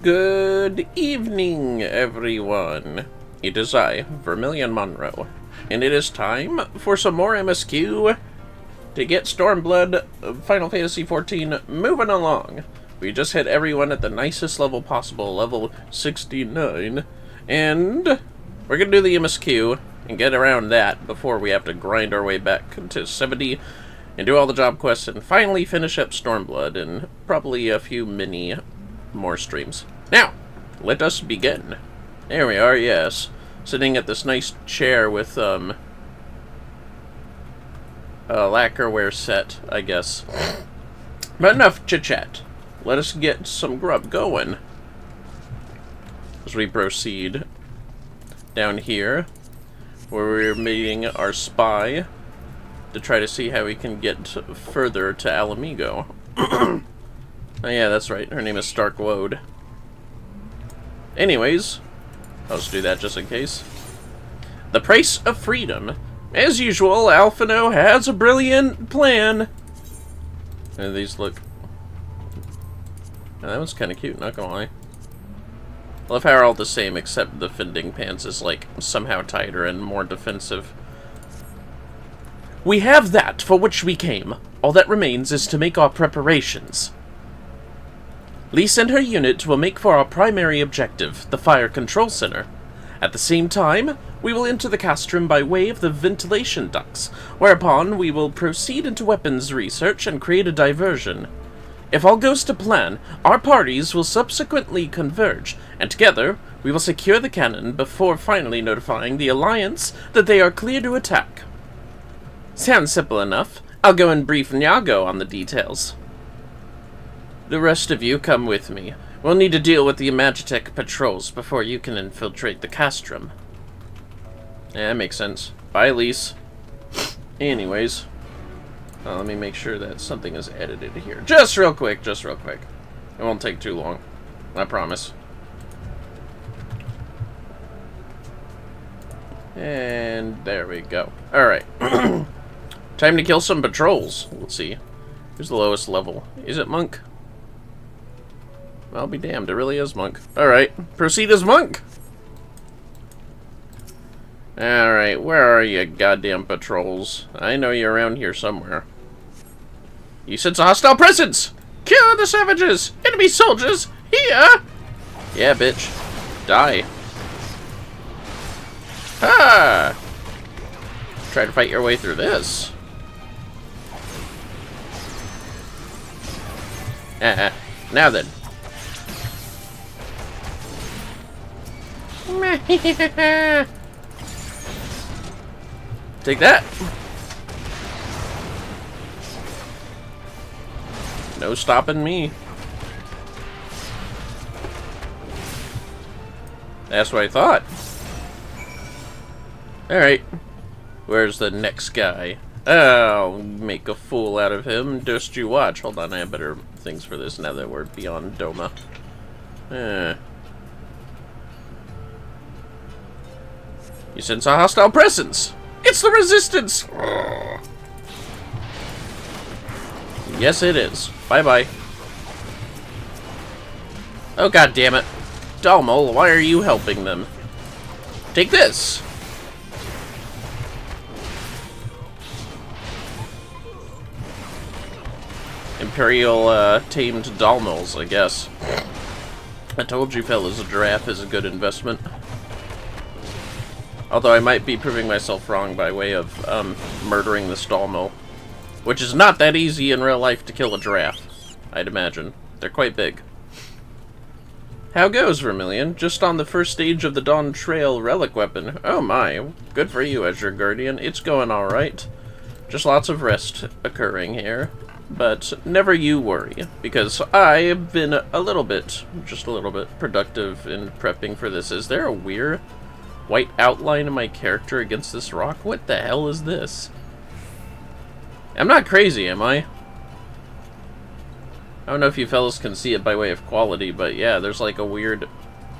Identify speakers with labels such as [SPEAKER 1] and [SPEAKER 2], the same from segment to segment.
[SPEAKER 1] Good evening, everyone. It is I, Vermillion Monroe, and it is time for some more MSQ to get Stormblood Final Fantasy XIV moving along. We just hit everyone at the nicest level possible, level 69, and we're gonna do the MSQ and get around that before we have to grind our way back to 70 and do all the job quests and finally finish up Stormblood and probably a few mini more streams. Now, let us begin. There we are, yes. Sitting at this nice chair with, a lacquerware set, I guess. But enough chit-chat. Let us get some grub going. As we proceed down here, where we're meeting our spy to try to see how we can get further to Alamigo. Oh yeah, that's right. Her name is Starkwode. Anyways, I'll just do that just in case. The price of freedom. As usual, Alphino has a brilliant plan. And these look... Oh, that one's kind of cute, not gonna lie. I love how they're all the same, except the fending pants is, like, somehow tighter and more defensive. We have that for which we came. All that remains is to make our preparations. Lise and her unit will make for our primary objective, the Fire Control Center. At the same time, we will enter the castrum by way of the ventilation ducts, whereupon we will proceed into weapons research and create a diversion. If all goes to plan, our parties will subsequently converge, and together we will secure the cannon before finally notifying the Alliance that they are clear to attack. Sounds simple enough. I'll go and brief Nyago on the details. The rest of you come with me. We'll need to deal with the Imagitech patrols before you can infiltrate the castrum. Yeah, that makes sense. Bye, Lise. Anyways, let me make sure that something is edited here. Just real quick, just real quick. It won't take too long. I promise. And there we go. Alright. Time to kill some patrols. Let's see. Who's the lowest level? Is it Monk? I'll be damned, it really is Monk. Alright, proceed as Monk! Alright, where are you, goddamn patrols? I know you're around here somewhere. You sense a hostile presence! Kill the savages! Enemy soldiers! Here! Yeah, bitch. Die. Ah! Try to fight your way through this. Now then. Take that. No stopping me. That's what I thought. Alright. Where's the next guy? I'll make a fool out of him. Just you watch. Hold on, I have better things for this now that we're beyond Doma. You sense a hostile presence! It's the Resistance! Yes, it is. Bye-bye. Oh, god damn it. Dalmol, why are you helping them? Take this! Imperial, tamed Dalmols, I guess. I told you fellas, a giraffe is a good investment. Although I might be proving myself wrong by way of, murdering this Dalmo. Which is not that easy in real life to kill a giraffe, I'd imagine. They're quite big. How goes, Vermillion? Just on the first stage of the Dawn Trail relic weapon. Oh my, good for you, Azure Guardian. It's going alright. Just lots of rest occurring here. But never you worry, because I've been just a little bit, productive in prepping for this. Is there a weird white outline of my character against this rock? What the hell is this? I'm not crazy, am I? I don't know if you fellas can see it by way of quality, but yeah, there's like a weird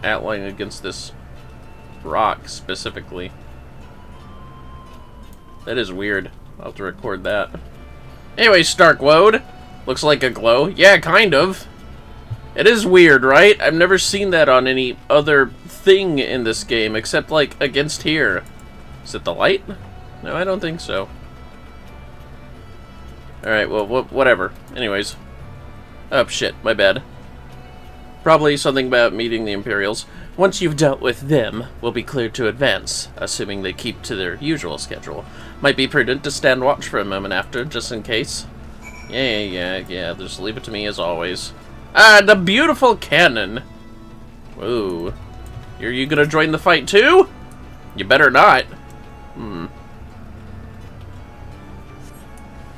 [SPEAKER 1] outline against this rock, specifically. That is weird. I'll have to record that. Anyway, Starkwode. Looks like a glow. Yeah, kind of. It is weird, right? I've never seen that on any other thing in this game, except, like, against here. Is it the light? No, I don't think so. Alright, well, whatever. Anyways. Oh, shit, my bad. Probably something about meeting the Imperials. Once you've dealt with them, we'll be cleared to advance, assuming they keep to their usual schedule. Might be prudent to stand watch for a moment after, just in case. Yeah, just leave it to me as always. Ah, the beautiful cannon! Ooh. Are you gonna join the fight too? You better not.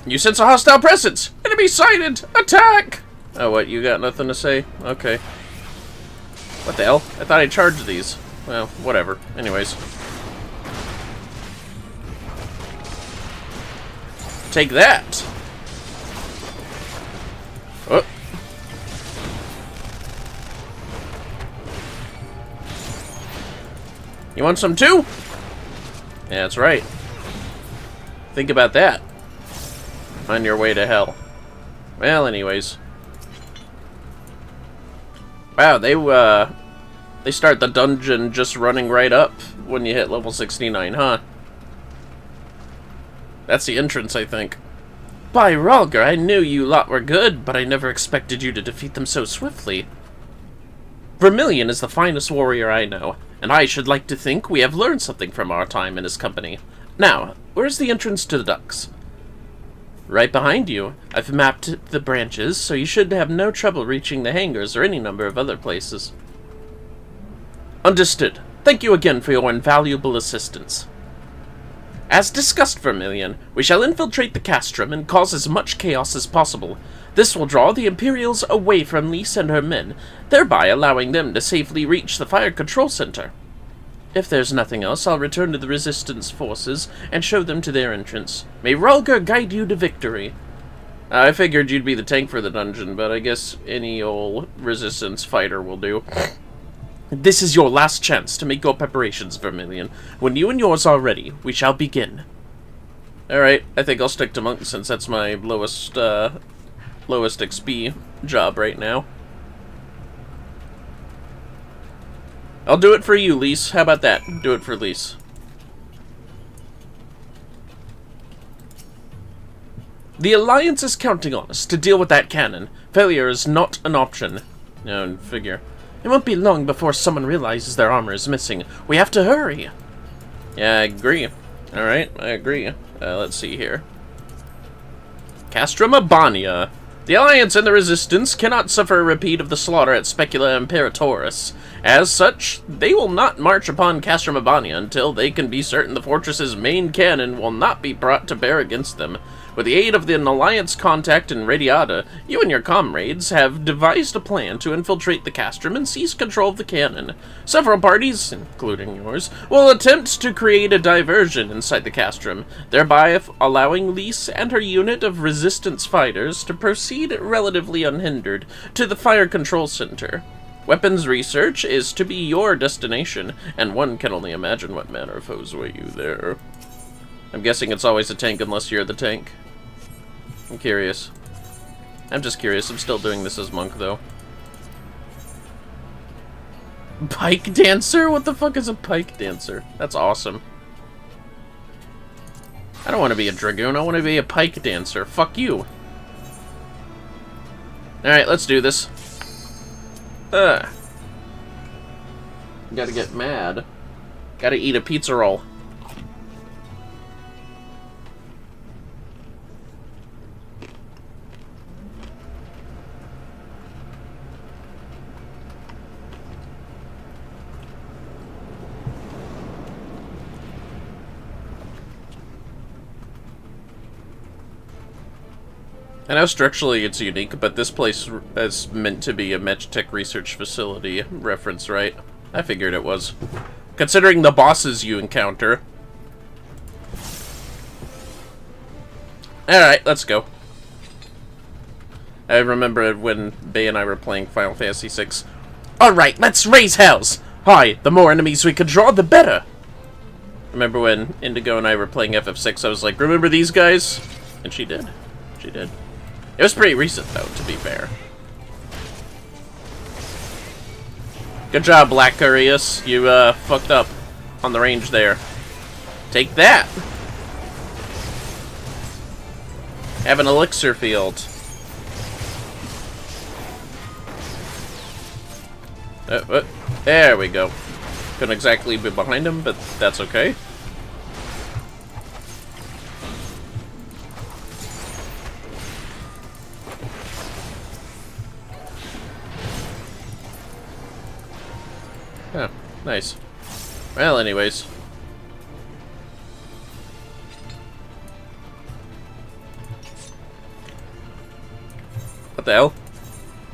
[SPEAKER 1] You sense a hostile presence! Enemy sighted! Attack! Oh, what, you got nothing to say? Okay. What the hell? I thought I charged these. Well, whatever. Anyways. Take that! Oh. You want some too? Yeah, that's right. Think about that. On your way to hell. Well, anyways. Wow, they start the dungeon just running right up when you hit level 69, huh? That's the entrance, I think. By Ralger, I knew you lot were good, but I never expected you to defeat them so swiftly. Vermillion is the finest warrior I know, and I should like to think we have learned something from our time in his company. Now, where's the entrance to the ducks? Right behind you. I've mapped the branches, so you should have no trouble reaching the hangars or any number of other places. Understood. Thank you again for your invaluable assistance. As discussed, Vermillion, we shall infiltrate the castrum and cause as much chaos as possible. This will draw the Imperials away from Lise and her men, thereby allowing them to safely reach the fire control center. If there's nothing else, I'll return to the Resistance forces and show them to their entrance. May Ralger guide you to victory. I figured you'd be the tank for the dungeon, but I guess any old Resistance fighter will do. This is your last chance to make your preparations, Vermillion. When you and yours are ready, we shall begin. Alright, I think I'll stick to Monk since that's my lowest XP job right now. I'll do it for you, Lise. How about that? Do it for Lise. The Alliance is counting on us to deal with that cannon. Failure is not an option. No, figure. It won't be long before someone realizes their armor is missing. We have to hurry. Yeah, I agree. Alright, I agree. Let's see here. Castrum Abania. The Alliance and the Resistance cannot suffer a repeat of the slaughter at Specula Imperatoris. As such, they will not march upon Castrum Abania until they can be certain the fortress's main cannon will not be brought to bear against them. With the aid of the Alliance contact in Radiata, you and your comrades have devised a plan to infiltrate the castrum and seize control of the cannon. Several parties, including yours, will attempt to create a diversion inside the castrum, thereby allowing Lise and her unit of resistance fighters to proceed relatively unhindered to the fire control center. Weapons research is to be your destination, and one can only imagine what manner of foes await you there. I'm guessing it's always a tank unless you're the tank. I'm curious. I'm just curious. I'm still doing this as Monk, though. Pike Dancer? What the fuck is a Pike Dancer? That's awesome. I don't want to be a Dragoon. I want to be a Pike Dancer. Fuck you. Alright, let's do this. Gotta get mad. Gotta eat a pizza roll. I know structurally it's unique, but this place is meant to be a Medtech research facility reference, right? I figured it was. Considering the bosses you encounter. Alright, let's go. I remember when Bay and I were playing Final Fantasy VI. Alright, let's raise hells! Hi, the more enemies we can draw, the better! Remember when Indigo and I were playing FF6, I was like, remember these guys? And she did. She did. It was pretty recent, though, to be fair. Good job, Black Curious. You, fucked up on the range there. Take that! Have an elixir field. There we go. Couldn't exactly be behind him, but that's okay. Oh, nice. Well, anyways. What the hell?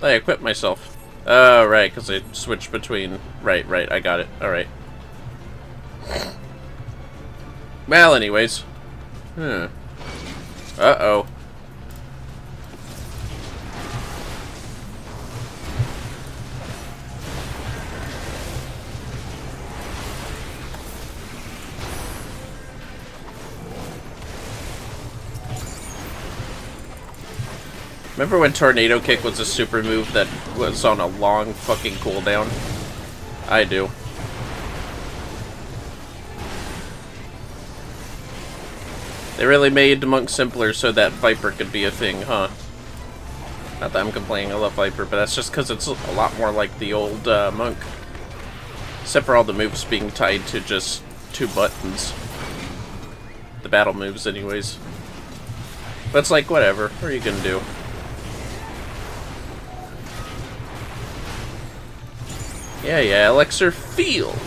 [SPEAKER 1] I equipped myself. Oh, right, because I switched between... Right, I got it. Alright. Well, anyways. Uh-oh. Remember when Tornado Kick was a super move that was on a long fucking cooldown? I do. They really made Monk simpler so that Viper could be a thing, huh? Not that I'm complaining, I love Viper, but that's just because it's a lot more like the old Monk. Except for all the moves being tied to just 2 buttons. The battle moves, anyways. But it's like, whatever. What are you gonna do? Yeah, elixir field.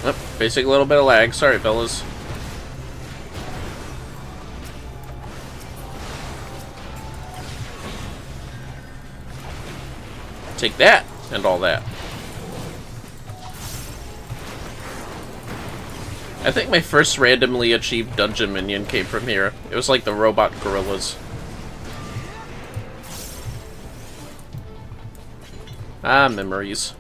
[SPEAKER 1] Oh, basic little bit of lag. Sorry, fellas. Take that and all that. I think my first randomly achieved dungeon minion came from here. It was like the robot gorillas. Ah, memories.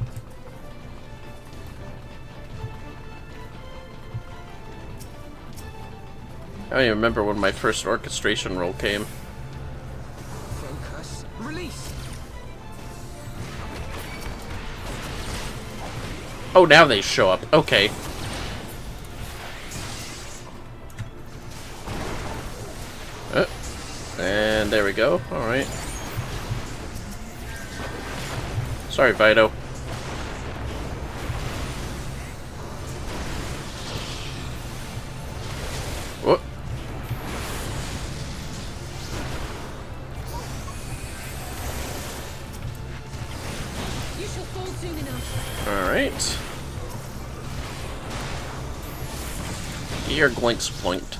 [SPEAKER 1] I don't even remember when my first orchestration role came.
[SPEAKER 2] Focus. Release.
[SPEAKER 1] Oh, now they show up. Okay. And there we go. Alright. Sorry, Vito. Whoop.
[SPEAKER 3] You shall fall soon enough.
[SPEAKER 1] Alright. Your Glinks Ploinked.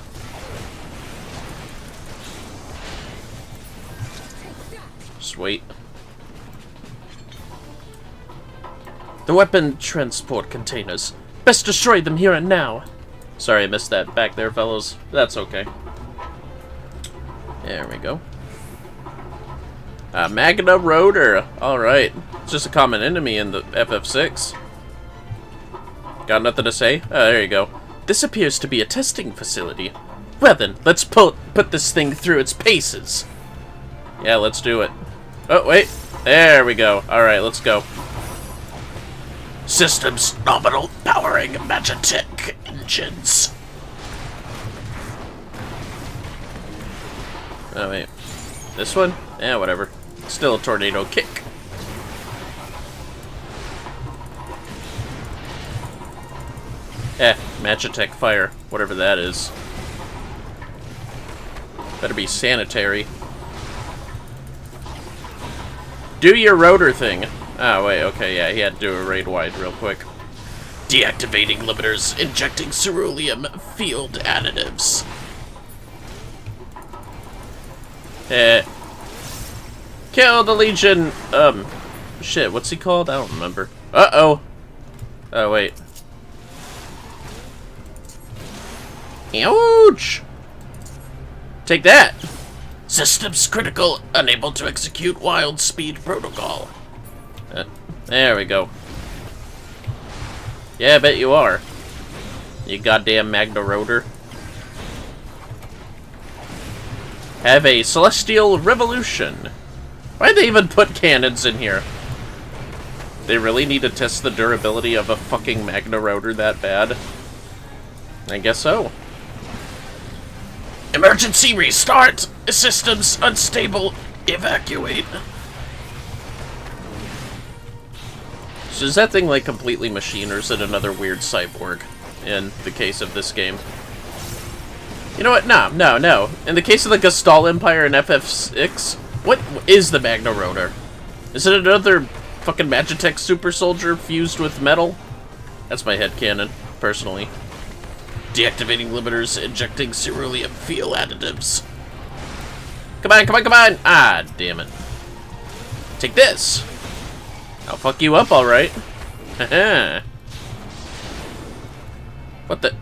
[SPEAKER 1] Sweet. The weapon transport containers. Best destroy them here and now. Sorry I missed that back there, fellas. That's okay. There we go. Magna Rotor. Alright. It's just a common enemy in the FF6. Got nothing to say? Oh, there you go. This appears to be a testing facility. Well then, let's put this thing through its paces. Yeah, let's do it. Oh, wait. There we go. Alright, let's go. Systems nominal powering Magitech engines. Oh, wait. This one? Yeah, whatever. Still a tornado kick. Magitech fire. Whatever that is. Better be sanitary. Do your rotor thing. Oh, wait, okay, yeah, he had to do a raid wide real quick. Deactivating limiters, injecting cerulean field additives. Kill the Legion, shit, what's he called? I don't remember. Uh-oh. Oh, wait. Ouch! Take that! Systems critical, unable to execute wild speed protocol. There we go. Yeah, I bet you are. You goddamn Magna Rotor. Have a celestial revolution. Why'd they even put cannons in here? They really need to test the durability of a fucking Magna Rotor that bad? I guess so. Emergency restart! Systems unstable. Evacuate. So is that thing like completely machine, or is it another weird cyborg in the case of this game? You know what? No. In the case of the Gestalt Empire and FF6, what is the Magna Rotor? Is it another fucking Magitech super soldier fused with metal? That's my headcanon, personally. Deactivating limiters, injecting cerulean fuel additives. Come on! Ah, damn it. Take this! I'll fuck you up, alright. What the?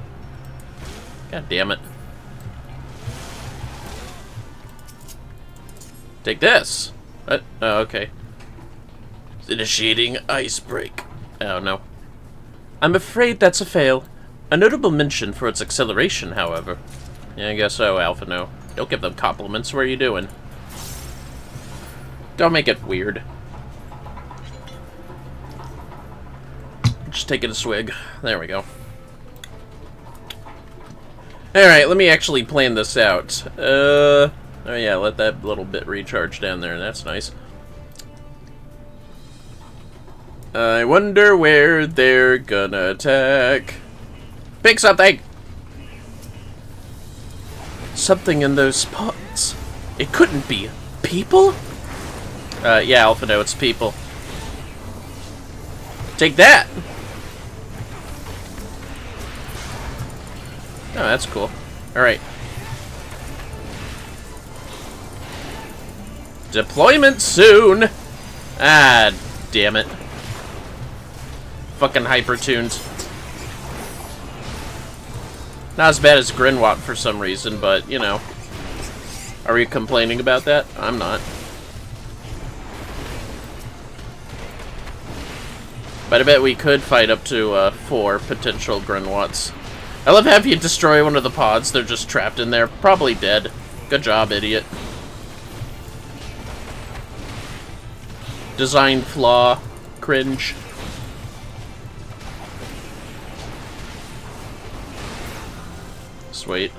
[SPEAKER 1] God damn it. Take this! What? Oh, okay. Initiating ice break. Oh, no. I'm afraid that's a fail. A notable mention for its acceleration, however. Yeah, I guess so, Alpha No. Don't give them compliments. What are you doing? Don't make it weird. Just taking a swig. There we go. Alright, let me actually plan this out. Oh yeah, let that little bit recharge down there. That's nice. I wonder where they're gonna attack. Pick something! Something in those spots. It couldn't be people? Yeah, Alpha No, it's people. Take that! Oh, that's cool. Alright. Deployment soon! Ah, damn it. Fucking hypertuned. Not as bad as Grinwat for some reason, but, you know. Are we complaining about that? I'm not. But I bet we could fight up to 4 potential Grinwats. I love how if you destroy one of the pods, they're just trapped in there. Probably dead. Good job, idiot. Design flaw. Cringe. Sweet.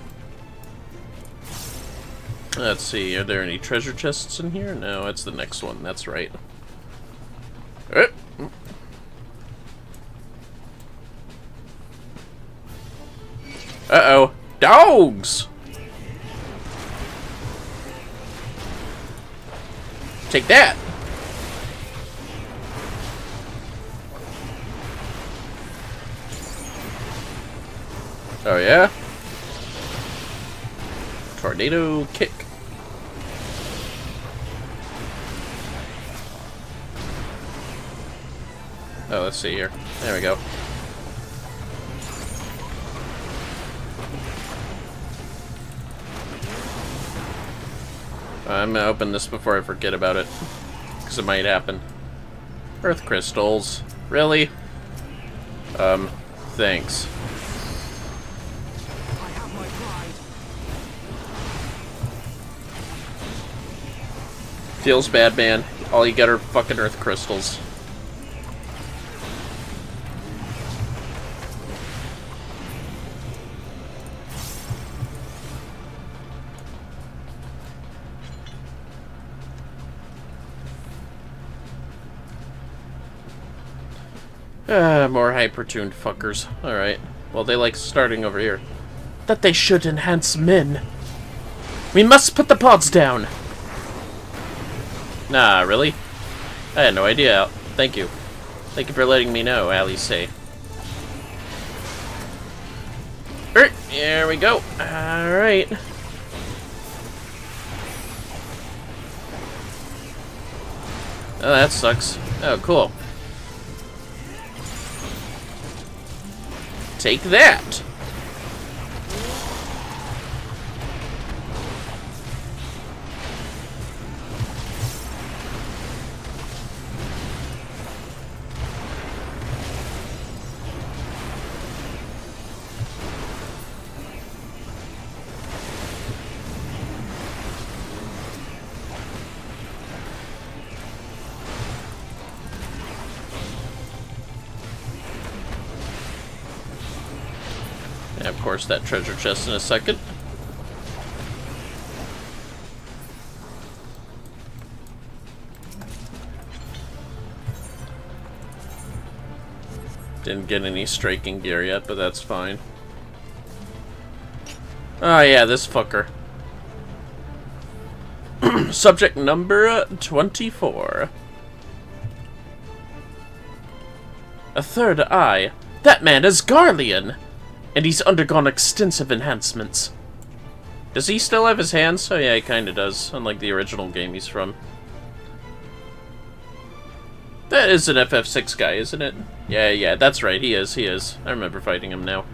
[SPEAKER 1] Let's see, are there any treasure chests in here? No, it's the next one, that's right. Uh-oh. Dogs! Take that! Oh, yeah? Tornado kick. Oh, let's see here. There we go. I'm gonna open this before I forget about it, because it might happen. Earth crystals. Really? Thanks. Feels bad, man. All you get are fucking earth crystals. More hyper-tuned fuckers. Alright. Well, they like starting over here. That they should enhance men. We must put the pods down! Nah, really? I had no idea. Thank you. Thank you for letting me know, Allie say. Alright, here we go. Alright. Oh, that sucks. Oh, cool. Take that! course, that treasure chest in a second. Didn't get any striking gear yet, but that's fine. Oh yeah, this fucker. Subject number 24. A third eye. That man is Garlean! And he's undergone extensive enhancements. Does he still have his hands? Oh yeah, he kinda does, unlike the original game he's from. That is an FF6 guy, isn't it? Yeah, that's right, he is. I remember fighting him now.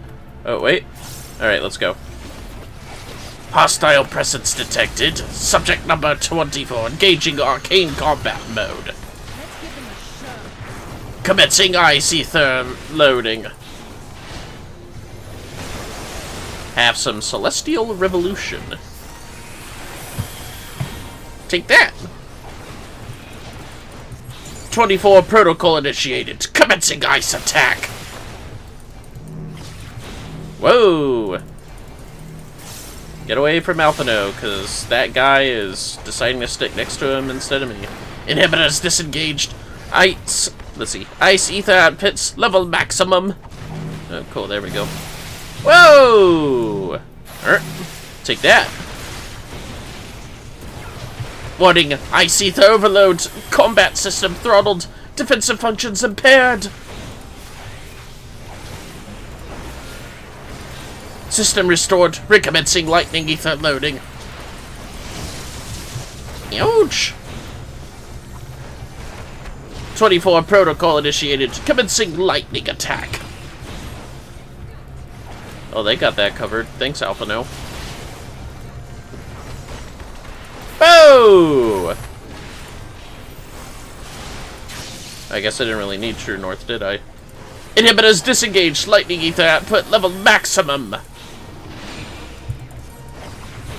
[SPEAKER 1] Oh, wait. Alright, let's go. Hostile presence detected. Subject number 24, engaging arcane combat mode.
[SPEAKER 3] Let's give them a show.
[SPEAKER 1] Commencing ice ether loading. Have some celestial revolution. Take that! 24 protocol initiated. Commencing ice attack. Whoa! Get away from Alphino, because that guy is deciding to stick next to him instead of me. Inhibitors disengaged. Ice. Let's see. Ice ether outputs level maximum. Oh, cool. There we go. Whoa! Take that. Warning, ice ether overload, combat system throttled, defensive functions impaired. System restored, recommencing lightning ether loading. Ouch! 24 protocol initiated, commencing lightning attack. Oh, they got that covered. Thanks, Alphino. Oh! I guess I didn't really need True North, did I? Inhibitors disengaged. Lightning ether output level maximum.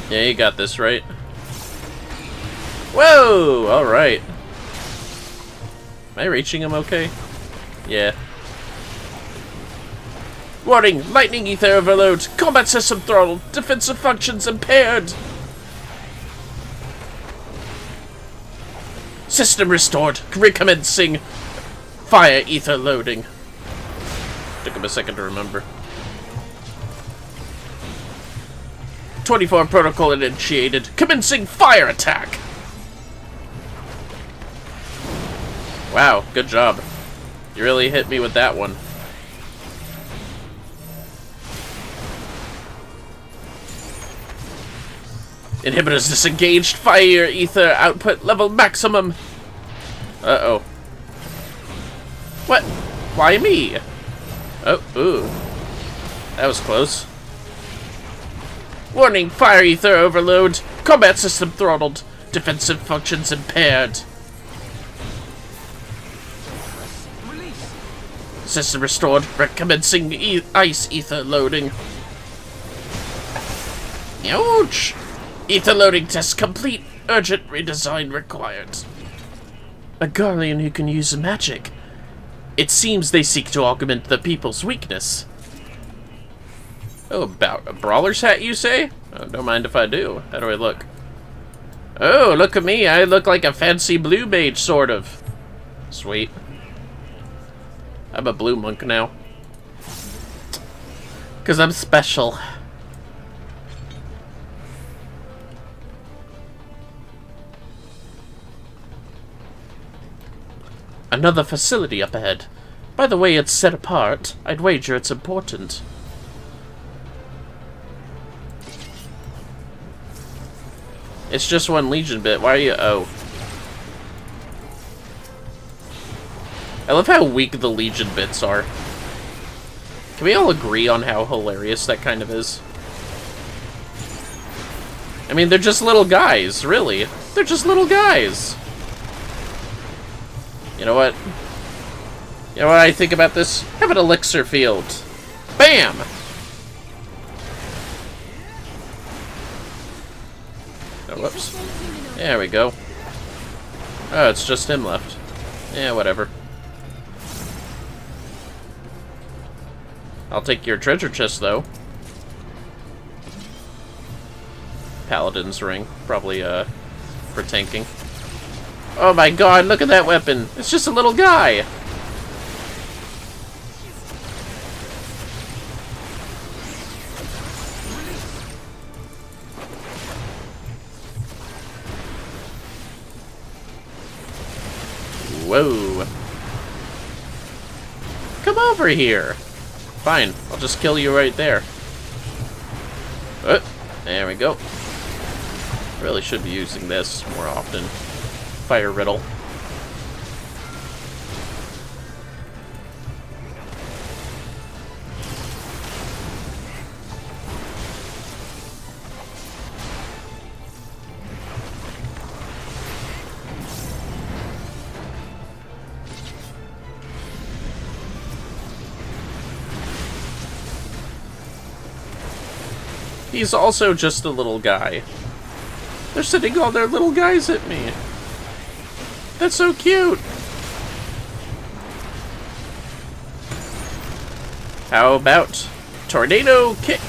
[SPEAKER 1] Yeah, you got this, right? Whoa! Alright. Am I reaching him okay? Yeah. Warning! Lightning ether overload. Combat system throttled. Defensive functions impaired. System restored. Recommencing. Fire ether loading. Took him a second to remember. 24 protocol initiated. Commencing fire attack. Wow, good job. You really hit me with that one. Inhibitors disengaged. Fire ether output level maximum. Uh-oh. What? Why me? Oh, ooh. That was close. Warning, fire ether overload. Combat system throttled. Defensive functions impaired. System restored. Recommencing ice ether loading. Ouch! Ether loading test complete. Urgent redesign required. A Garlean who can use magic. It seems they seek to augment the people's weakness. Oh, about a brawler's hat, you say? Oh, don't mind if I do. How do I look? Oh, look at me. I look like a fancy blue mage, sort of. Sweet. I'm a blue monk now. 'Cause I'm special. Another facility up ahead. By the way it's set apart, I'd wager it's important. It's just one Legion bit. Why are you... Oh. I love how weak the Legion bits are. Can we all agree on how hilarious that kind of is? I mean, they're just little guys, really. They're just little guys. You know what? You know what I think about this? Have an elixir field. Bam! Oh, whoops. There we go. Oh, it's just him left. Yeah, whatever. I'll take your treasure chest, though. Paladin's ring. Probably, for tanking. Oh my god, look at that weapon! It's just a little guy! Whoa. Come over here! Fine, I'll just kill you right there. There we go. Really should be using this more often. Fire riddle. He's also just a little guy. They're sending all their little guys at me. That's so cute. How about Tornado Kick?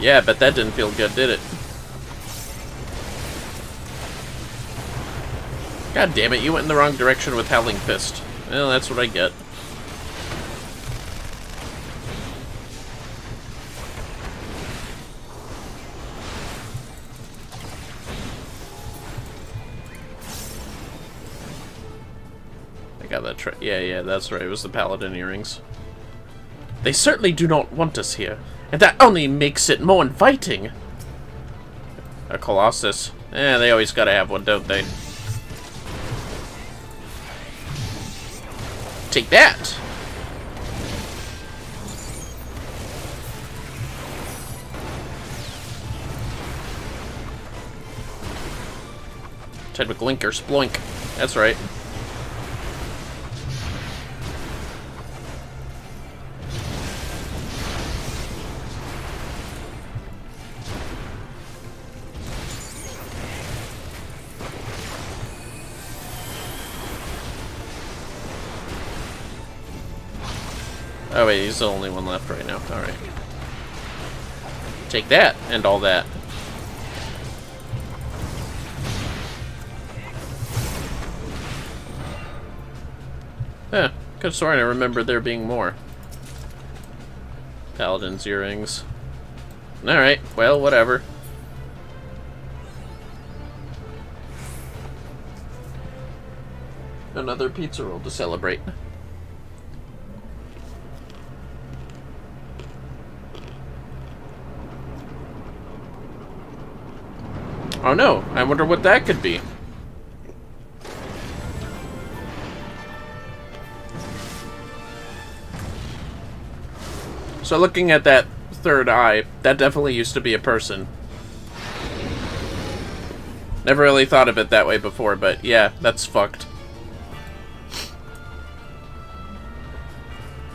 [SPEAKER 1] Yeah, but that didn't feel good, did it? God damn it, you went in the wrong direction with Howling Fist. Well, that's what I get. Yeah, that's right. It was the Paladin earrings. They certainly do not want us here, and that only makes it more inviting. A Colossus. They always gotta have one, don't they? Take that! Ted McGlinker, sploink. That's right. Oh wait, he's the only one left right now. Alright. Take that, and all that. Huh, could've sworn I remember there being more. Paladin's earrings. Alright, well, whatever. Another pizza roll to celebrate. Oh no, I wonder what that could be. So looking at that third eye, that definitely used to be a person. Never really thought of it that way before, but yeah, that's fucked.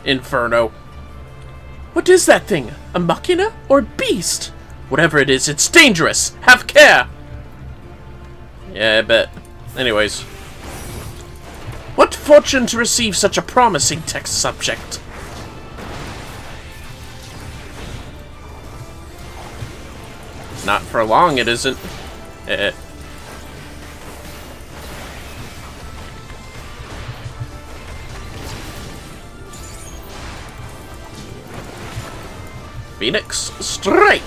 [SPEAKER 1] Inferno. What is that thing? A machina or a beast? Whatever it is, it's dangerous! Have care! Yeah, I bet. Anyways. What fortune to receive such a promising text subject! Not for long, it isn't. Phoenix, strike!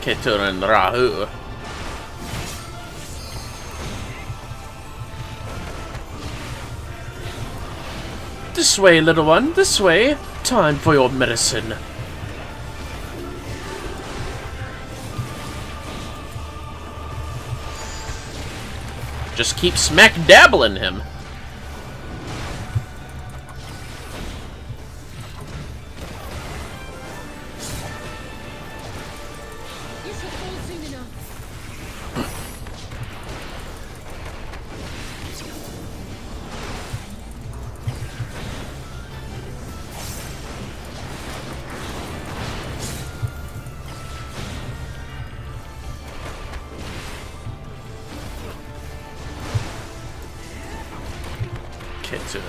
[SPEAKER 1] Ketur and Rahu. This way, little one, this way. Time for your medicine. Just keep smack dabbling him.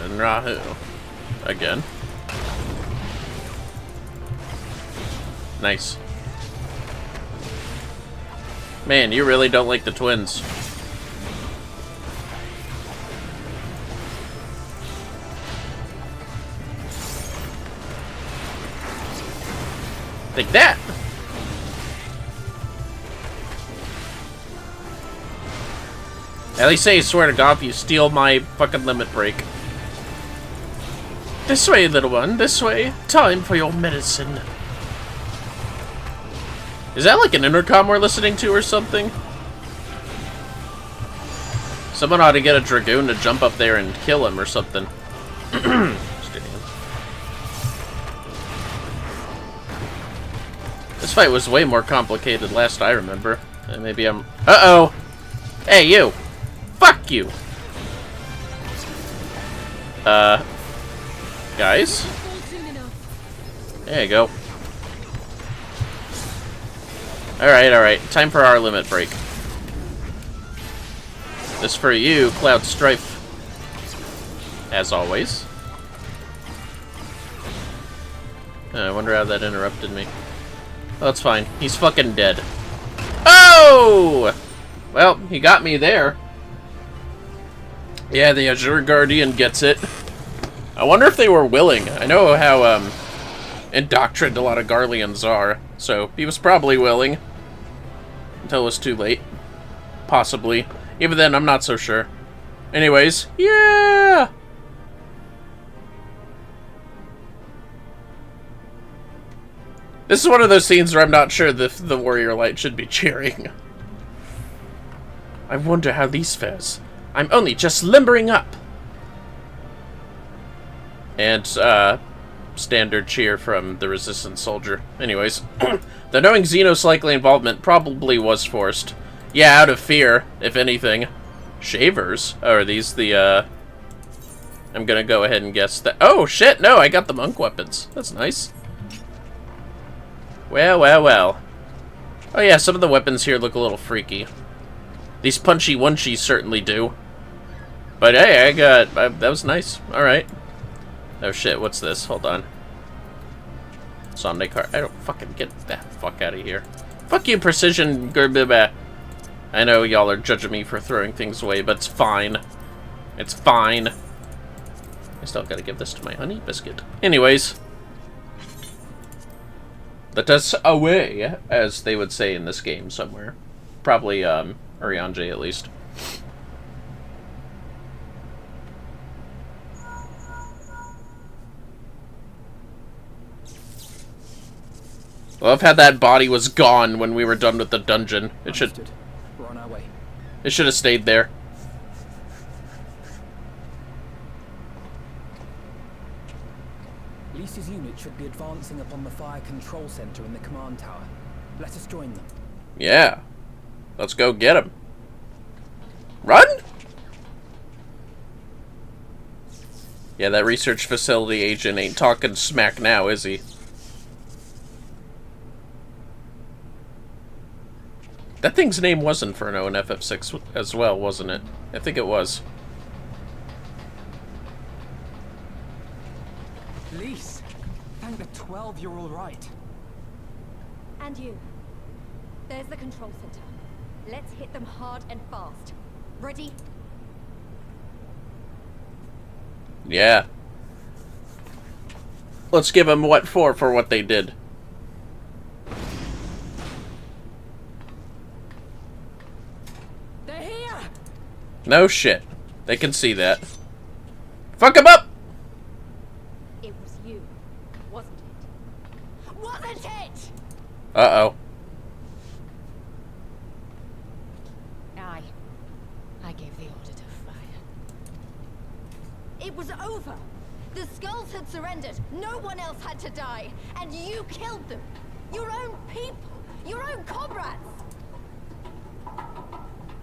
[SPEAKER 1] And Rahu. Again. Nice. Man, you really don't like the twins. Take that! At least say, swear to God, if you steal my fucking limit break. This way, little one, this way. Time for your medicine. Is that like an intercom we're listening to or something? Someone ought to get a dragoon to jump up there and kill him or something. This fight was way more complicated last I remember. Maybe I'm... Uh-oh! Hey, you! Fuck you! Guys? There you go. Alright, alright. Time for our limit break. This for you, Cloud Strife. As always. I wonder how that interrupted me. Oh, that's fine. He's fucking dead. Oh! Well, he got me there. Yeah, the Azure Guardian gets it. I wonder if they were willing. I know how, indoctrined a lot of Garleans are, so he was probably willing. Until it was too late. Possibly. Even then, I'm not so sure. Anyways, yeah! This is one of those scenes where I'm not sure if the Warrior Light should be cheering. I wonder how these fares. I'm only just limbering up. And, standard cheer from the Resistance soldier. Anyways, the knowing Xenos' likely involvement probably was forced. Yeah, out of fear, if anything. Shavers? Oh, are these the, I'm gonna go ahead and guess that. Oh, shit, no, I got the monk weapons. That's nice. Well, well, well. Oh yeah, some of the weapons here look a little freaky. These punchy wunchies certainly do. But hey, I got... that was nice. Alright. Oh shit, what's this? Hold on. Somnic card. I don't fucking get that fuck out of here. Fuck you, Precision Gerbibah. I know y'all are judging me for throwing things away, but it's fine. It's fine. I still gotta give this to my honey biscuit. Anyways. Let us away, as they would say in this game somewhere. Probably, Urianger at least. Love how that body was gone when we were done with the dungeon. It should...
[SPEAKER 2] We're on our way.
[SPEAKER 1] It should have stayed there.
[SPEAKER 2] Lisa's unit should be advancing upon the fire control center in the command tower. Let us join them.
[SPEAKER 1] Yeah. Let's go get him. Run? Yeah, that research facility agent ain't talking smack now, is he? That thing's name was Inferno in FF6 as well, wasn't it? I think it was.
[SPEAKER 2] Lise, thank the 12 you're all right.
[SPEAKER 3] And you. There's the control center. Let's hit them hard and fast. Ready?
[SPEAKER 1] Yeah. Let's give them what for what they did.
[SPEAKER 3] They're here!
[SPEAKER 1] No shit. They can see that. Fuck them up!
[SPEAKER 3] It was you, wasn't it? Wasn't it?
[SPEAKER 1] Uh-oh.
[SPEAKER 3] I gave the order to fire. It was over. The skulls had surrendered. No one else had to die. And you killed them. Your own people. Your own comrades.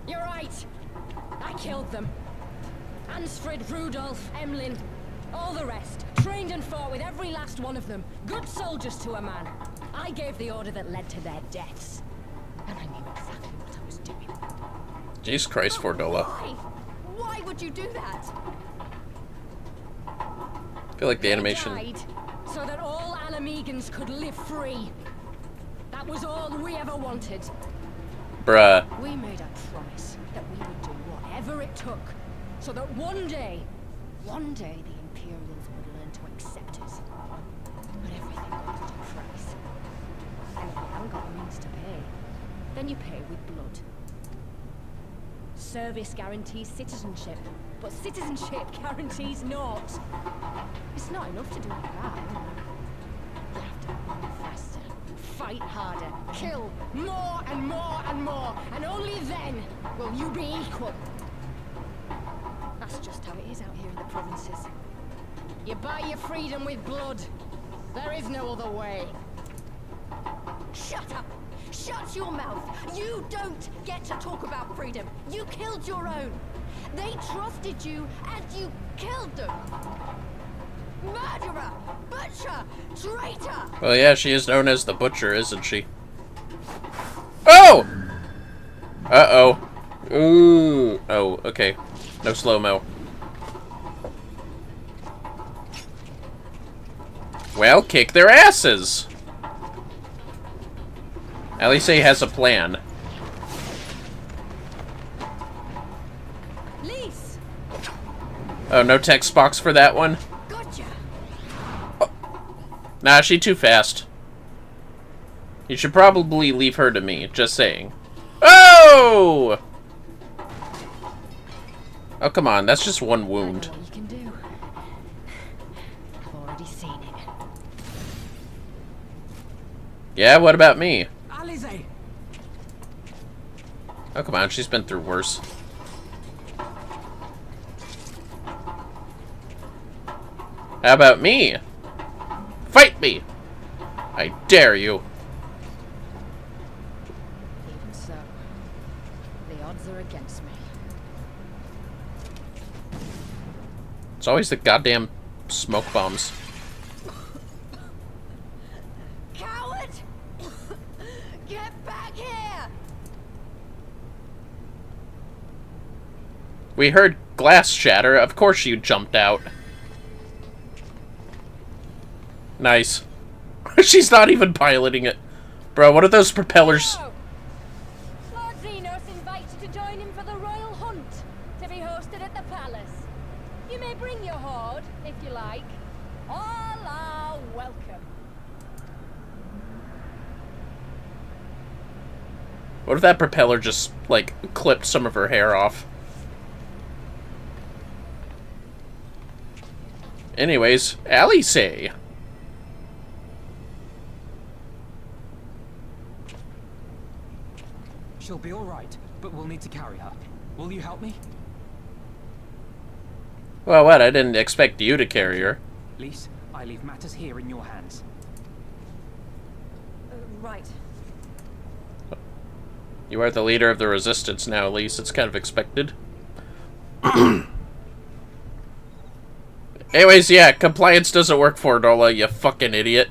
[SPEAKER 3] You're right. I killed them. Ansfrid, Rudolph, Emlyn, all the rest. Trained and fought with every last one of them. Good soldiers to a man. I gave the order that led to their deaths. And I knew exactly what I was doing.
[SPEAKER 1] Jesus Christ, Fordola.
[SPEAKER 3] Why? Why would you do that?
[SPEAKER 1] I feel like the animation...
[SPEAKER 3] They died so that all Alamegans could live free. That was all we ever wanted.
[SPEAKER 1] Bruh.
[SPEAKER 3] We made a promise that we would do whatever it took, so that one day the Imperials would learn to accept us. But everything comes at a price. And if you haven't got the means to pay, then you pay with blood. Service guarantees citizenship, but citizenship guarantees naught. It's not enough to do that. You have to run faster, fight harder, kill more and more and more, and only then will you be equal. That's just how it is out here in the provinces. You buy your freedom with blood. There is no other way. Shut up! Shut your mouth! You don't get to talk about freedom. You killed your own. They trusted you, and you killed them. Murderer! Butcher! Traitor!
[SPEAKER 1] Well, yeah, she is known as the Butcher, isn't she? Oh! Uh-oh. Ooh. Oh, okay. No slow-mo. Well, kick their asses! Alise has a plan.
[SPEAKER 3] Lise!
[SPEAKER 1] Oh, no text box for that one?
[SPEAKER 3] Gotcha!
[SPEAKER 1] Oh. Nah, she too fast. You should probably leave her to me, just saying. Oh! Oh, come on, that's just one wound.
[SPEAKER 3] I know what you can do. I've already seen it.
[SPEAKER 1] Yeah, what about me?
[SPEAKER 2] Alize!
[SPEAKER 1] Oh, come on, she's been through worse. How about me? Fight me! I dare you.
[SPEAKER 3] Even so, the odds are against me.
[SPEAKER 1] It's always the goddamn smoke bombs.
[SPEAKER 3] Coward! Get back here!
[SPEAKER 1] We heard glass shatter. Of course you jumped out. Nice. She's not even piloting it. Bro, what are those propellers?
[SPEAKER 3] No! Lord Xenos invites you to join him for the royal hunt, to be hosted at the palace. You may bring your horde, if you like. All are welcome.
[SPEAKER 1] What if that propeller just, like, clipped some of her hair off? Anyways, Alise.
[SPEAKER 2] She'll be alright, but we'll need to carry her. Will you help me?
[SPEAKER 1] Well, what? I didn't expect you to carry her.
[SPEAKER 2] Lise, I leave matters here in your hands.
[SPEAKER 3] Right.
[SPEAKER 1] You are the leader of the resistance now, Elise. It's kind of expected. Anyways, yeah, compliance doesn't work for Nola, you fucking idiot.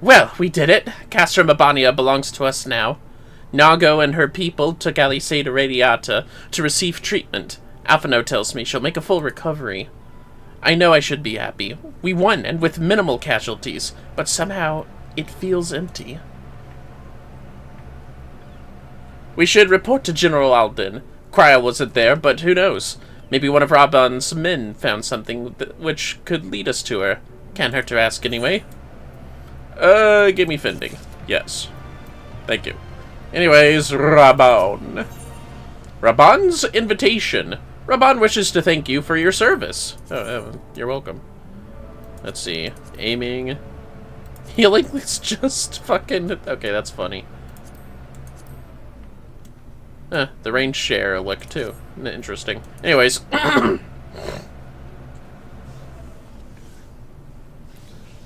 [SPEAKER 1] Well, we did it. Castra Mabania belongs to us now. Nago and her people took Alise to Radiata to receive treatment. Alphino tells me she'll make a full recovery. I know I should be happy. We won, and with minimal casualties, but somehow it feels empty. We should report to General Alden. Cryle wasn't there, but who knows? Maybe one of Raban's men found something which could lead us to her. Can't hurt to ask anyway. Give me Fending. Yes. Thank you. Anyways, Raban. Raban's invitation. Raban wishes to thank you for your service. Oh, you're welcome. Let's see. Aiming. Healing is just fucking... Okay, that's funny. The range share look too. Interesting. Anyways.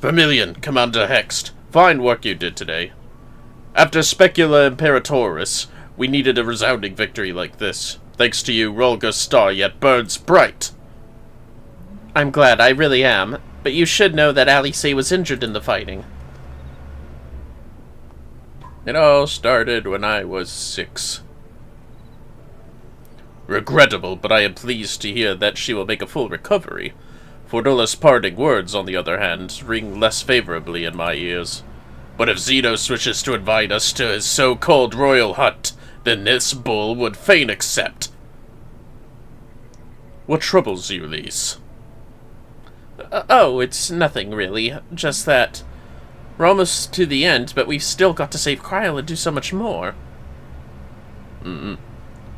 [SPEAKER 1] Vermillion, Commander Hext. Fine work you did today. After Specula Imperatoris, we needed a resounding victory like this. Thanks to you, Rolga's star yet burns bright. I'm glad, I really am. But you should know that Alise was injured in the fighting. It all started when I was 6. Regrettable, but I am pleased to hear that she will make a full recovery. Fordola's parting words, on the other hand, ring less favorably in my ears. But if Xenos wishes to invite us to his so-called royal hut, then this bull would fain accept. What troubles you, Lise? Oh, it's nothing, really. Just that we're almost to the end, but we've still got to save Kryl and do so much more.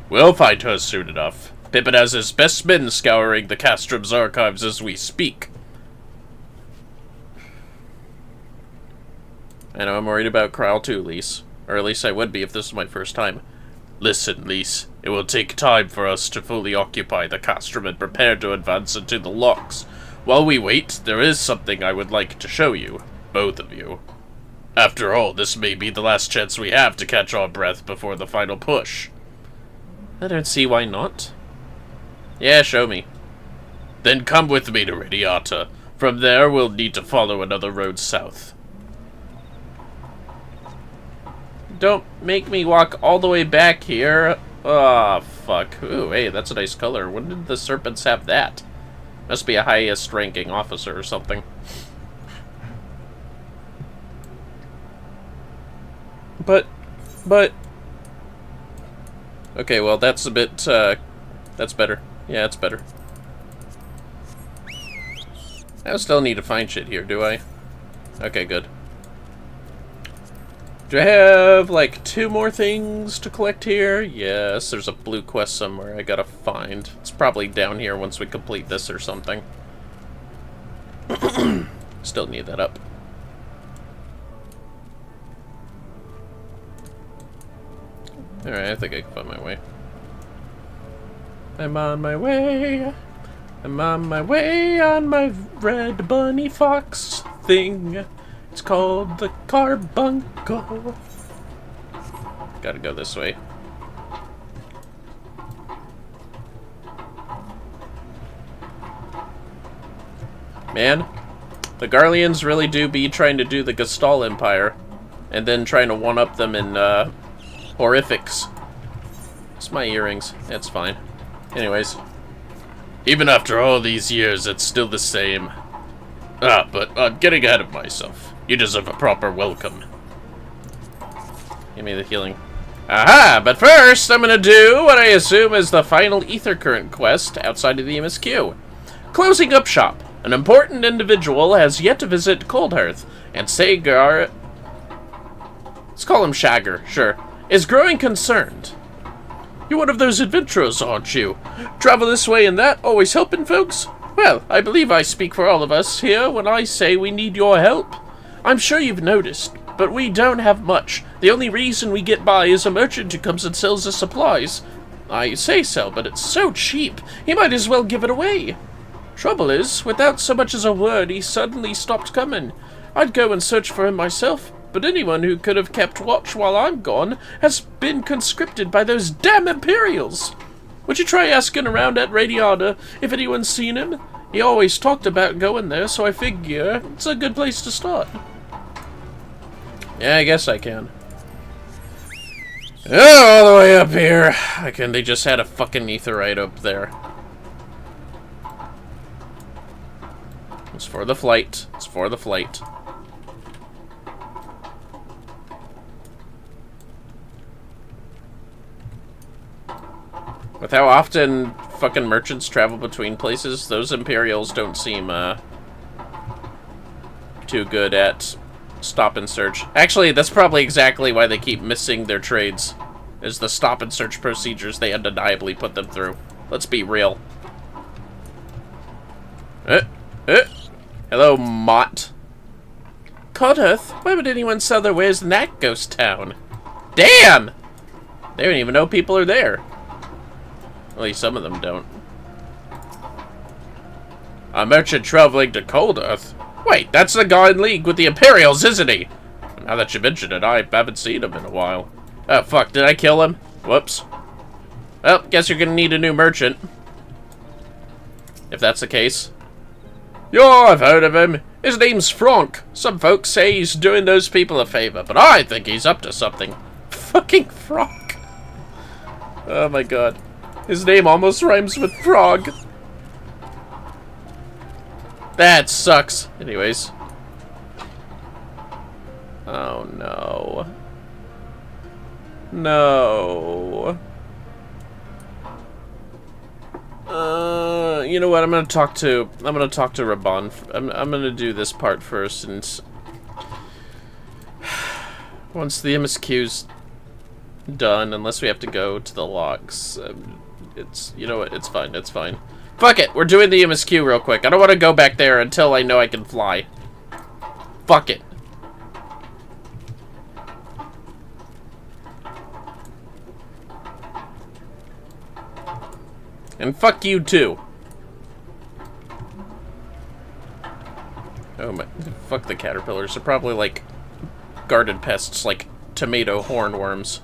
[SPEAKER 1] We'll find her soon enough. Pippin has his best men scouring the Castrum's archives as we speak. I know I'm worried about Kryl too, Lise. Or at least I would be if this was my first time. Listen, Lise. It will take time for us to fully occupy the Castrum and prepare to advance into the locks. While we wait, there is something I would like to show you. Both of you. After all, this may be the last chance we have to catch our breath before the final push. I don't see why not. Yeah, show me. Then come with me to Radiata. From there, we'll need to follow another road south. Don't make me walk all the way back here. Oh, fuck. Ooh, hey, that's a nice color. When did the serpents have that? Must be a highest ranking officer or something. But... Okay, well, that's a bit, that's better. Yeah, it's better. I still need to find shit here, do I? Okay, good. Do I have, like, 2 more things to collect here? Yes, there's a blue quest somewhere I gotta find. It's probably down here once we complete this or something. Still need that up. Alright, I think I can find my way. I'm on my way. I'm on my way on my red bunny fox thing. It's called the Carbuncle. Gotta go this way. Man, the Garleans really do be trying to do the Gestal Empire, and then trying to one-up them in, horrifics. It's my earrings. That's fine. Anyways. Even after all these years, it's still the same. But I'm getting ahead of myself. You deserve a proper welcome. Give me the healing. Aha! But first, I'm gonna do what I assume is the final Ether Current quest outside of the MSQ. Closing up shop. An important individual has yet to visit Coldhearth, and Sagar... Let's call him Shagger, sure. Is growing concerned. You're one of those adventurers, aren't you? Travel this way and that, always helping folks? Well, I believe I speak for all of us here when I say we need your help. I'm sure you've noticed, but we don't have much. The only reason we get by is a merchant who comes and sells us supplies. I say so, but it's so cheap, he might as well give it away. Trouble is, without so much as a word, he suddenly stopped coming. I'd go and search for him myself, but anyone who could have kept watch while I'm gone has been conscripted by those damn Imperials. Would you try asking around at Radiata if anyone's seen him? He always talked about going there, so I figure it's a good place to start. Yeah, I guess I can. Oh, all the way up here. They just had a fucking etherite up there. It's for the flight. It's for the flight. With how often fucking merchants travel between places, those Imperials don't seem, too good at stop and search. Actually, that's probably exactly why they keep missing their trades, is the stop and search procedures they undeniably put them through. Let's be real. Hello, Mott. Coldhearth? Why would anyone sell their wares in that ghost town? Damn! They don't even know people are there. At least some of them don't. A merchant traveling to Coldhearth? Wait, that's the guy in league with the Imperials, isn't he? Now that you mention it, I haven't seen him in a while. Oh, fuck, did I kill him? Whoops. Well, guess you're gonna need a new merchant. If that's the case. Yeah, I've heard of him. His name's Franck. Some folks say he's doing those people a favor, but I think he's up to something. Fucking Franck. Oh my god. His name almost rhymes with frog. That sucks. Anyways. Oh no. No. You know what? I'm gonna talk to Raban. I'm gonna do this part first, and once the MSQ's done, unless we have to go to the logs, it's, you know what? It's fine. It's fine. Fuck it. We're doing the MSQ real quick. I don't want to go back there until I know I can fly. Fuck it. And fuck you too. Oh my, fuck the caterpillars. They're probably like garden pests like tomato hornworms.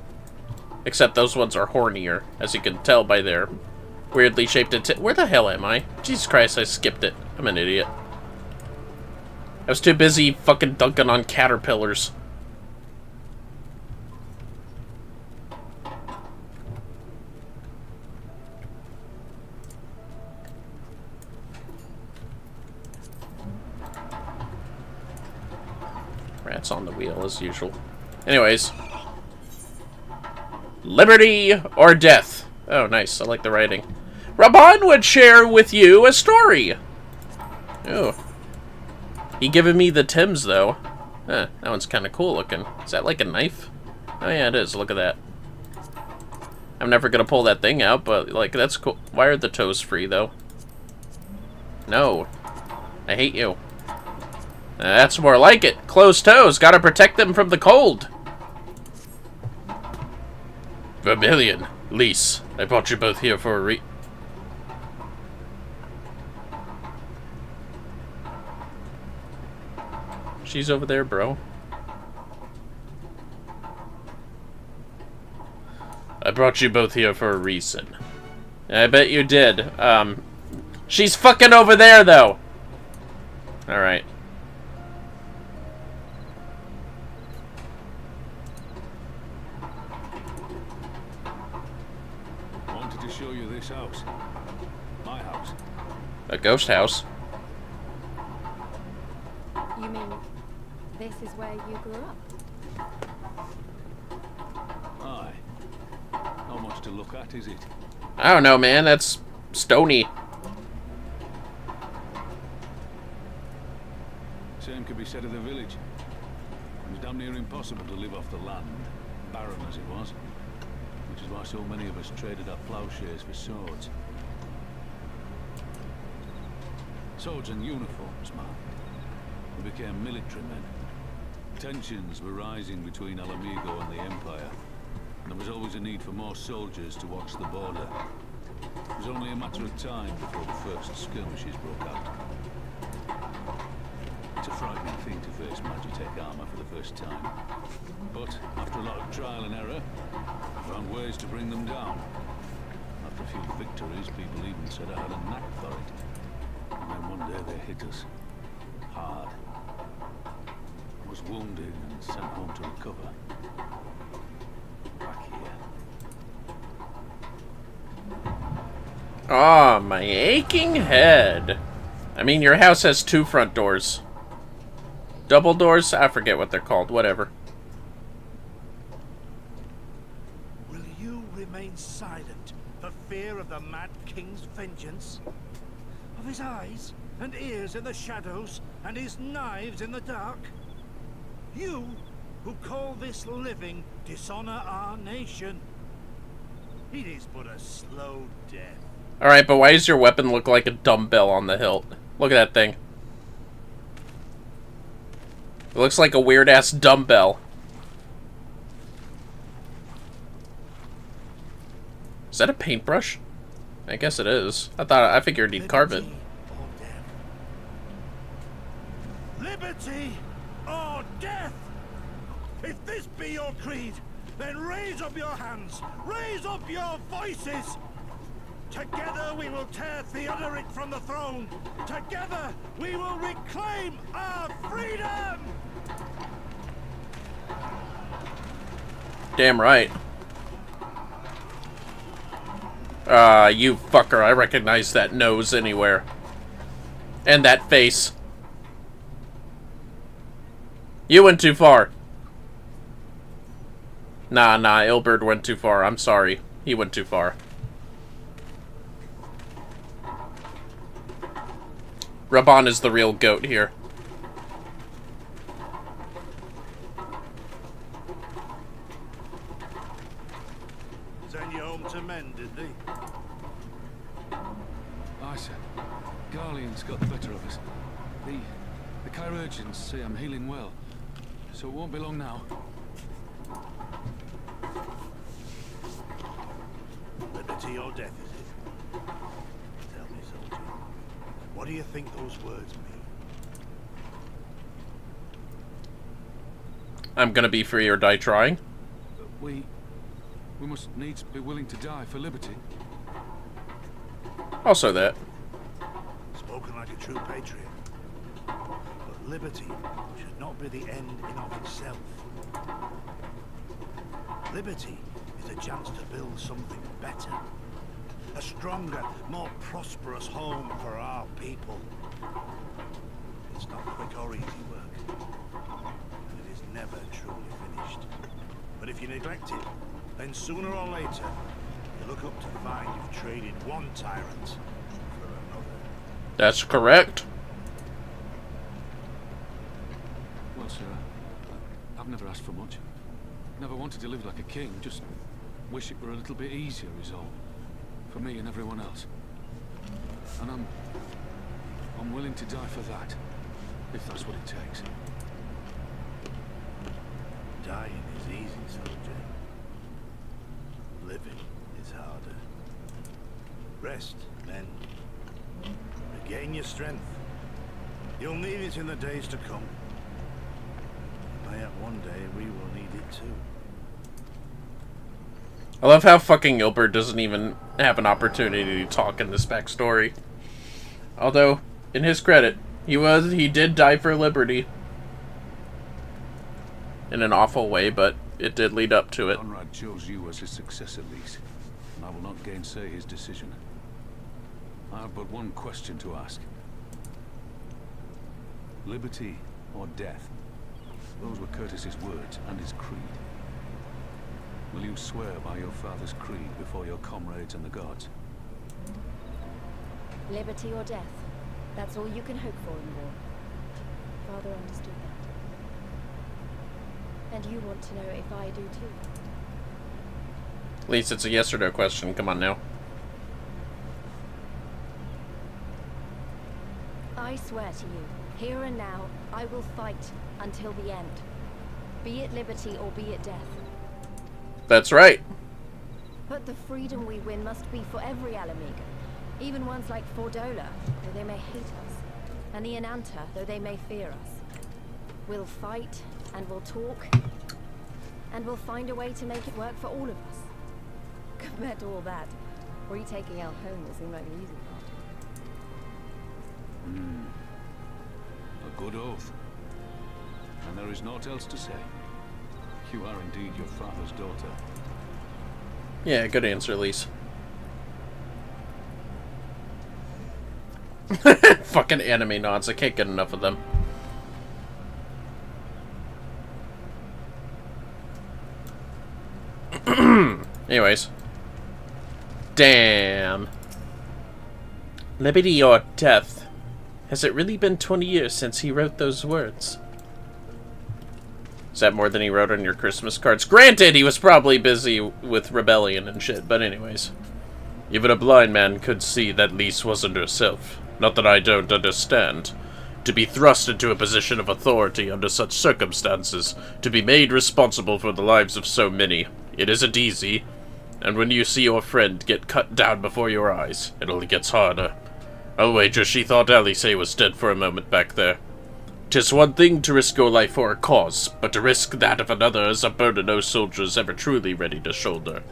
[SPEAKER 1] Except those ones are hornier, as you can tell by their weirdly shaped where the hell am I? Jesus Christ, I skipped it. I'm an idiot. I was too busy fucking dunking on caterpillars. Rats on the wheel, as usual. Anyways. Liberty or death. Oh, nice. I like the writing. Raban would share with you a story. Oh. He giving me the Tims, though. Huh, that one's kind of cool looking. Is that like a knife? Oh, yeah, it is. Look at that. I'm never going to pull that thing out, but, like, that's cool. Why are the toes free, though? No. I hate you. That's more like it. Closed toes. Gotta protect them from the cold. Vermillion, Lise, I brought you both here for a She's over there, bro. I brought you both here for a reason. I bet you did. She's fucking over there, though. Alright.
[SPEAKER 4] Show you this house. My house.
[SPEAKER 1] A ghost house.
[SPEAKER 5] You mean this is where you grew up?
[SPEAKER 4] Aye. Not much to look at, is it?
[SPEAKER 1] I don't know, man. That's stony.
[SPEAKER 4] Same could be said of the village. It was damn near impossible to live off the land, barren as it was. Which is why so many of us traded our plowshares for swords. Swords and uniforms, man. We became military men. Tensions were rising between Alamigo and the Empire, and there was always a need for more soldiers to watch the border. It was only a matter of time before the first skirmishes broke out. It's a frightening thing to face Magitech armor for the first time. But after a lot of trial and error, we found ways to bring them down. After a few victories, people even said I had a knack for it. And then one day they hit us. Hard. I was wounded and sent home to recover. Back here.
[SPEAKER 1] Ah, my aching head. I mean, your house has 2 front doors. Double doors? I forget what they're called. Whatever.
[SPEAKER 6] Will you remain silent for fear of the Mad King's vengeance? Of his eyes and ears in the shadows and his knives in the dark? You, who call this living dishonor our nation. It is but a slow death.
[SPEAKER 1] Alright, but why does your weapon look like a dumbbell on the hilt? Look at that thing. It looks like a weird-ass dumbbell. Is that a paintbrush? I guess it is. I figured he'd carve it.
[SPEAKER 6] Liberty or death! If this be your creed, then raise up your hands, raise up your voices! Together we will tear Theodoric from the throne! Together we will reclaim our freedom!
[SPEAKER 1] Damn right. You fucker, I recognize that nose anywhere. And that face. You went too far. Nah, Ilberd went too far. I'm sorry. He went too far. Raban is the real goat here.
[SPEAKER 6] Send you home to men, did they?
[SPEAKER 4] Aye, sir. Garlean's got the better of us. The chirurgeons say I'm healing well, so it won't be long now.
[SPEAKER 6] Liberty or death, is it? Tell me, soldier. What do you think those words mean?
[SPEAKER 1] I'm gonna be free or die trying.
[SPEAKER 4] We must needs be willing to die for liberty.
[SPEAKER 1] Also that.
[SPEAKER 6] Spoken like a true patriot. But liberty should not be the end in of itself. Liberty is a chance to build something better. A stronger, more prosperous home for our people. It's not quick or easy work. And it is never truly finished. But if you neglect it, then sooner or later, you look up to find you've traded one tyrant for another.
[SPEAKER 1] That's correct.
[SPEAKER 4] Well, sir, I've never asked for much. Never wanted to live like a king, just wish it were a little bit easier is all. For me and everyone else. And I'm willing to die for that, if that's what it takes.
[SPEAKER 6] Dying is easy, soldier. Living is harder. Rest, men. Regain your strength. You'll need it in the days to come. Mayhap one day we will need it too.
[SPEAKER 1] I love how fucking Ilberd doesn't even have an opportunity to talk in this backstory. Although, in his credit, he did die for liberty. In an awful way, but it did lead up to it.
[SPEAKER 4] Conrad chose you as his successor, Lise, and I will not gainsay his decision. I have but one question to ask. Liberty or death? Those were Curtis's words and his creed. Will you swear by your father's creed before your comrades and the gods?
[SPEAKER 5] Liberty or death. That's all you can hope for in war. Father understood that. And you want to know if I do too?
[SPEAKER 1] At least it's a yes or no question. Come on now.
[SPEAKER 5] I swear to you, here and now, I will fight until the end. Be it liberty or be it death.
[SPEAKER 1] That's right.
[SPEAKER 5] But the freedom we win must be for every Alamiga. Even ones like Fordola, though they may hate us. And the Ananta, though they may fear us. We'll fight, and we'll talk, and we'll find a way to make it work for all of us. Compared to all that, retaking our home will seem like the easy part.
[SPEAKER 4] A good oath. And there is naught else to say. You are indeed your father's daughter.
[SPEAKER 1] Yeah, good answer, Lise. Fucking anime nods. I can't get enough of them. Anyways. Damn. Liberty or death. Has it really been 20 years since he wrote those words? Is that more than he wrote on your Christmas cards? Granted, he was probably busy with rebellion and shit, but anyways. Even a blind man could see that Lise wasn't herself. Not that I don't understand. To be thrust into a position of authority under such circumstances, to be made responsible for the lives of so many, it isn't easy. And when you see your friend get cut down before your eyes, it only gets harder. I'll wager she thought Alice was dead for a moment back there. 'Tis one thing to risk your life for a cause, but to risk that of another is a burden no soldier is ever truly ready to shoulder.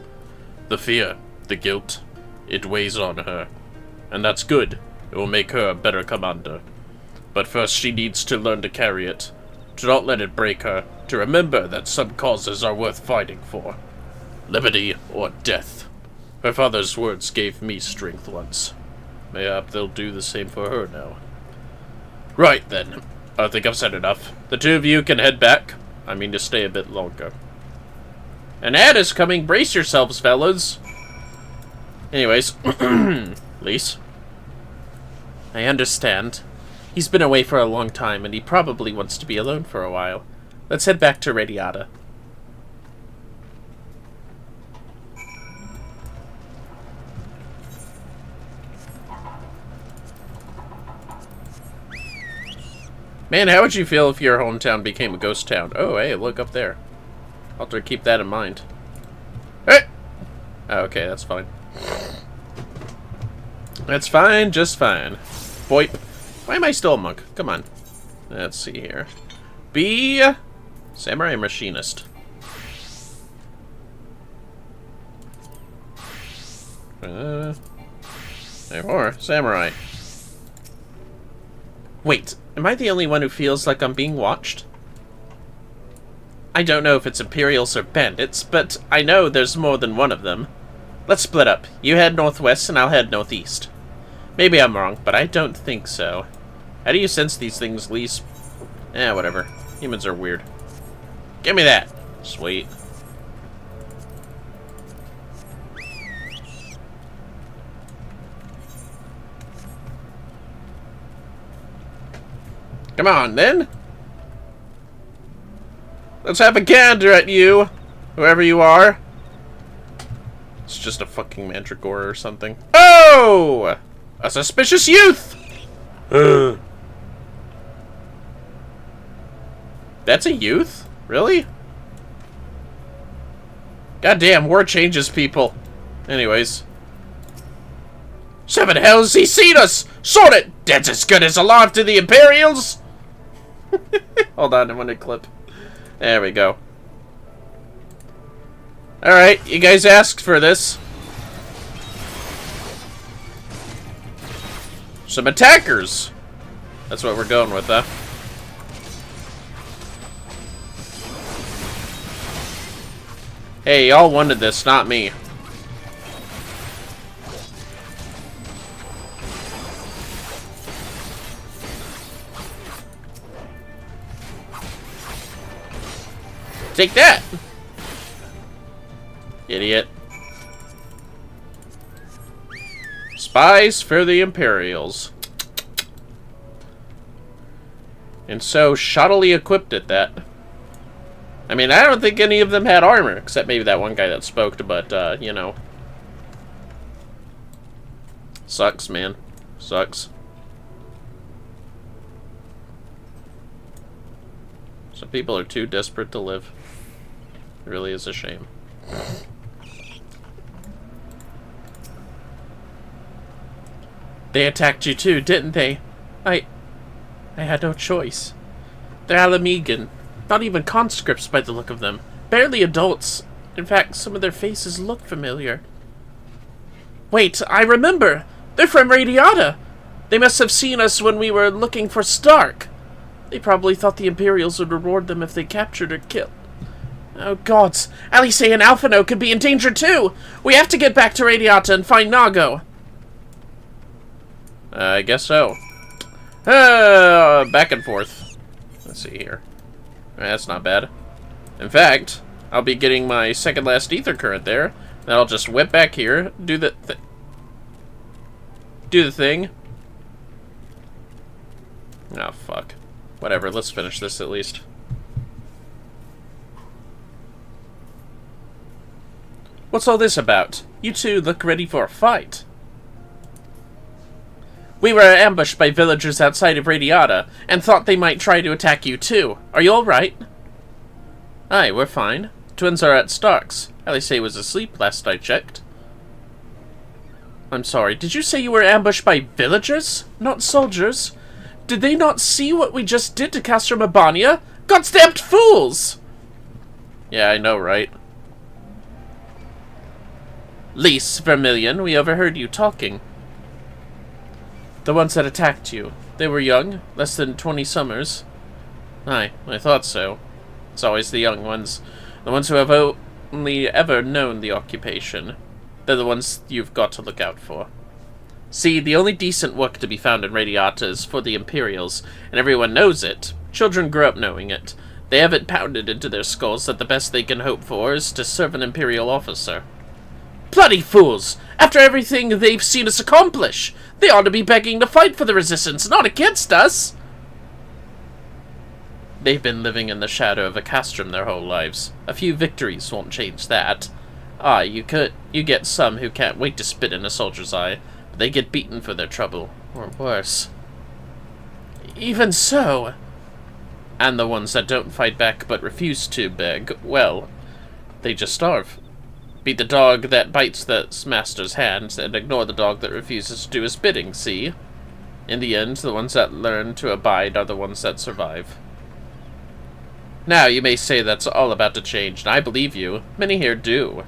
[SPEAKER 1] The fear, the guilt, it weighs on her. And that's good. It will make her a better commander. But first she needs to learn to carry it, to not let it break her, to remember that some causes are worth fighting for. Liberty or death. Her father's words gave me strength once. Mayhap they'll do the same for her now. Right then. I think I've said enough. The two of you can head back. I mean to stay a bit longer. An ad is coming. Brace yourselves, fellas. Anyways, Lise. I understand. He's been away for a long time, and he probably wants to be alone for a while. Let's head back to Radiata. Man, how would you feel if your hometown became a ghost town? Oh, hey, look up there. I'll have to keep that in mind. Hey! Oh, okay, that's fine. That's fine, just fine. Boip. Why am I still a monk? Come on. Let's see here. Be samurai machinist. Therefore, samurai. Wait, am I the only one who feels like I'm being watched? I don't know if it's Imperials or Bandits, but I know there's more than one of them. Let's split up. You head northwest and I'll head northeast. Maybe I'm wrong, but I don't think so. How do you sense these things, Lise? Eh, whatever. Humans are weird. Give me that. Sweet. Come on, then. Let's have a gander at you, whoever you are. It's just a fucking mandragora or something. Oh! A suspicious youth! That's a youth? Really? Goddamn, war changes people. Anyways. Seven hells, he's seen us! Sort it! That's as good as alive to the Imperials! Hold on, I want to clip. There we go. Alright, you guys asked for this. Some attackers! That's what we're going with, huh? Hey, y'all wanted this, not me. Take that! Idiot. Spies for the Imperials. And so shoddily equipped at that. I mean, I don't think any of them had armor, except maybe that one guy that spoke, but, you know. Sucks, man. Sucks. Some people are too desperate to live. It really is a shame. They attacked you too, didn't they? I had no choice. They're Alamegan. Not even conscripts by the look of them. Barely adults. In fact, some of their faces look familiar. Wait, I remember! They're from Radiata! They must have seen us when we were looking for Stark. They probably thought the Imperials would reward them if they captured or killed. Oh gods, Alice and Alphino could be in danger too! We have to get back to Radiata and find Nago! I guess so. Back and forth. Let's see here. That's not bad. In fact, I'll be getting my second last ether current there. Then I'll just whip back here, do the thing. Oh, fuck. Whatever, let's finish this at least. What's all this about? You two look ready for a fight. We were ambushed by villagers outside of Radiata, and thought they might try to attack you too. Are you alright? Aye, we're fine. Twins are at Stark's. Alice was asleep last I checked. I'm sorry, did you say you were ambushed by villagers? Not soldiers? Did they not see what we just did to Castor Mabania? God-stamped fools! Yeah, I know, right? Lise, Vermillion, we overheard you talking. The ones that attacked you. They were young, less than 20 summers. Aye, I thought so. It's always the young ones. The ones who have only ever known the occupation. They're the ones you've got to look out for. See, the only decent work to be found in Radiata is for the Imperials, and everyone knows it. Children grow up knowing it. They have it pounded into their skulls that the best they can hope for is to serve an Imperial officer. Bloody fools! After everything they've seen us accomplish! They ought to be begging to fight for the Resistance, not against us! They've been living in the shadow of a castrum their whole lives. A few victories won't change that. Ah, you get some who can't wait to spit in a soldier's eye, but they get beaten for their trouble, or worse. Even so... And the ones that don't fight back but refuse to beg, well, they just starve. Beat the dog that bites the master's hand, and ignore the dog that refuses to do his bidding, see? In the end, the ones that learn to abide are the ones that survive. Now, you may say that's all about to change, and I believe you. Many here do.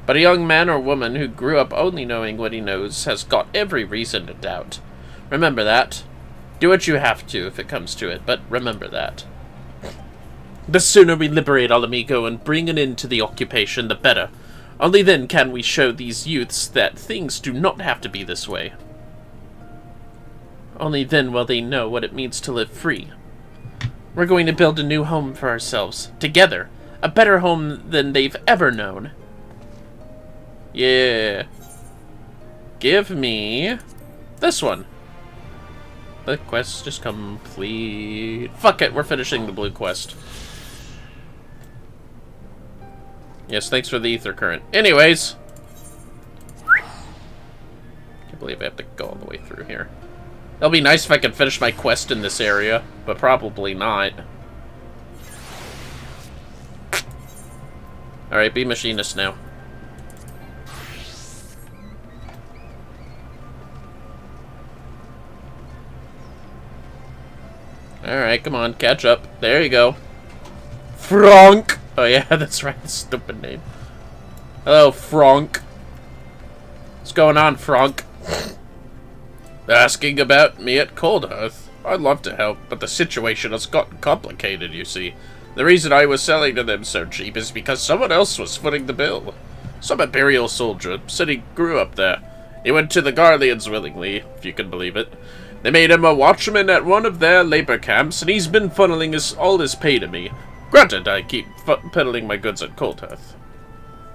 [SPEAKER 1] But a young man or woman who grew up only knowing what he knows has got every reason to doubt. Remember that. Do what you have to if it comes to it, but remember that. The sooner we liberate Ala Mhigo and bring an end to the occupation, the better. Only then can we show these youths that things do not have to be this way. Only then will they know what it means to live free. We're going to build a new home for ourselves, together. A better home than they've ever known. Yeah. Give me this one. The quest is complete. Fuck it, we're finishing the blue quest. Yes, thanks for the ether current. Anyways. Can't believe I have to go all the way through here. It'll be nice if I could finish my quest in this area, but probably not. Alright, be machinist now. Alright, come on, catch up. There you go. Frank! Oh yeah, that's right, stupid name. Hello, Frank. What's going on, Frank? Asking about me at Cold Hearth. I'd love to help, but the situation has gotten complicated, you see. The reason I was selling to them so cheap is because someone else was footing the bill. Some Imperial soldier said he grew up there. He went to the Garleans willingly, if you can believe it. They made him a watchman at one of their labor camps, and he's been funneling all his pay to me. Granted, I keep peddling my goods at Cold Hearth.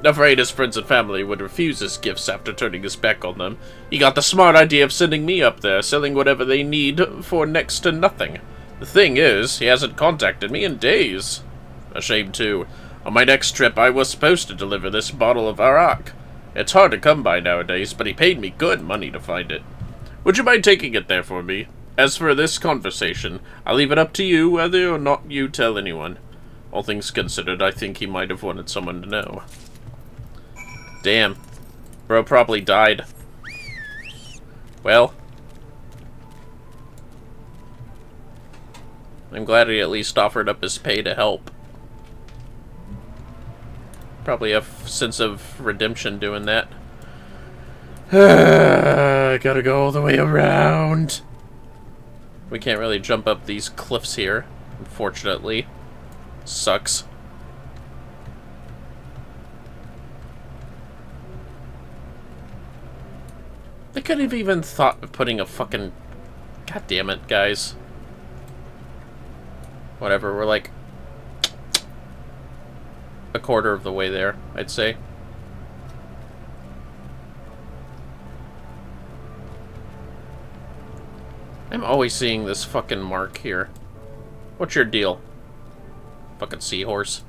[SPEAKER 1] Afraid his friends and family would refuse his gifts after turning his back on them, he got the smart idea of sending me up there, selling whatever they need for next to nothing. The thing is, he hasn't contacted me in days. A shame, too. On my next trip, I was supposed to deliver this bottle of Arak. It's hard to come by nowadays, but he paid me good money to find it. Would you mind taking it there for me? As for this conversation, I'll leave it up to you whether or not you tell anyone. All things considered, I think he might have wanted someone to know. Damn. Bro probably died. Well. I'm glad he at least offered up his pay to help. Probably a sense of redemption doing that. I gotta go all the way around. We can't really jump up these cliffs here, unfortunately. Sucks. They could have even thought of putting a fucking... God damn it, guys. Whatever, we're like... a quarter of the way there, I'd say. I'm always seeing this fucking mark here. What's your deal? Fucking seahorse.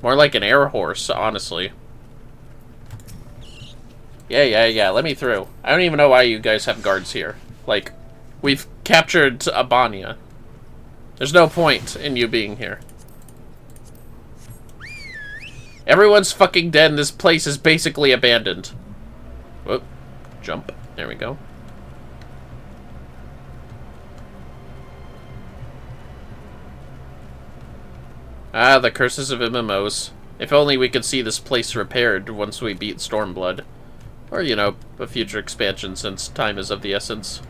[SPEAKER 1] More like an air horse, honestly. Yeah, let me through. I don't even know why you guys have guards here. Like, we've captured Abania. There's no point in you being here. Everyone's fucking dead and this place is basically abandoned. Whoop. Jump. There we go. Ah, the curses of MMOs. If only we could see this place repaired once we beat Stormblood. Or, you know, a future expansion since time is of the essence.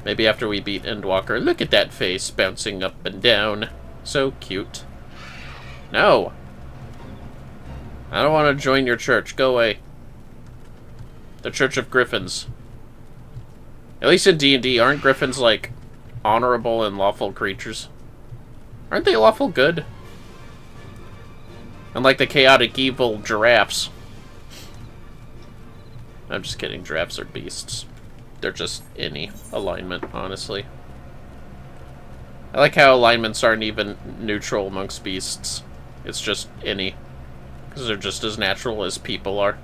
[SPEAKER 1] Maybe after we beat Endwalker. Look at that face bouncing up and down. So cute. No! I don't want to join your church. Go away. The Church of Griffins. At least in D&D, aren't griffins, like, honorable and lawful creatures? Aren't they lawful good? Unlike the chaotic evil giraffes. I'm just kidding, giraffes are beasts. They're just any alignment, honestly. I like how alignments aren't even neutral amongst beasts. It's just any. Because they're just as natural as people are.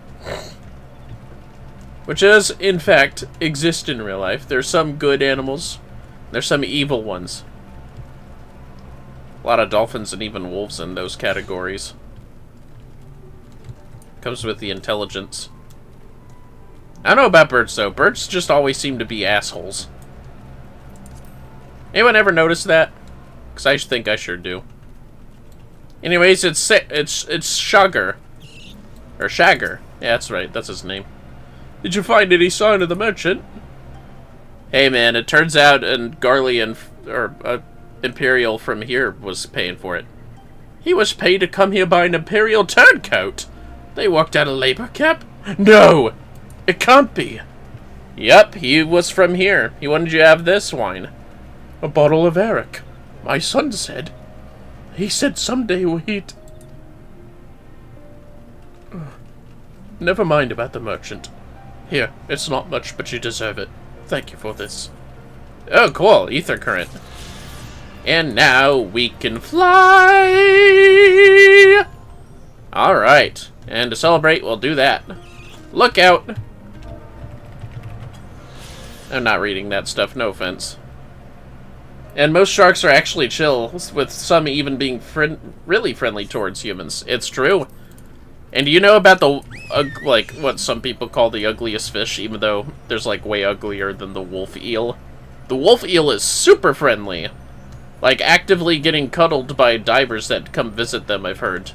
[SPEAKER 1] Which does, in fact, exist in real life. There's some good animals. There's some evil ones. A lot of dolphins and even wolves in those categories. Comes with the intelligence. I don't know about birds, though. Birds just always seem to be assholes. Anyone ever notice that? Because I think I sure do. Anyways, it's Shagger. Or Shagger. Yeah, that's right. That's his name. Did you find any sign of the merchant? Hey, man, it turns out Garlean, or Imperial from here was paying for it. He was paid to come here by an Imperial turncoat. They walked out a labor cap? No! It can't be. Yep, he was from here. He wanted you to have this wine. A bottle of Eric. My son said. He said someday we'd... Never mind about the merchant. Here, it's not much, but you deserve it. Thank you for this. Oh, cool. Ether current. And now we can fly! Alright. And to celebrate, we'll do that. Look out! I'm not reading that stuff, no offense. And most sharks are actually chill, with some even being really friendly towards humans. It's true. And do you know about the, like, what some people call the ugliest fish, even though there's, like, way uglier than the wolf eel? The wolf eel is super friendly. Like, actively getting cuddled by divers that come visit them, I've heard.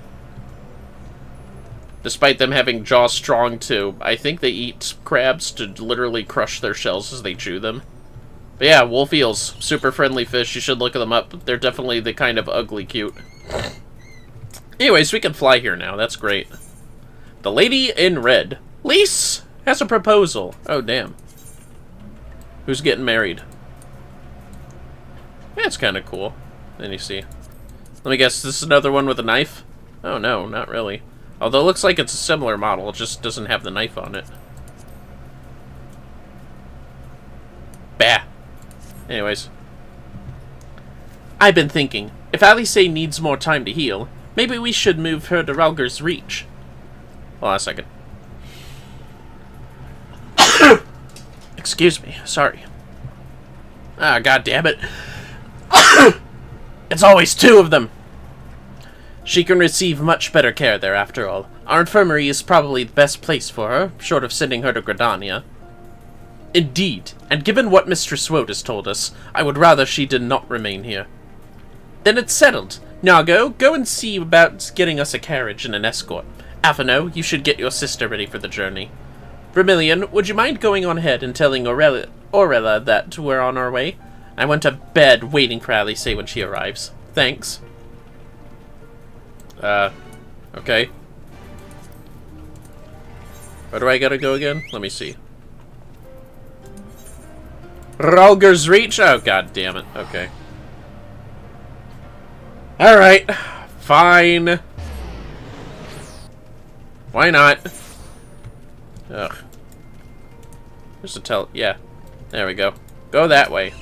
[SPEAKER 1] Despite them having jaws strong too. I think they eat crabs to literally crush their shells as they chew them. But yeah, wolf eels, super friendly fish. You should look them up. They're definitely the kind of ugly cute. Anyways, we can fly here now. That's great. The lady in red. Lise has a proposal. Oh, damn. Who's getting married? That's kind of cool. Then you see. Let me guess, this is another one with a knife? Oh, no, not really. Although it looks like it's a similar model, it just doesn't have the knife on it. Bah. Anyways. I've been thinking, if Alice needs more time to heal, maybe we should move her to Ralger's Reach. Hold on a second. Excuse me, sorry. Ah, god damn it. It's always two of them. She can receive much better care there, after all. Our infirmary is probably the best place for her, short of sending her to Gridania. Indeed, and given what Mistress Woad has told us, I would rather she did not remain here. Then it's settled. Nago, go and see about getting us a carriage and an escort. Afano, you should get your sister ready for the journey. Vermillion, would you mind going on ahead and telling Aurela that we're on our way? I went to bed waiting for Alice when she arrives. Thanks. Okay. Where do I gotta go again? Let me see. Ralger's Reach? Oh, god damn it. Okay. Alright. Fine. Why not? Ugh. There's a yeah. There we go. Go that way.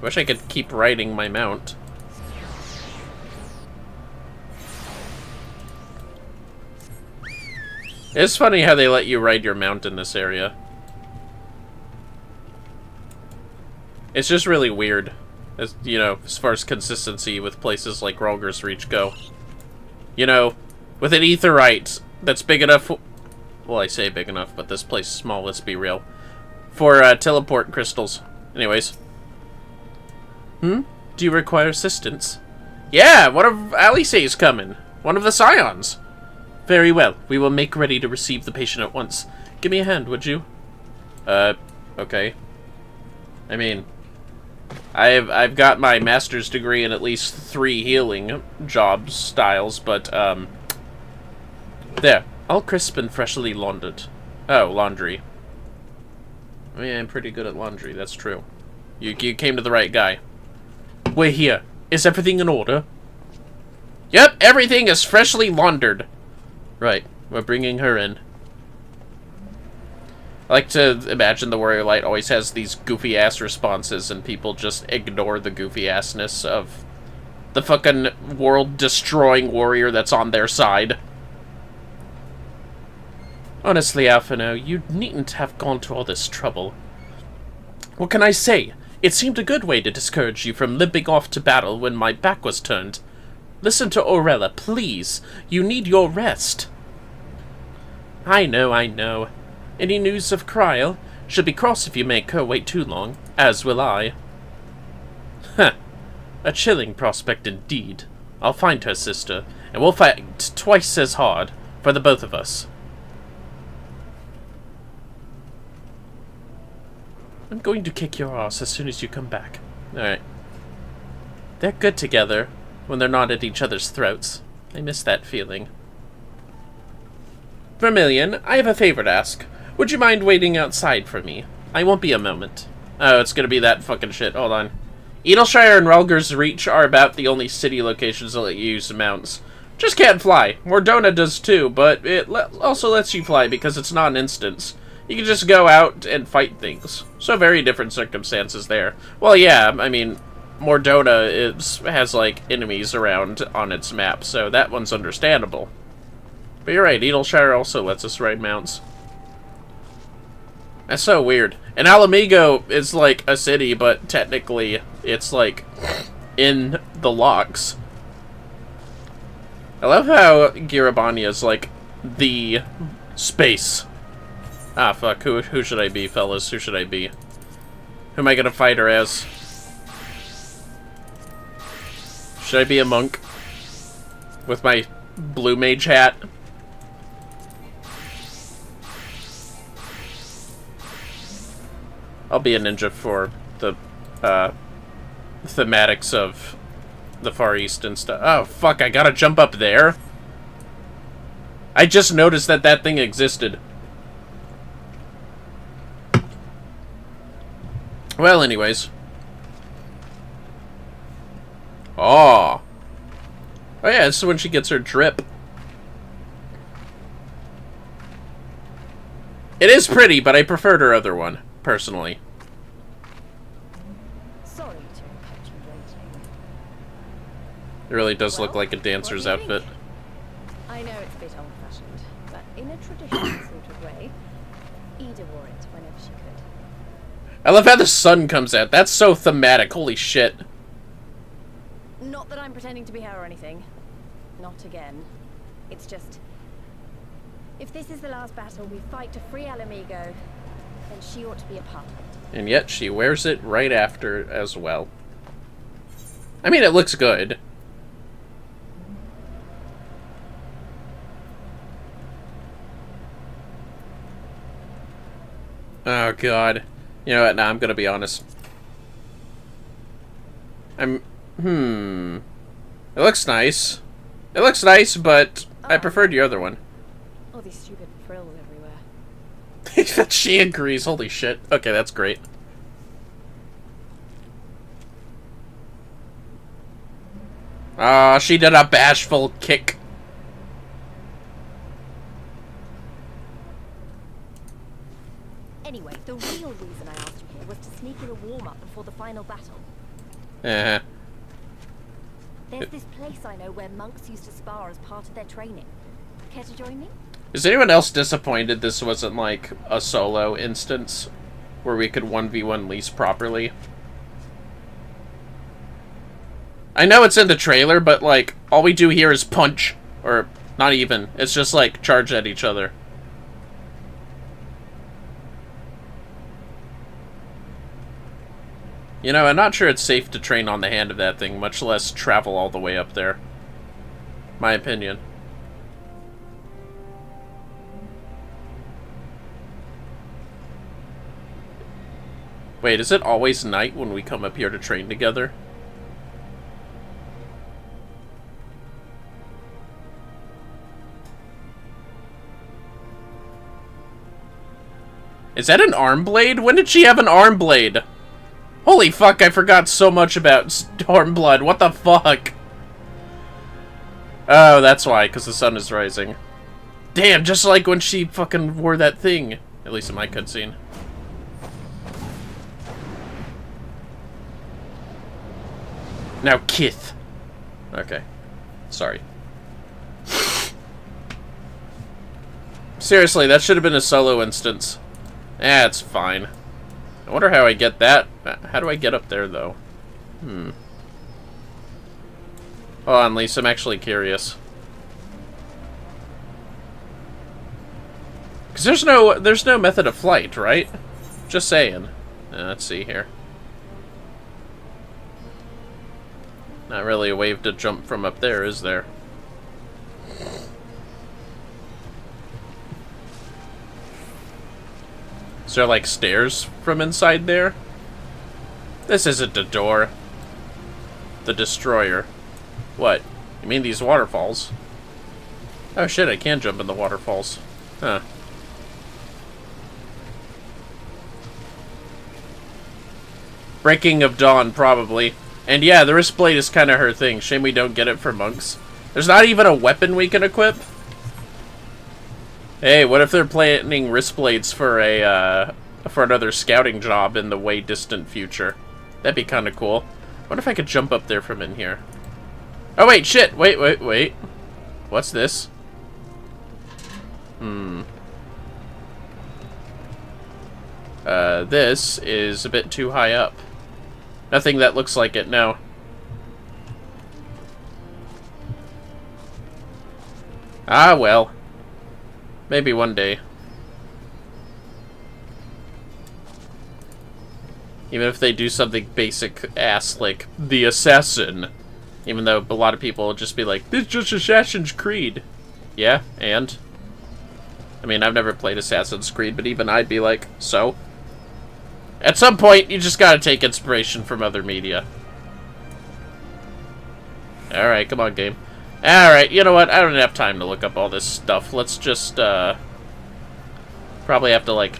[SPEAKER 1] Wish I could keep riding my mount. It's funny how they let you ride your mount in this area. It's just really weird, as you know, as far as consistency with places like Ralger's Reach go. You know, with an aetheryte that's big enough, well, I say big enough, but this place is small, let's be real, for teleport crystals. Anyways. Do you require assistance? Yeah, one of Alice's coming. One of the Scions. Very well. We will make ready to receive the patient at once. Give me a hand, would you? Okay. I mean, I've got my master's degree in at least 3 healing job styles, but, there. All crisp and freshly laundered. Oh, laundry. I mean, I'm pretty good at laundry, that's true. You came to the right guy. We're here. Is everything in order? Yep, everything is freshly laundered. Right, we're bringing her in. I like to imagine the Warrior Light always has these goofy-ass responses, and people just ignore the goofy-assness of the fucking world-destroying warrior that's on their side. Honestly, Alphino, you needn't have gone to all this trouble. What can I say? It seemed a good way to discourage you from limping off to battle when my back was turned. Listen to Aurella, please. You need your rest. I know, I know. Any news of Kryl? She'll be cross if you make her wait too long, as will I. Huh. A chilling prospect indeed. I'll find her, sister, and we'll fight twice as hard, for the both of us. I'm going to kick your ass as soon as you come back. Alright. They're good together, when they're not at each other's throats. I miss that feeling. Vermillion, I have a favor to ask. Would you mind waiting outside for me? I won't be a moment. Oh, it's gonna be that fucking shit. Hold on. Edelshire and Relger's Reach are about the only city locations that let you use mounts. Just can't fly. Mordona does too, but it also lets you fly because it's not an instance. You can just go out and fight things. So very different circumstances there. Well, yeah, I mean, Mordona has, like, enemies around on its map, so that one's understandable. But you're right, Edelshire also lets us ride mounts. That's so weird. And Alamigo is like a city, but technically it's like in the locks. I love how Girabania is like the space. Ah, fuck. Who should I be, fellas? Who should I be? Who am I gonna fight her as? Should I be a monk? With my blue mage hat? I'll be a ninja for the thematics of the Far East and stuff. Oh, fuck, I gotta jump up there? I just noticed that that thing existed. Well, anyways. Oh. Oh yeah, this is when she gets her drip. It is pretty, but I preferred her other one, personally.
[SPEAKER 5] Sorry to have kept you waiting.
[SPEAKER 1] It really does look like a dancer's outfit.
[SPEAKER 5] I know it's a bit old-fashioned, but in a traditional sort of way, Ida wore it whenever she could.
[SPEAKER 1] I love how the sun comes out. That's so thematic. Holy shit.
[SPEAKER 5] Not that I'm pretending to be her or anything. Not again. It's just, if this is the last battle we fight to free Alamigo, then she ought to be a part of it.
[SPEAKER 1] And yet she wears it right after as well. I mean, it looks good. Oh, God. You know what? Nah, I'm gonna be honest. It looks nice. It looks nice, but I preferred your other one.
[SPEAKER 5] All these stupid frills everywhere.
[SPEAKER 1] She agrees. Holy shit. Okay, that's great. She did a bashful kick.
[SPEAKER 5] Anyway, the real reason I asked you here was to sneak in a warm-up before the final battle.
[SPEAKER 1] Uh-huh.
[SPEAKER 5] There's this place I know where monks used to spar as part of their training. Care to join me?
[SPEAKER 1] Is anyone else disappointed this wasn't like a solo instance where we could 1v1 Lise properly? I know it's in the trailer, but like all we do here is punch, or not even. It's just like charge at each other. You know, I'm not sure it's safe to train on the hand of that thing, much less travel all the way up there. My opinion. Wait, is it always night when we come up here to train together? Is that an arm blade? When did she have an arm blade? Holy fuck, I forgot so much about Stormblood. What the fuck? Oh, that's why, because the sun is rising. Damn, just like when she fucking wore that thing. At least in my cutscene. Now, Kith. Okay. Sorry. Seriously, that should have been a solo instance. Eh, it's fine. I wonder how I get that. How do I get up there, though? Hold on, Lisa. I'm actually curious. Because there's no method of flight, right? Just saying. Let's see here. Not really a wave to jump from up there, is there? Is there, like, stairs from inside there? This isn't a door. The Destroyer. What? You mean these waterfalls? Oh shit, I can jump in the waterfalls. Huh. Breaking of Dawn, probably. And yeah, the wristblade is kind of her thing. Shame we don't get it for monks. There's not even a weapon we can equip. Hey, what if they're planning wristblades for another scouting job in the way distant future? That'd be kind of cool. What if I could jump up there from in here? Oh wait, shit! Wait. What's this? This is a bit too high up. Nothing that looks like it, no. Ah, well. Maybe one day. Even if they do something basic ass like the Assassin. Even though a lot of people will just be like, it's just Assassin's Creed. Yeah, and? I mean, I've never played Assassin's Creed, but even I'd be like, so? At some point, you just gotta take inspiration from other media. Alright, come on, game. Alright, you know what? I don't have time to look up all this stuff. Let's just, probably have to, like,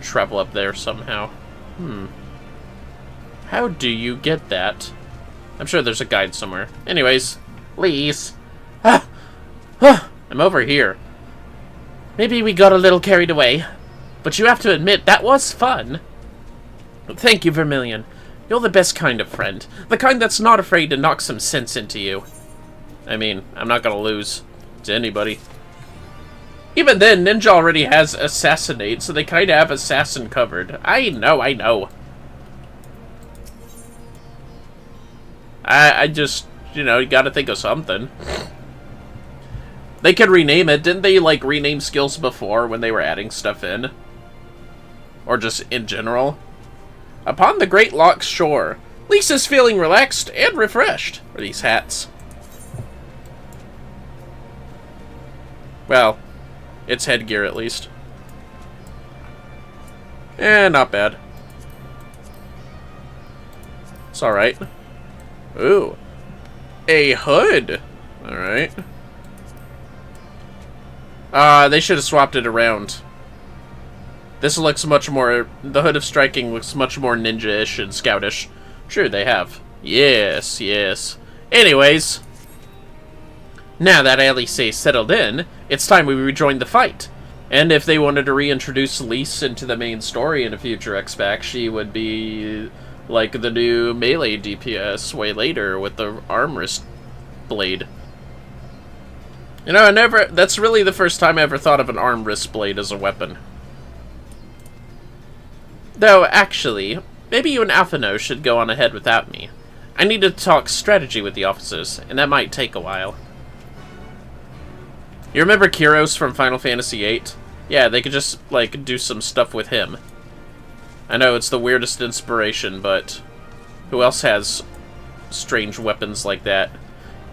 [SPEAKER 1] travel up there somehow. How do you get that? I'm sure there's a guide somewhere. Anyways, Lise. I'm over here. Maybe we got a little carried away. But you have to admit, that was fun. Thank you, Vermillion. You're the best kind of friend. The kind that's not afraid to knock some sense into you. I mean, I'm not gonna lose to anybody. Even then, Ninja already has Assassinate, so they kinda have Assassin covered. I know. I just, you know, you gotta think of something. They could rename it. Didn't they, like, rename skills before when they were adding stuff in? Or just in general? Upon the Great Lock's shore, Lisa's feeling relaxed and refreshed. Are these hats? Well, it's headgear at least. Not bad. It's alright. Ooh. A hood! Alright. They should have swapped it around. This looks much more... The Hood of Striking looks much more ninja-ish and scoutish. Sure, they have. Yes. Anyways. Now that Ellyish's settled in, it's time we rejoin the fight. And if they wanted to reintroduce Lise into the main story in a future X-Pack, she would be like the new melee DPS way later with the arm wrist blade. You know, that's really the first time I ever thought of an arm wrist blade as a weapon. Though, actually, maybe you and Alphino should go on ahead without me. I need to talk strategy with the officers, and that might take a while. You remember Kyros from Final Fantasy VIII? Yeah, they could just, like, do some stuff with him. I know it's the weirdest inspiration, but who else has strange weapons like that?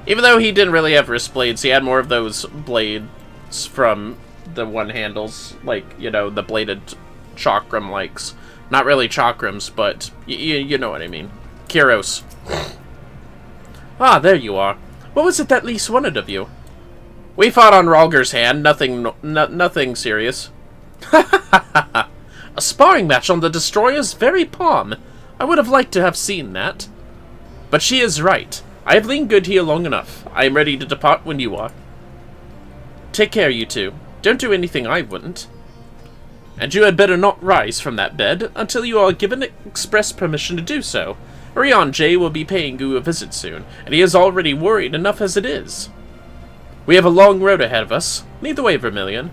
[SPEAKER 1] Even though he didn't really have wrist blades, he had more of those blades from the one handles, like, you know, the bladed chakram likes. Not really chakrams, but you know what I mean. Kyros. Ah, there you are. What was it that Lise wanted of you? We fought on Ralger's hand, nothing serious. A sparring match on the Destroyer's very palm. I would have liked to have seen that. But she is right. I have lain good here long enough. I am ready to depart when you are. Take care, you two. Don't do anything I wouldn't. And you had better not rise from that bed until you are given express permission to do so. Orion J will be paying you a visit soon, and he is already worried enough as it is. We have a long road ahead of us. Lead the way, Vermillion.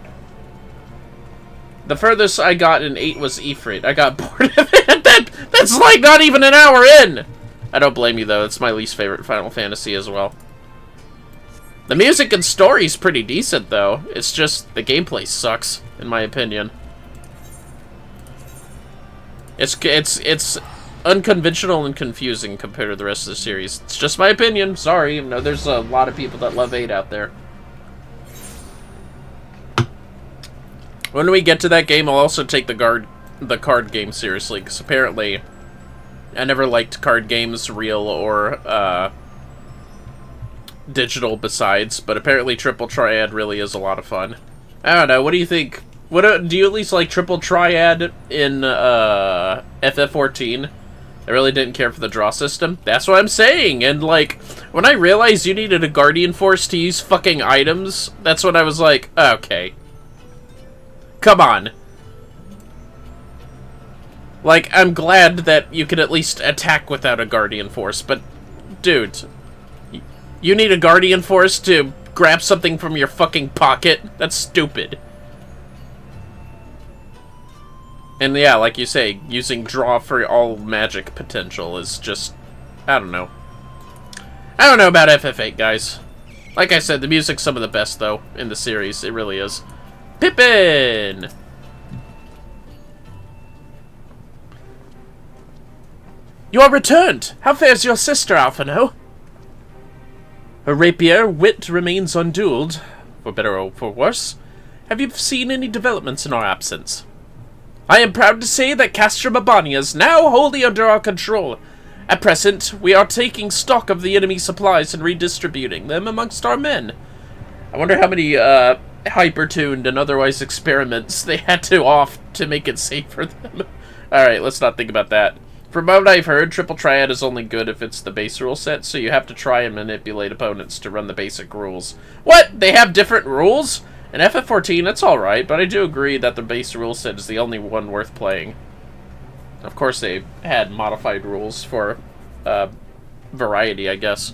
[SPEAKER 1] The furthest I got in 8 was Ifrit. I got bored of it. That's like not even an hour in! I don't blame you, though. It's my least favorite Final Fantasy as well. The music and story's pretty decent, though. It's just the gameplay sucks, in my opinion. It's unconventional and confusing compared to the rest of the series. It's just my opinion. Sorry, no, there's a lot of people that love 8 out there. When we get to that game, I'll also take the card game seriously, because apparently I never liked card games, real or digital besides, but apparently Triple Triad really is a lot of fun. I don't know, what do you think? Do you at least like Triple Triad in FF14? I really didn't care for the draw system. That's what I'm saying, and like, when I realized you needed a Guardian Force to use fucking items, that's when I was like, okay. Come on. Like, I'm glad that you can at least attack without a Guardian Force, but, dude, you need a Guardian Force to grab something from your fucking pocket? That's stupid. And yeah, like you say, using draw for all magic potential is just, I don't know. I don't know about FF8, guys. Like I said, the music's some of the best, though, in the series. It really is. Pippin! You are returned! How fares your sister, Alphino? Her rapier wit remains unduelled, for better or for worse. Have you seen any developments in our absence? I am proud to say that Castra Mabania is now wholly under our control. At present, we are taking stock of the enemy supplies and redistributing them amongst our men. I wonder how many, hyper-tuned and otherwise experiments they had to off to make it safe for them. Alright, let's not think about that. From what I've heard, Triple Triad is only good if it's the base rule set, so you have to try and manipulate opponents to run the basic rules. What? They have different rules? In FF14, it's alright, but I do agree that the base rule set is the only one worth playing. Of course, they had modified rules for variety, I guess.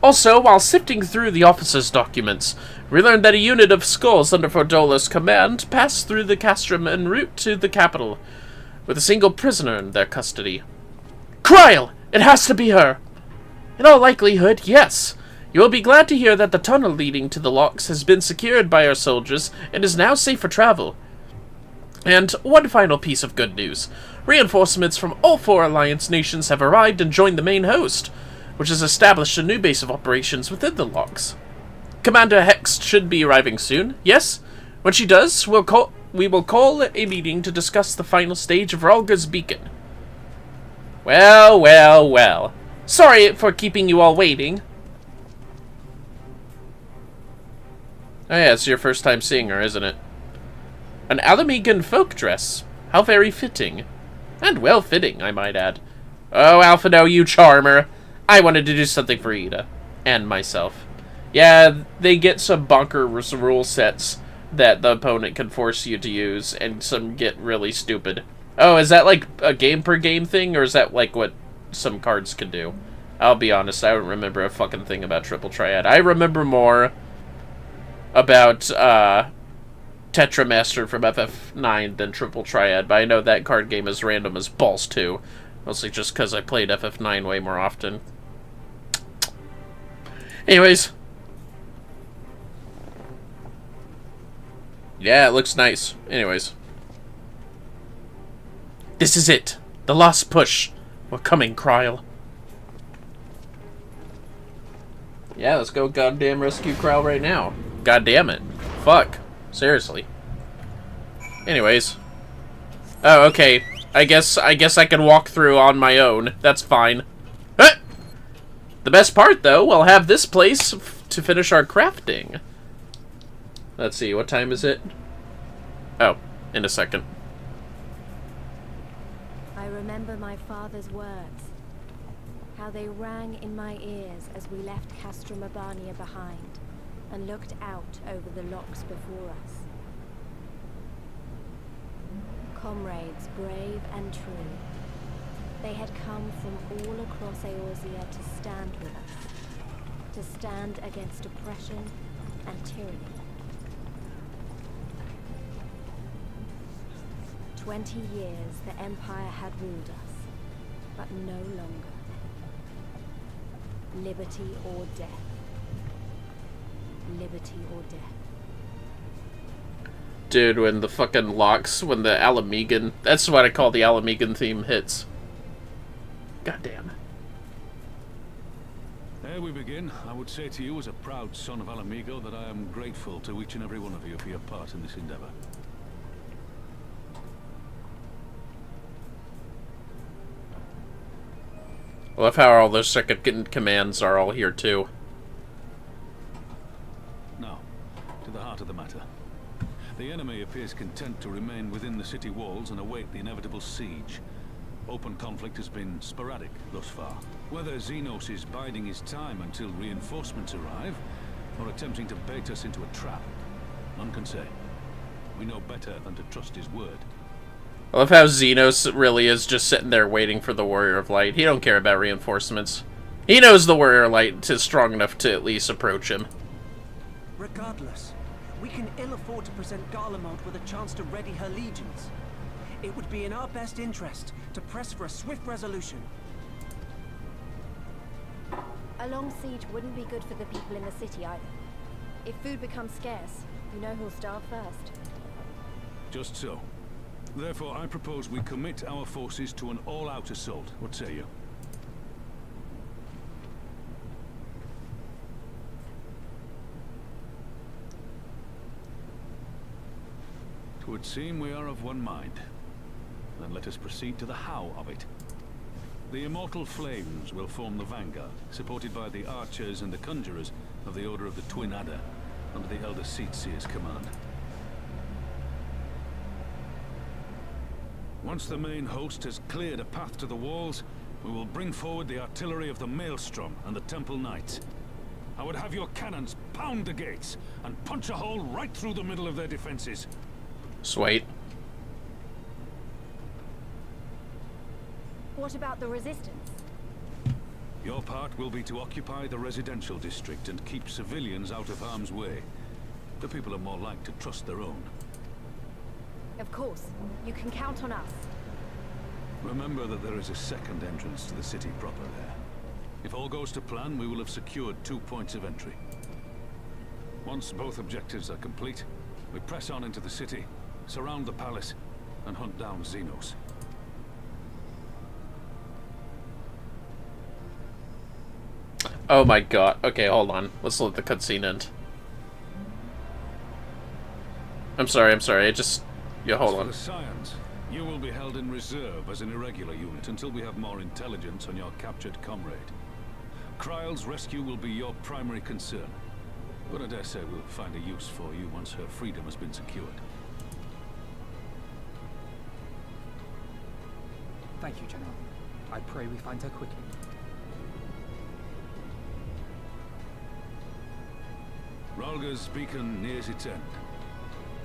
[SPEAKER 1] Also, while sifting through the officer's documents, we learned that a unit of skulls under Fordola's command passed through the castrum en route to the capital, with a single prisoner in their custody. Kryl! It has to be her! In all likelihood, yes. You will be glad to hear that the tunnel leading to the locks has been secured by our soldiers and is now safe for travel. And one final piece of good news. Reinforcements from all 4 Alliance nations have arrived and joined the main host, which has established a new base of operations within the locks. Commander Hex should be arriving soon, yes? When she does, we will call a meeting to discuss the final stage of Ralga's Beacon. Well, well, well. Sorry for keeping you all waiting. Oh yeah, it's your first time seeing her, isn't it? An Alamegan folk dress. How very fitting. And well-fitting, I might add. Oh, Alphino, you charmer. I wanted to do something for Ida. And myself. Yeah, they get some bonker rule sets that the opponent can force you to use, and some get really stupid. Oh, is that like a game-per-game thing, or is that like what some cards can do? I'll be honest, I don't remember a fucking thing about Triple Triad. I remember more about Tetramaster from FF9 than Triple Triad, but I know that card game is random as balls too. Mostly just because I played FF9 way more often. Anyways. Yeah, it looks nice. Anyways. This is it. The last push. We're coming, Kryl. Yeah, let's go goddamn rescue Kryl right now. God damn it. Fuck. Seriously. Anyways. Oh, okay. I guess I can walk through on my own. That's fine. Huh! The best part, though, we'll have this place to finish our crafting. Let's see, what time is it? Oh, in a second.
[SPEAKER 5] I remember my father's words. How they rang in my ears as we left Castromabania behind and looked out over the locks before us. Comrades brave and true, they had come from all across Eorzea to stand with us, to stand against oppression and tyranny. 20 years the Empire had ruled us, but no longer. Liberty or death. Liberty or death.
[SPEAKER 1] Dude, when the fucking locks, when the Alamegan, that's what I call the Alamegan theme hits. Goddamn.
[SPEAKER 4] Ere we begin, I would say to you as a proud son of Alamigo that I am grateful to each and every one of you for your part in this endeavor.
[SPEAKER 1] I love how all those second commands are all here too.
[SPEAKER 4] Now, to the heart of the matter. The enemy appears content to remain within the city walls and await the inevitable siege. Open conflict has been sporadic thus far. Whether Xenos is biding his time until reinforcements arrive, or attempting to bait us into a trap, none can say. We know better than to trust his word.
[SPEAKER 1] I love how Xenos really is just sitting there waiting for the Warrior of Light. He don't care about reinforcements. He knows the Warrior of Light is strong enough to at least approach him.
[SPEAKER 7] Regardless, we can ill afford to present Garlemald with a chance to ready her legions. It would be in our best interest to press for a swift resolution.
[SPEAKER 5] A long siege wouldn't be good for the people in the city either. If food becomes scarce, you know who'll starve first.
[SPEAKER 4] Just so. Therefore, I propose we commit our forces to an all-out assault. What say you? It would seem we are of one mind. Then let us proceed to the how of it. The immortal flames will form the vanguard, supported by the archers and the conjurers of the Order of the Twin Adder, under the Elder Seatseer's command. Once the main host has cleared a path to the walls, we will bring forward the artillery of the Maelstrom and the Temple Knights. I would have your cannons pound the gates and punch a hole right through the middle of their defenses.
[SPEAKER 1] Sweet.
[SPEAKER 5] What about the resistance?
[SPEAKER 4] Your part will be to occupy the residential district and keep civilians out of harm's way. The people are more like to trust their own.
[SPEAKER 5] Of course. You can count on us.
[SPEAKER 4] Remember that there is a second entrance to the city proper there. If all goes to plan, we will have secured 2 points of entry. Once both objectives are complete, we press on into the city, surround the palace, and hunt down Xenos.
[SPEAKER 1] Oh my god. Okay, hold on. Let's let the cutscene end. I'm sorry. I just... Yeah, hold on.
[SPEAKER 4] As for the Scions, you will be held in reserve as an irregular unit until we have more intelligence on your captured comrade. Kryle's rescue will be your primary concern, but I dare say we'll find a use for you once her freedom has been secured.
[SPEAKER 2] Thank you, General. I pray we find her quickly.
[SPEAKER 4] Rhalga's beacon nears its end.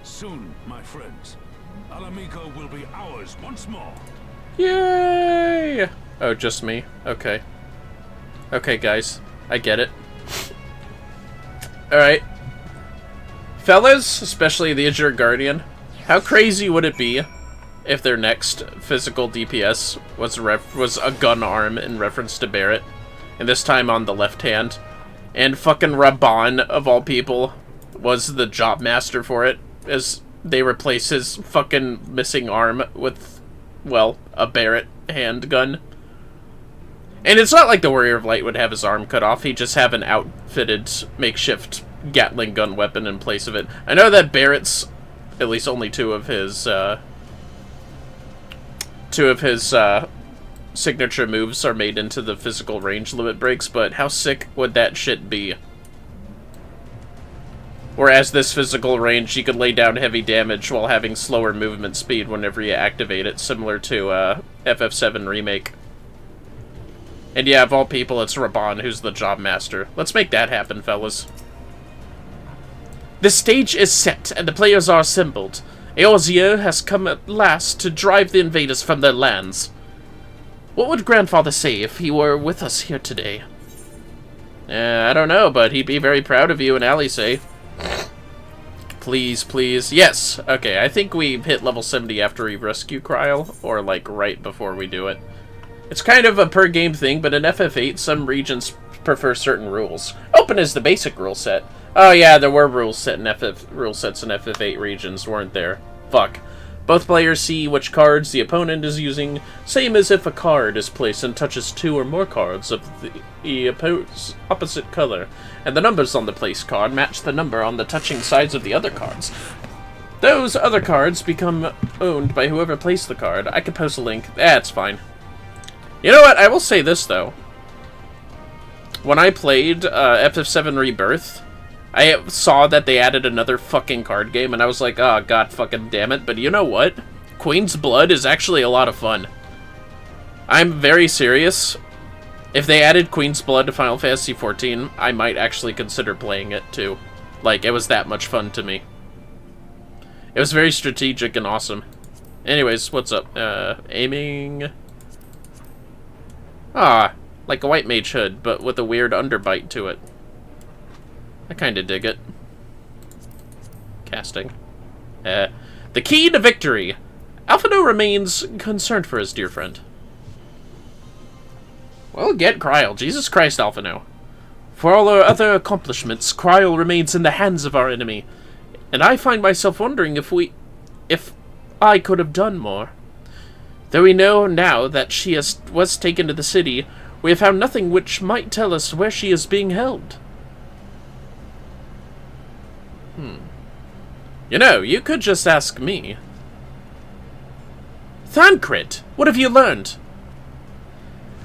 [SPEAKER 4] Soon, my friends, Alamigo will be ours once more.
[SPEAKER 1] Yay! Oh, just me. Okay. Okay, guys. I get it. Alright. Fellas, especially the Azure Guardian, how crazy would it be if their next physical DPS was a gun arm in reference to Barret, and this time on the left hand, and fucking Raban, of all people, was the job master for it, as they replace his fucking missing arm with, well, a Barret handgun. And it's not like the Warrior of Light would have his arm cut off, he'd just have an outfitted makeshift Gatling gun weapon in place of it. I know that Barret's, at least only two of his signature moves are made into the physical range limit breaks, but how sick would that shit be? Whereas this physical range, you could lay down heavy damage while having slower movement speed whenever you activate it, similar to FF7 Remake. And yeah, of all people, it's Raban who's the job master. Let's make that happen, fellas. The stage is set, and the players are assembled. Eorzea has come at last to drive the invaders from their lands. What would Grandfather say if he were with us here today? I don't know, but he'd be very proud of you and Allie say. Please, please. Yes! Okay, I think we hit level 70 after we rescue Kryl, or like right before we do it. It's kind of a per-game thing, but in FF8, some regions prefer certain rules. Open is the basic rule set. Oh yeah, there were rule sets in FF8 regions, weren't there? Fuck. Both players see which cards the opponent is using, same as if a card is placed and touches 2 or more cards of the opposite color, and the numbers on the place card match the number on the touching sides of the other cards. Those other cards become owned by whoever placed the card. I could post a link. That's fine. You know what? I will say this, though. When I played FF7 Rebirth, I saw that they added another fucking card game, and I was like, oh, god fucking damn it. But you know what? Queen's Blood is actually a lot of fun. I'm very serious. If they added Queen's Blood to Final Fantasy XIV, I might actually consider playing it, too. Like, it was that much fun to me. It was very strategic and awesome. Anyways, what's up? Aiming... Ah, like a White Mage Hood, but with a weird underbite to it. I kinda dig it. Casting. The key to victory! Alphino remains concerned for his dear friend. Well, get Kryl. Jesus Christ, Alphino. For all our other accomplishments, Kryl remains in the hands of our enemy. And I find myself wondering if I could have done more. Though we know now that she was taken to the city, we have found nothing which might tell us where she is being held. You know, you could just ask me. Thancred, what have you learned?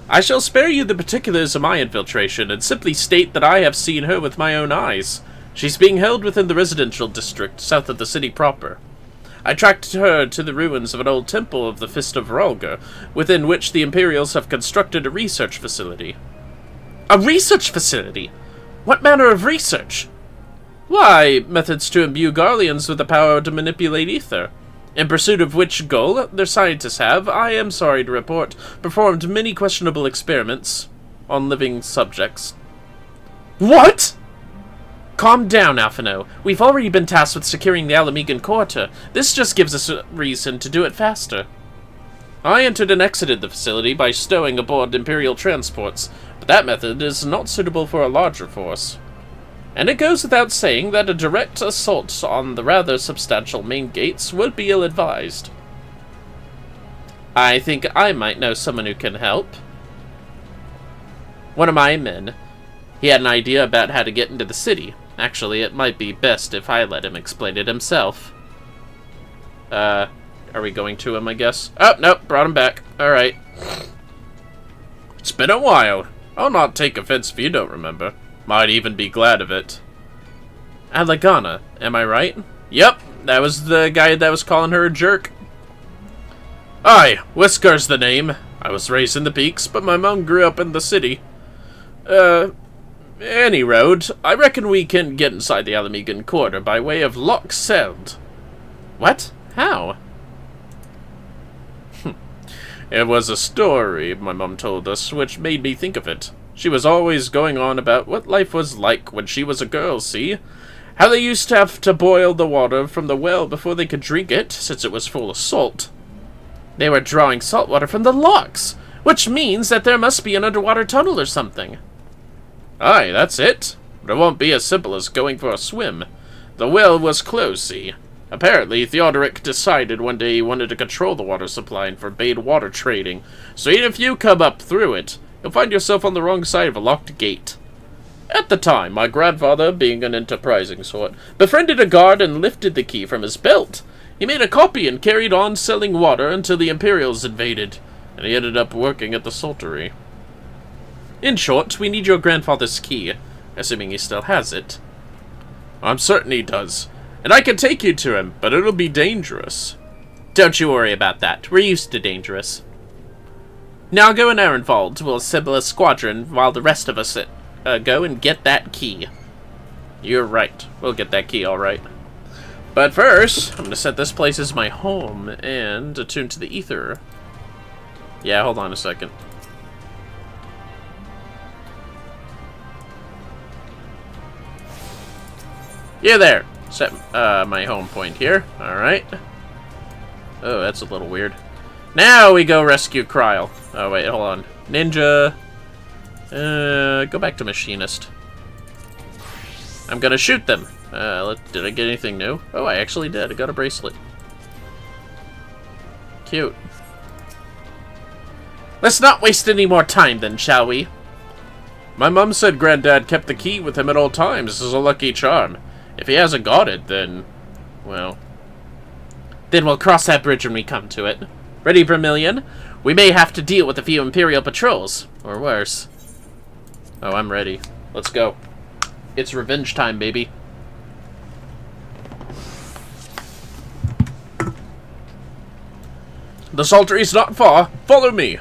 [SPEAKER 1] I shall spare you the particulars of my infiltration and simply state that I have seen her with my own eyes. She's being held within the residential district south of the city proper. I tracked her to the ruins of an old temple of the Fist of Vrolga, within which the Imperials have constructed a research facility. A research facility? What manner of research? Why, methods to imbue Garleans with the power to manipulate ether. In pursuit of which goal their scientists have, I am sorry to report, performed many questionable experiments on living subjects. What?! Calm down, Alphino. We've already been tasked with securing the Alamegan Quarter. This just gives us a reason to do it faster. I entered and exited the facility by stowing aboard Imperial transports, but that method is not suitable for a larger force. And it goes without saying that a direct assault on the rather substantial main gates would be ill-advised. I think I might know someone who can help. One of my men. He had an idea about how to get into the city. Actually, it might be best if I let him explain it himself. Are we going to him, I guess? Oh, nope, brought him back. Alright. It's been a while. I'll not take offense if you don't remember. Might even be glad of it. Alagana, am I right? Yep, that was the guy that was calling her a jerk. Aye, Whisker's the name. I was raised in the peaks, but my mom grew up in the city. Any road, I reckon we can get inside the Alamegan Quarter by way of Loch Seld. What? How? It was a story my mom told us, which made me think of it. She was always going on about what life was like when she was a girl, see? How they used to have to boil the water from the well before they could drink it, since it was full of salt. They were drawing salt water from the lochs, which means that there must be an underwater tunnel or something. Aye, that's it. But it won't be as simple as going for a swim. The well was closed, see? Apparently, Theodoric decided one day he wanted to control the water supply and forbade water trading, so even if you come up through it, you'll find yourself on the wrong side of a locked gate. At the time, my grandfather, being an enterprising sort, befriended a guard and lifted the key from his belt. He made a copy and carried on selling water until the Imperials invaded, and he ended up working at the saltery. In short, we need your grandfather's key, assuming he still has it. I'm certain he does, and I can take you to him, but it'll be dangerous. Don't you worry about that. We're used to dangerous. Now go and Ironfold. We'll assemble a squadron while the rest of us go and get that key. You're right. We'll get that key, alright. But first, I'm going to set this place as my home and attune to the ether. Yeah, hold on a second. Yeah, there. Set my home point here. Alright. Oh, that's a little weird. Now we go rescue Kryl. Oh, wait, hold on. Ninja. Go back to Machinist. I'm gonna shoot them. Did I get anything new? Oh, I actually did. I got a bracelet. Cute. Let's not waste any more time then, shall we? My mum said Granddad kept the key with him at all times. This is a lucky charm. If he hasn't got it, then... well... then we'll cross that bridge when we come to it. Ready, Vermillion? We may have to deal with a few Imperial patrols. Or worse. Oh, I'm ready. Let's go. It's revenge time, baby. The Saltery's not far. Follow me.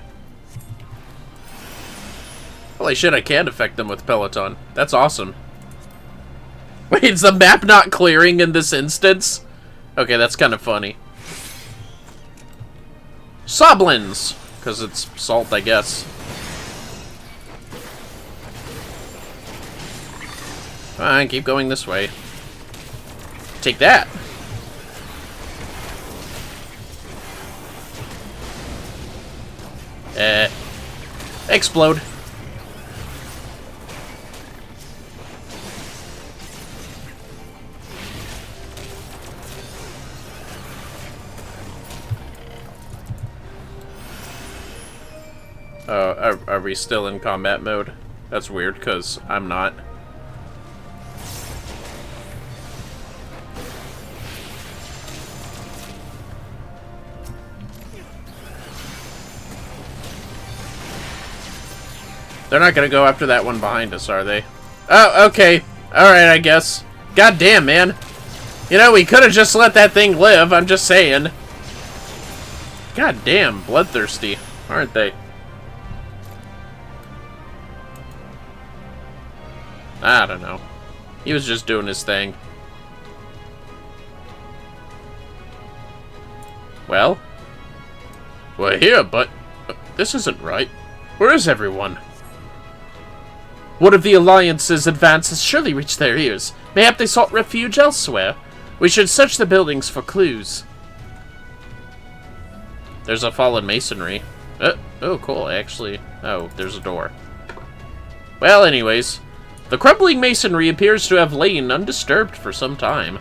[SPEAKER 1] Holy shit, I can affect them with Peloton. That's awesome. Wait, is the map not clearing in this instance? Okay, that's kind of funny. Soblins! Because it's salt, I guess. Fine, keep going this way. Take that! Explode. Are we still in combat mode? That's weird, because I'm not. They're not gonna go after that one behind us, are they? Oh, okay. Alright, I guess. God damn, man. You know, we could have just let that thing live, I'm just saying. God damn, bloodthirsty, aren't they? I don't know. He was just doing his thing. Well? We're here, but this isn't right. Where is everyone? One of the Alliance's advances surely reached their ears. Mayhap they sought refuge elsewhere. We should search the buildings for clues. There's a fallen masonry. Oh, cool, actually. Oh, there's a door. Well, anyways. The crumbling masonry appears to have lain undisturbed for some time.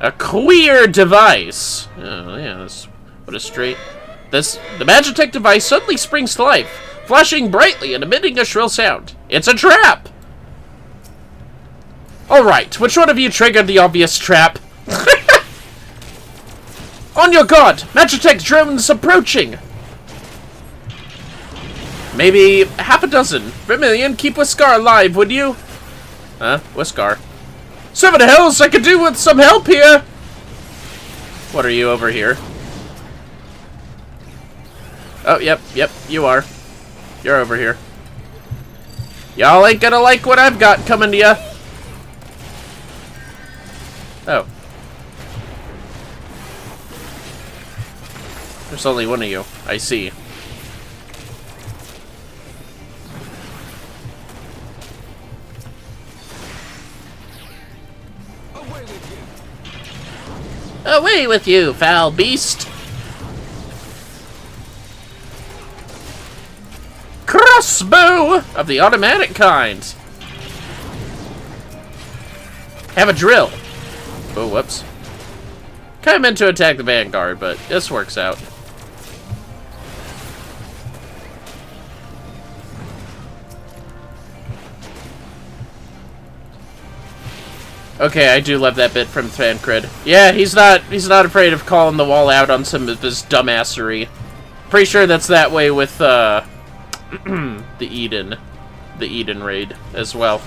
[SPEAKER 1] A queer device! Oh, yeah, that's... what a straight... The Magitech device suddenly springs to life, flashing brightly and emitting a shrill sound. It's a trap! Alright, which one of you triggered the obvious trap? On your guard! Magitech drones approaching! Maybe half a dozen. Vermillion, keep Whiskar alive, would you? Huh? Whiskar? Seven hells, I could do with some help here! What are you over here? Oh, yep, you are. You're over here. Y'all ain't gonna like what I've got coming to ya. Oh. There's only one of you. I see. Away with you, foul beast! Crossbow of the automatic kind. Have a drill. Oh, whoops. Kind of meant to attack the Vanguard, but this works out. Okay, I do love that bit from Tancred. Yeah, he's not afraid of calling the wall out on some of his dumbassery. Pretty sure that's that way with the Eden raid as well.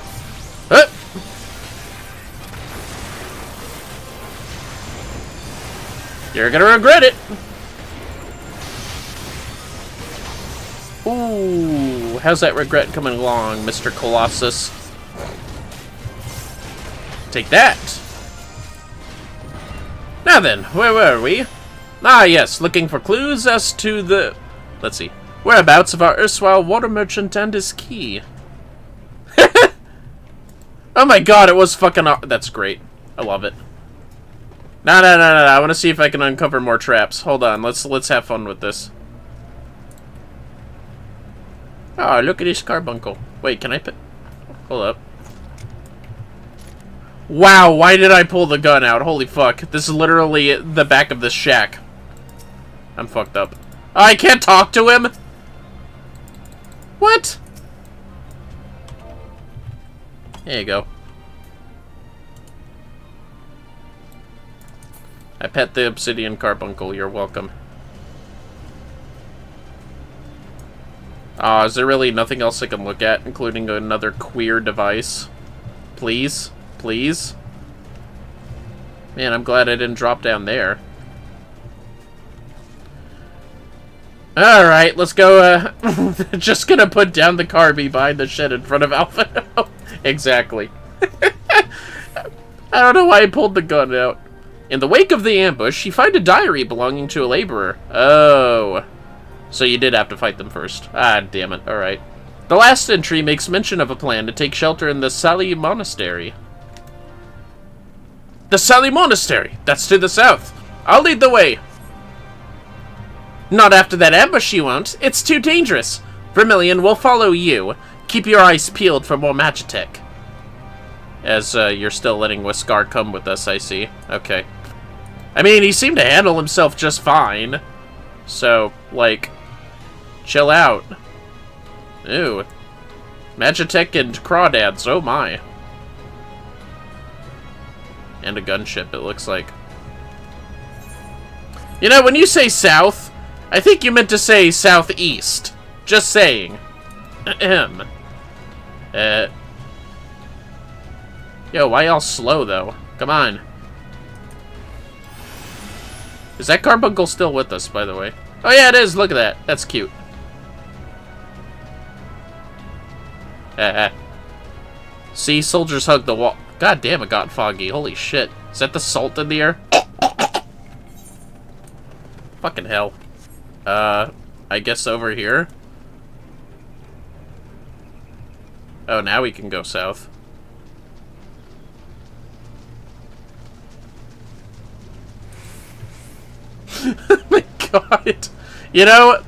[SPEAKER 1] You're gonna regret it. Ooh, how's that regret coming along, Mr. Colossus? Take that! Now then, where were we? Ah, yes, looking for clues as to the... Let's see. Whereabouts of our erstwhile water merchant and his key. Oh my god, it was fucking... That's great. I love it. No. I want to see if I can uncover more traps. Hold on, let's have fun with this. Oh, look at this carbuncle. Wait, can I put... Hold up. Wow, why did I pull the gun out? Holy fuck. This is literally the back of this shack. I'm fucked up. Oh, I can't talk to him? What? There you go. I pet the obsidian carbuncle. You're welcome. Is there really nothing else I can look at, including another queer device? Please? Please? Man, I'm glad I didn't drop down there. Alright, let's go, just gonna put down the carby behind the shed in front of Alpha. Exactly. I don't know why I pulled the gun out. In the wake of the ambush, you find a diary belonging to a laborer. Oh. So you did have to fight them first. Ah, damn it. Alright. The last entry makes mention of a plan to take shelter in the Sali Monastery. The Sali Monastery! That's to the south. I'll lead the way. Not after that ambush, you won't. It's too dangerous. Vermillion will follow you. Keep your eyes peeled for more Magitech. As, you're still letting Wiskar come with us, I see. Okay. I mean, he seemed to handle himself just fine. So, like, chill out. Ew. Magitech and crawdads, oh my. And a gunship, it looks like. You know, when you say south, I think you meant to say southeast. Just saying. Ahem. Yo, why y'all slow, though? Come on. Is that carbuncle still with us, by the way? Oh, yeah, it is. Look at that. That's cute. See, soldiers hug the wall. God damn, it got foggy. Holy shit. Is that the salt in the air? Fucking hell. I guess over here. Oh, now we can go south. Oh my god. You know,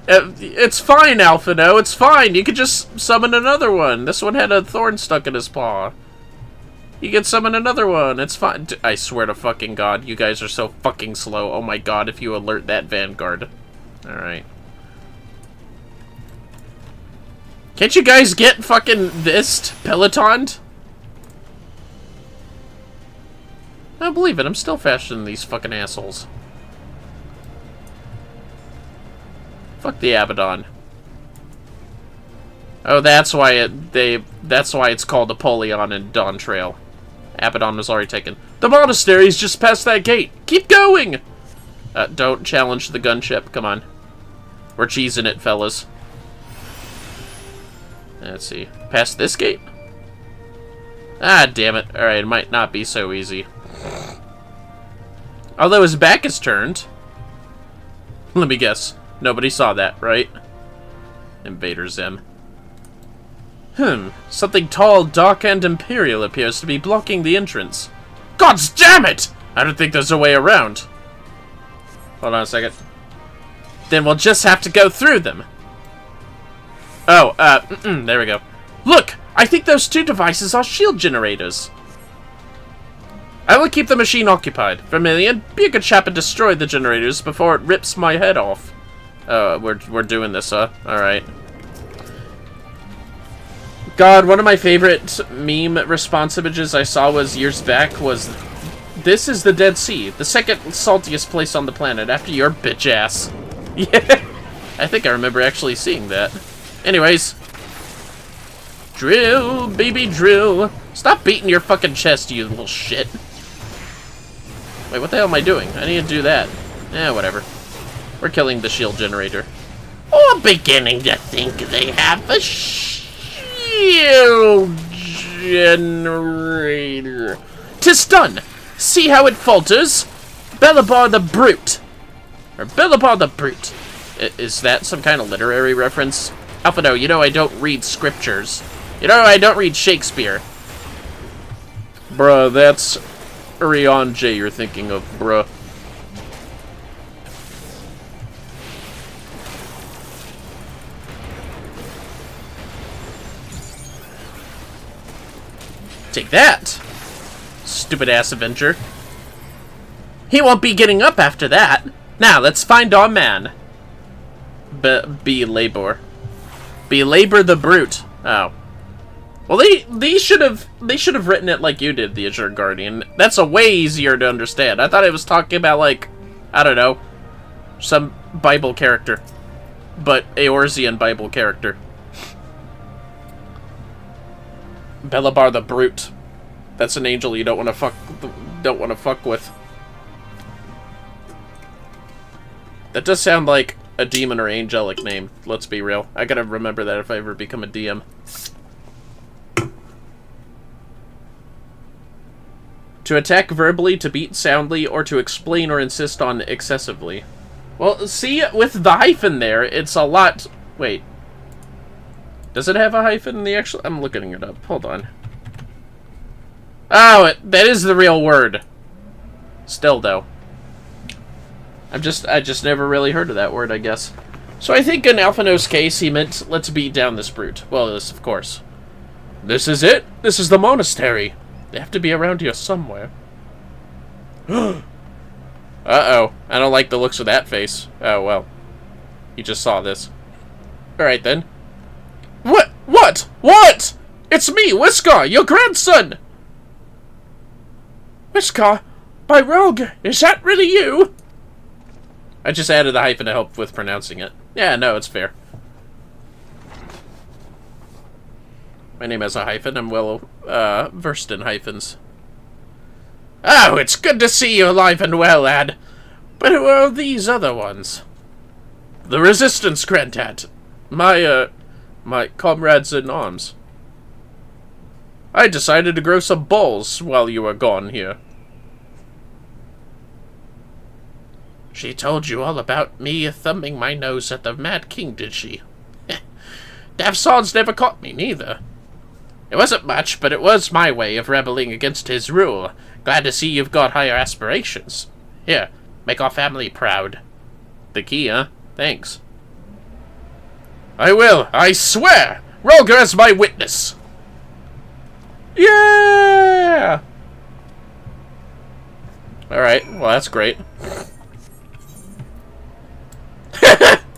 [SPEAKER 1] it's fine, Alphino. It's fine. You could just summon another one. This one had a thorn stuck in his paw. You can summon another one. It's fine. I swear to fucking god, you guys are so fucking slow. Oh my god, if you alert that vanguard. Alright. Can't you guys get fucking this pelotoned? I don't believe it. I'm still faster than these fucking assholes. Fuck the Abaddon. Oh, that's why that's why it's called Apollyon and Dawn Trail. Abaddon was already taken. The monastery's just past that gate. Keep going! Don't challenge the gunship. Come on. We're cheesing it, fellas. Let's see. Past this gate? Ah, damn it. Alright, it might not be so easy. Although his back is turned. Let me guess. Nobody saw that, right? Invader Zim. Something tall, dark, and imperial appears to be blocking the entrance. God damn it! I don't think there's a way around. Hold on a second. Then we'll just have to go through them. Oh, there we go. Look! I think those two devices are shield generators. I will keep the machine occupied. Vermillion, be a good chap and destroy the generators before it rips my head off. We're doing this, huh? Alright. God, one of my favorite meme response images I saw was years back was, this is the Dead Sea, the second saltiest place on the planet after your bitch ass. Yeah, I think I remember actually seeing that. Anyways. Drill, baby, drill. Stop beating your fucking chest, you little shit. Wait, what the hell am I doing? I need to do that. Eh, whatever. We're killing the shield generator. or beginning to think they have a shield generator. 'Tis done. See how it falters? Bellakaweski the Brute. Or Bellakaweski the Brute. Is that some kind of literary reference? Alphado, you know I don't read scriptures. You know I don't read Shakespeare. Bruh, that's Urion J you're thinking of, bruh. Take that, stupid-ass Avenger. He won't be getting up after that. Now, let's find our man. Belabor the Brute. Oh. Well, they should have written it like you did, the Azure Guardian. That's a way easier to understand. I thought it was talking about, like, I don't know, some Bible character. But Eorzean Bible character. Bellakaweski the Brute. That's an angel you don't want to fuck with. That does sound like a demon or angelic name. Let's be real. I gotta remember that if I ever become a DM. To attack verbally, to beat soundly, or to explain or insist on excessively. Well, see, with the hyphen there, it's a lot... Wait. Does it have a hyphen in the actual... I'm looking it up. Hold on. Oh, that is the real word. Still, though. I just never really heard of that word, I guess. So I think in Alphino's case, he meant, let's beat down this brute. Well, this, of course. This is it? This is the monastery. They have to be around here somewhere. Uh-oh. I don't like the looks of that face. Oh, well. You just saw this. Alright, then. What? What? What? It's me, Whisker, your grandson! Whisker? By Rogue, is that really you? I just added the hyphen to help with pronouncing it. Yeah, no, it's fair. My name has a hyphen. I'm well versed in hyphens. Oh, it's good to see you alive and well, lad. But who are these other ones? The Resistance, Granddad. My comrades in arms. I decided to grow some balls while you were gone here. She told you all about me thumbing my nose at the Mad King, did she? Davson's never caught me, neither. It wasn't much, but it was my way of rebelling against his rule. Glad to see you've got higher aspirations. Here, make our family proud. The key, huh? Thanks. I will, I swear! Roger as my witness! Yeah! Alright, well that's great.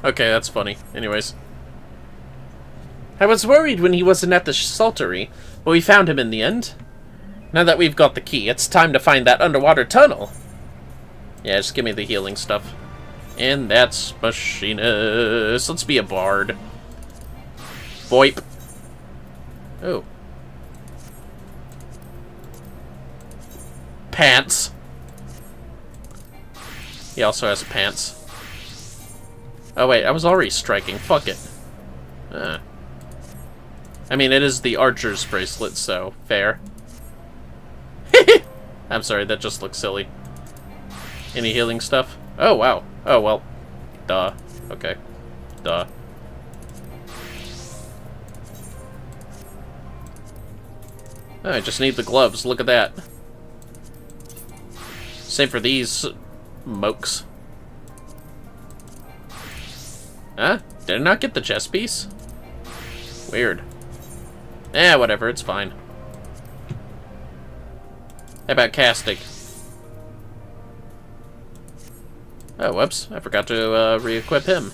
[SPEAKER 1] Okay, that's funny. Anyways. I was worried when he wasn't at the saltery, but we found him in the end. Now that we've got the key, it's time to find that underwater tunnel. Yeah, just give me the healing stuff. And that's machinist. Let's be a bard. Boip. Oh. Pants. He also has pants. Oh wait, I was already striking. Fuck it. I mean, it is the archer's bracelet, so fair. I'm sorry, that just looks silly. Any healing stuff? Oh, wow. Oh, well. Duh. Okay. Duh. Oh, I just need the gloves. Look at that. Same for these mokes. Huh? Did I not get the chest piece? Weird. Eh, whatever, it's fine. How about casting? Oh, whoops. I forgot to re-equip him.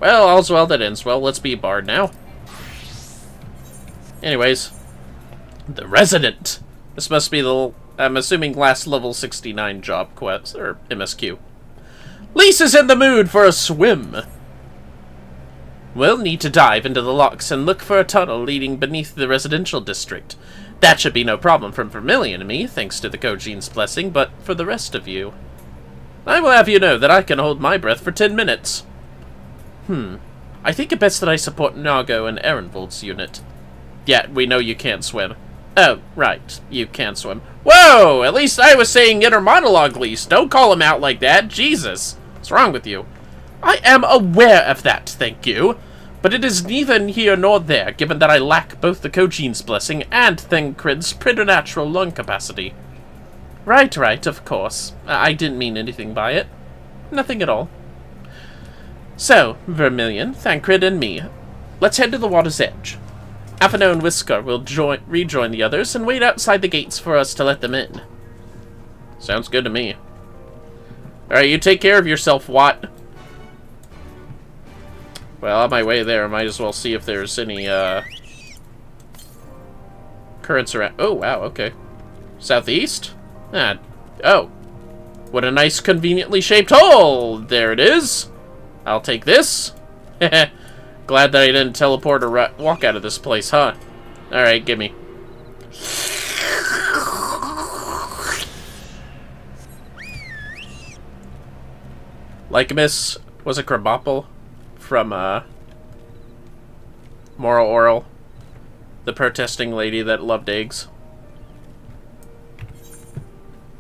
[SPEAKER 1] Well, all's well that ends well. Let's be Bard now. Anyways. The Resident. This must be the, I'm assuming, last level 69 job quest, or MSQ. Lisa's in the mood for a swim. We'll need to dive into the locks and look for a tunnel leading beneath the residential district. That should be no problem from Vermillion and me, thanks to the Kojine's blessing, but for the rest of you... I will have you know that I can hold my breath for 10 minutes. I think it best that I support Nago and Ehrenvold's unit. Yeah, we know you can't swim. Oh, right. You can't swim. Whoa! At least I was saying inner monologue, Lise. Don't call him out like that. Jesus. What's wrong with you? I am aware of that, thank you. But it is neither here nor there, given that I lack both the Kojine's blessing and Thancred's preternatural lung capacity. Right, of course. I didn't mean anything by it. Nothing at all. So, Vermillion, Thancred, and me, let's head to the water's edge. Aphano and Whisker will rejoin the others and wait outside the gates for us to let them in. Sounds good to me. Alright, you take care of yourself, Watt. Well, on my way there, I might as well see if there's any, currents around. Oh, wow, okay. Southeast? Oh. What a nice, conveniently shaped hole! There it is! I'll take this. Glad that I didn't teleport or walk out of this place, huh? Alright, gimme. Lycomis was a Krabopple from, Moral Oral. The protesting lady that loved eggs.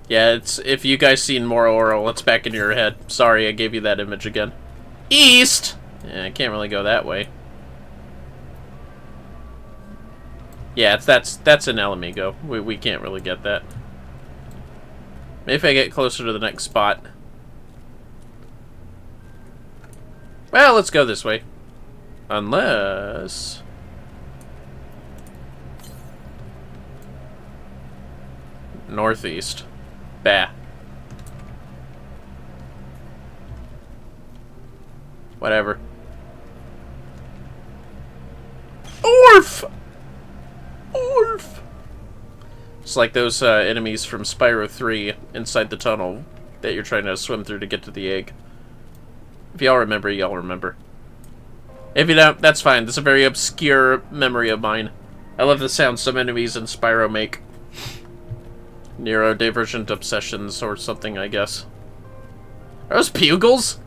[SPEAKER 1] Yeah, it's, if you guys seen Moral Oral, it's back in your head. Sorry, I gave you that image again. East! Yeah, I can't really go that way. Yeah, that's an Alamigo. We can't really get that. Maybe if I get closer to the next spot. Well, let's go this way. Unless... northeast. Bah. Whatever. Orf! Orf! It's like those enemies from Spyro 3 inside the tunnel that you're trying to swim through to get to the egg. If y'all remember, y'all remember. If you don't, that's fine. This is a very obscure memory of mine. I love the sound some enemies in Spyro make. Neurodivergent obsessions or something, I guess. Are those Pugils?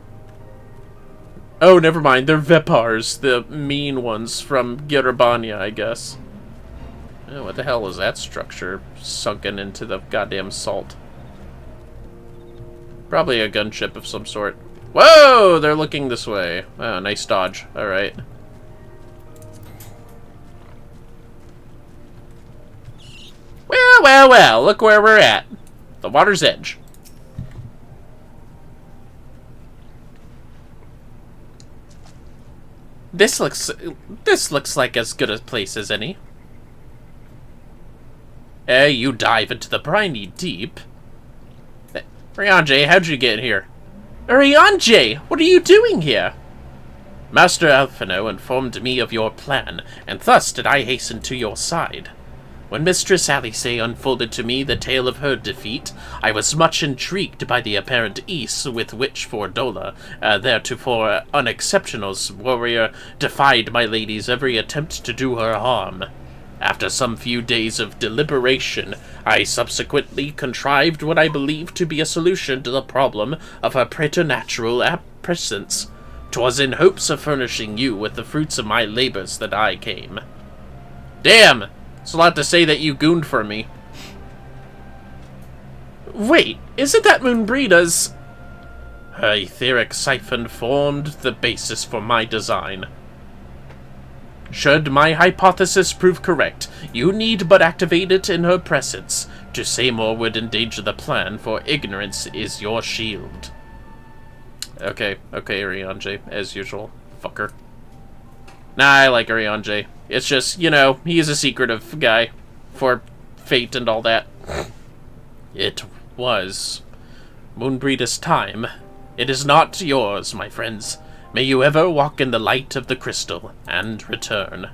[SPEAKER 1] Oh, never mind. They're Vepars, the mean ones from Girabania, I guess. Oh, what the hell is that structure sunken into the goddamn salt? Probably a gunship of some sort. Whoa! They're looking this way. Oh, nice dodge. Alright. Well, look where we're at. The water's edge. This looks like as good a place as any. You dive into the briny deep. Rianjay, how'd you get here? Rianjay, what are you doing here? Master Alphino informed me of your plan, and thus did I hasten to your side. When Mistress Alice unfolded to me the tale of her defeat, I was much intrigued by the apparent ease with which Fordola, theretofore unexceptional warrior, defied my lady's every attempt to do her harm. After some few days of deliberation, I subsequently contrived what I believed to be a solution to the problem of her preternatural presence. 'Twas in hopes of furnishing you with the fruits of my labors that I came. Damn! It's a lot to say that you gooned for me. Wait, isn't that Moonbreeda's... Her etheric siphon formed the basis for my design. Should my hypothesis prove correct, you need but activate it in her presence. To say more would endanger the plan, for ignorance is your shield. Okay, Rianjay, as usual. Fucker. Nah, I like Rianjay. It's just, you know, he's a secretive guy. For fate and all that. It was Moonbreeda's time. It is not yours, my friends. May you ever walk in the light of the crystal, and return.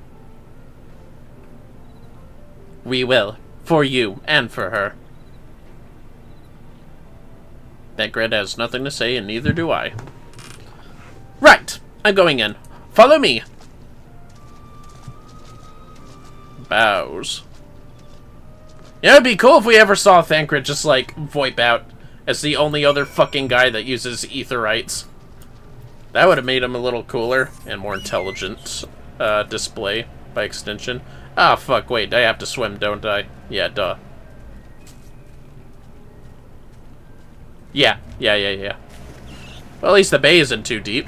[SPEAKER 1] We will. For you, and for her. Thancred has nothing to say, and neither do I. Right! I'm going in. Follow me! Bows. Yeah, it'd be cool if we ever saw Thancred just, like, VoIP out as the only other fucking guy that uses Aetherites. That would have made him a little cooler and more intelligent display by extension. Ah, fuck, wait, I have to swim, don't I? Yeah, duh. Yeah. Well, at least the bay isn't too deep.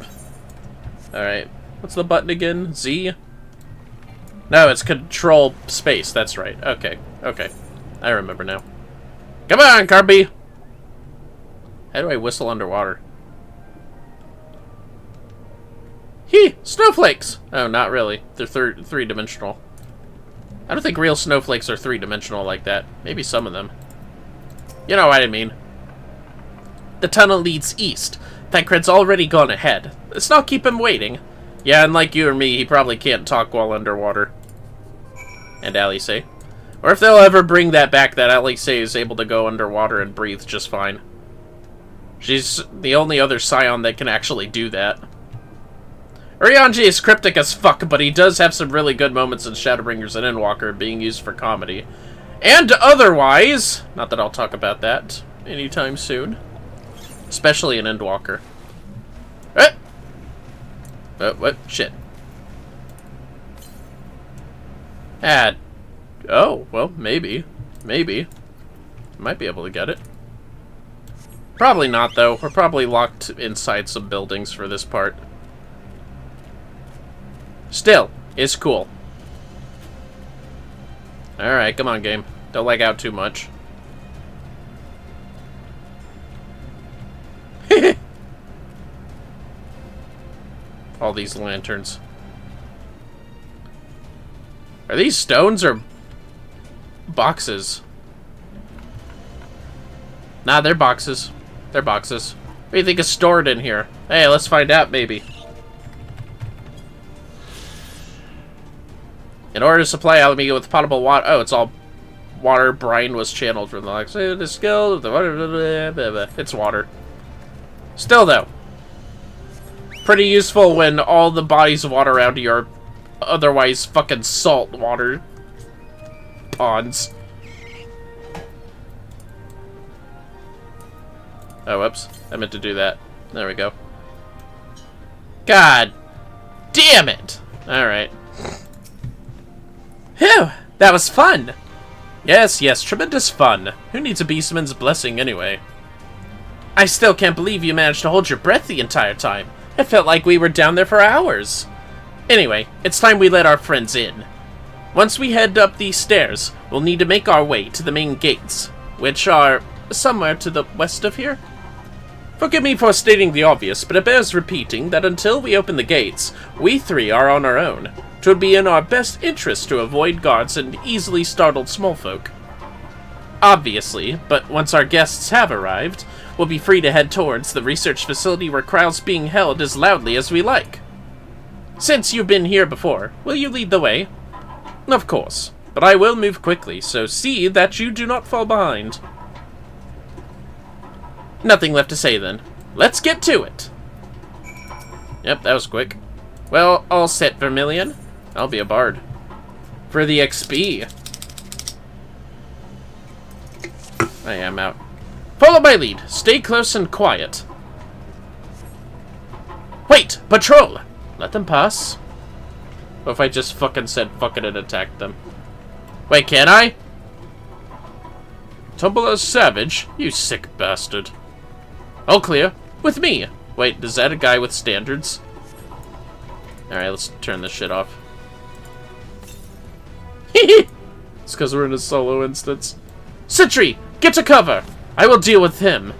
[SPEAKER 1] Alright. What's the button again? Z? No, it's control space, that's right. Okay. I remember now. Come on, Kirby! How do I whistle underwater? Hee! Snowflakes! Oh, not really. They're three-dimensional. I don't think real snowflakes are three-dimensional like that. Maybe some of them. You know what I mean. The tunnel leads east. Thancred's already gone ahead. Let's not keep him waiting. Yeah, unlike you or me, he probably can't talk while underwater. And Alice. Or if they'll ever bring that back, that Alice is able to go underwater and breathe just fine. She's the only other Scion that can actually do that. Urianji is cryptic as fuck, but he does have some really good moments in Shadowbringers and Endwalker being used for comedy. And otherwise, not that I'll talk about that anytime soon. Especially in Endwalker. What? Shit. Oh, well, maybe. Might be able to get it. Probably not, though. We're probably locked inside some buildings for this part. Still, it's cool. Alright, come on, game. Don't lag out too much. All these lanterns. Are these stones or boxes? Nah, they're boxes. They're boxes. What do you think is stored in here? Hey, let's find out, maybe. In order to supply Alameda with potable water... Oh, it's all water. Brine was channeled from the skill. It's water. Still, though. Pretty useful when all the bodies of water around you are otherwise fucking salt water ponds. Oh, whoops. I meant to do that. There we go. God damn it! Alright. Phew! That was fun! Yes, tremendous fun. Who needs a beastman's blessing anyway? I still can't believe you managed to hold your breath the entire time. It felt like we were down there for hours. Anyway, it's time we let our friends in. Once we head up these stairs, we'll need to make our way to the main gates, which are somewhere to the west of here. Forgive me for stating the obvious, but it bears repeating that until we open the gates, we three are on our own. 'Twould be in our best interest to avoid guards and easily startled small folk. Obviously, but once our guests have arrived, we'll be free to head towards the research facility where trials being held as loudly as we like. Since you've been here before, will you lead the way? Of course, but I will move quickly, so see that you do not fall behind. Nothing left to say then. Let's get to it! Yep, that was quick. Well, all set, Vermillion. I'll be a bard. For the XP. I am out. Follow my lead. Stay close and quiet. Wait! Patrol! Let them pass. What if I just fucking said fuck it and attacked them? Wait, can I? Tumble as savage? You sick bastard. All clear. With me. Wait, is that a guy with standards? Alright, let's turn this shit off. It's because we're in a solo instance. Sentry! Get to cover! I will deal with him.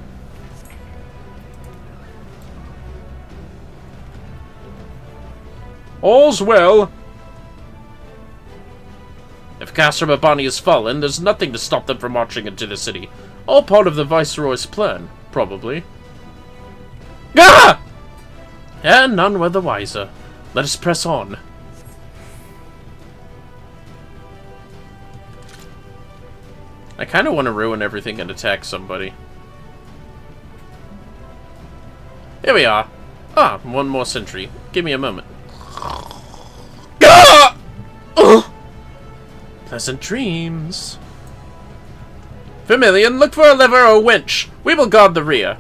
[SPEAKER 1] All's well. If Castor Babani has fallen, there's nothing to stop them from marching into the city. All part of the Viceroy's plan, probably. Ah! And none were the wiser. Let us press on. I kind of want to ruin everything and attack somebody. Here we are. Ah, one more sentry. Give me a moment. Ah! Pleasant dreams. Vermillion, look for a lever or winch. We will guard the rear.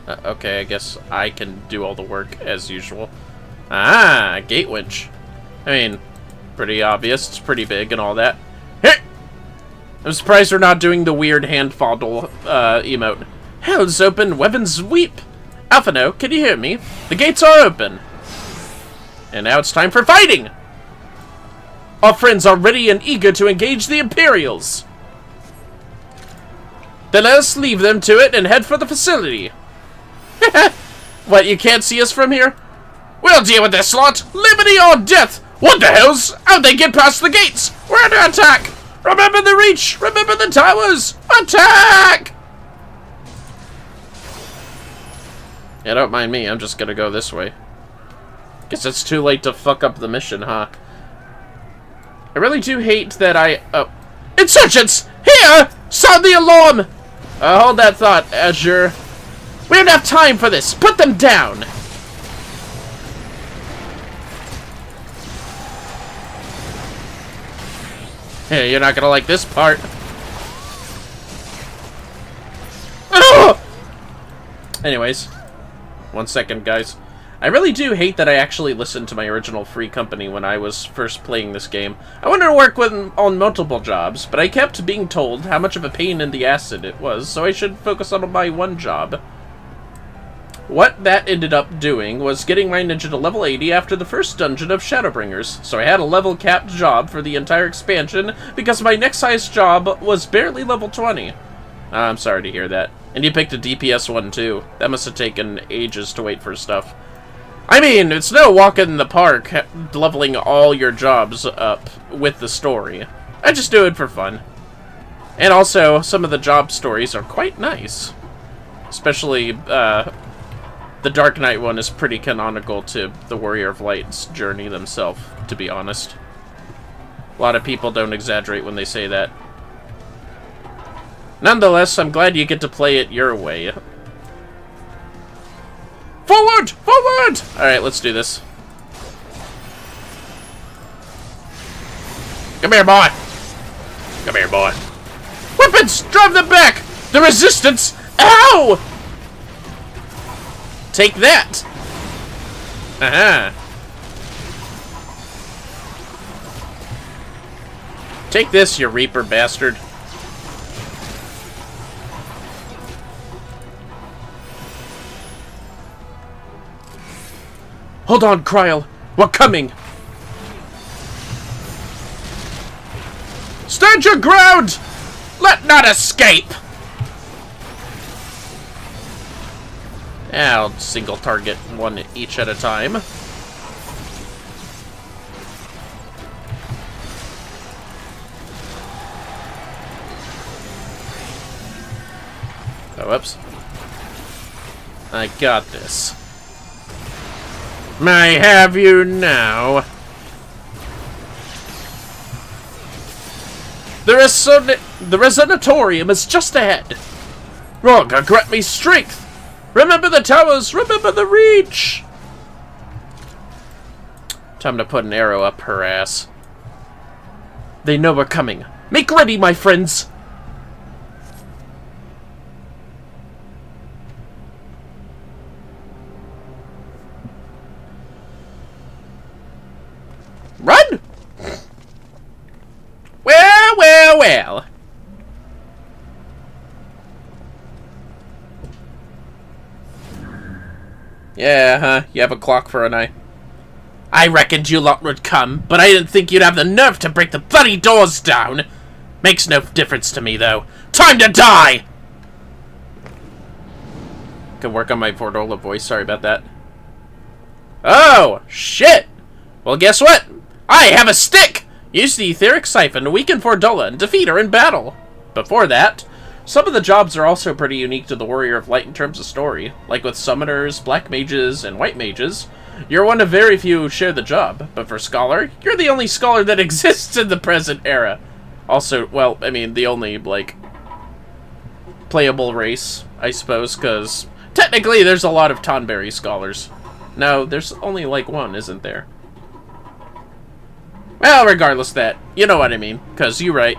[SPEAKER 1] Okay, I guess I can do all the work as usual. Ah, gate winch. I mean, pretty obvious. It's pretty big and all that. Hey! I'm surprised we're not doing the weird hand fondle emote. Hell's open, weapons weep. Alphino, can you hear me? The gates are open. And now it's time for fighting! Our friends are ready and eager to engage the Imperials. Then let us leave them to it and head for the facility. What, you can't see us from here? We'll deal with this lot! Liberty or death! What the hell's? How'd they get past the gates? We're under attack! Remember the reach! Remember the towers! Attack! Yeah, don't mind me. I'm just gonna go this way. Guess it's too late to fuck up the mission, huh? I really do hate that Insurgents! Here! Sound the alarm! Hold that thought, Azure. We don't have time for this! Put them down! Hey, you're not gonna like this part. Oh! Anyways. 1 second, guys. I really do hate that I actually listened to my original free company when I was first playing this game. I wanted to work on multiple jobs, but I kept being told how much of a pain in the ass it was, so I should focus on my one job. What that ended up doing was getting my ninja to level 80 after the first dungeon of Shadowbringers, so I had a level capped job for the entire expansion because my next highest job was barely level 20. I'm sorry to hear that. And you picked a DPS one too. That must have taken ages to wait for stuff. I mean, it's no walk in the park leveling all your jobs up with the story. I just do it for fun. And also, some of the job stories are quite nice. Especially, the Dark Knight one is pretty canonical to the Warrior of Light's journey themselves, to be honest. A lot of people don't exaggerate when they say that. Nonetheless, I'm glad you get to play it your way. Forward! Forward! Alright, let's do this. Come here, boy! Come here, boy. Weapons! Drive them back! The resistance! Ow! Take that! Aha! Take this, you Reaper bastard. Hold on, Kryl. We're coming. Stand your ground! Let not escape! I'll single target one each at a time. Oh, whoops. I got this. May have you now. The Resonatorium is just ahead. Roga, grant me strength. Remember the towers, remember the reach. Time to put an arrow up her ass. They know we're coming. Make ready, my friends. Run! Well, well, well. Yeah, huh? You have a clock for an eye. I reckoned you lot would come, but I didn't think you'd have the nerve to break the bloody doors down. Makes no difference to me, though. Time to die! Can work on my Vordola voice, sorry about that. Oh, shit! Well, guess what? I have a stick! Use the Etheric Siphon to weaken Vordola and defeat her in battle. Before that, some of the jobs are also pretty unique to the Warrior of Light in terms of story. Like with Summoners, Black Mages, and White Mages, you're one of very few who share the job. But for Scholar, you're the only Scholar that exists in the present era. Also, well, I mean, the only, like, playable race, I suppose, because technically there's a lot of Tonberry Scholars. No, there's only, like, one, isn't there? Well, regardless of that, you know what I mean, because you're right.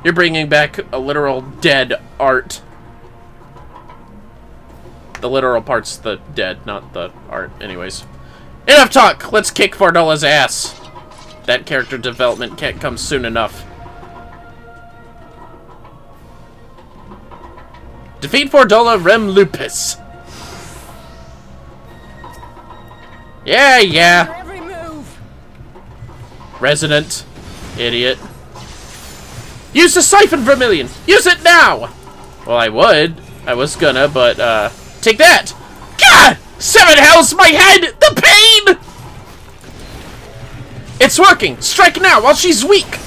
[SPEAKER 1] You're bringing back a literal dead art. The literal part's the dead, not the art. Anyways. Enough talk! Let's kick Fordola's ass! That character development can't come soon enough. Defeat Fordola Rem Lupus. Yeah.
[SPEAKER 3] Every move.
[SPEAKER 1] Resident. Idiot. Use the siphon, Vermillion! Use it now! Well, I would. I was gonna, but, take that! God! 7 hells, my head! The pain! It's working! Strike now while she's weak!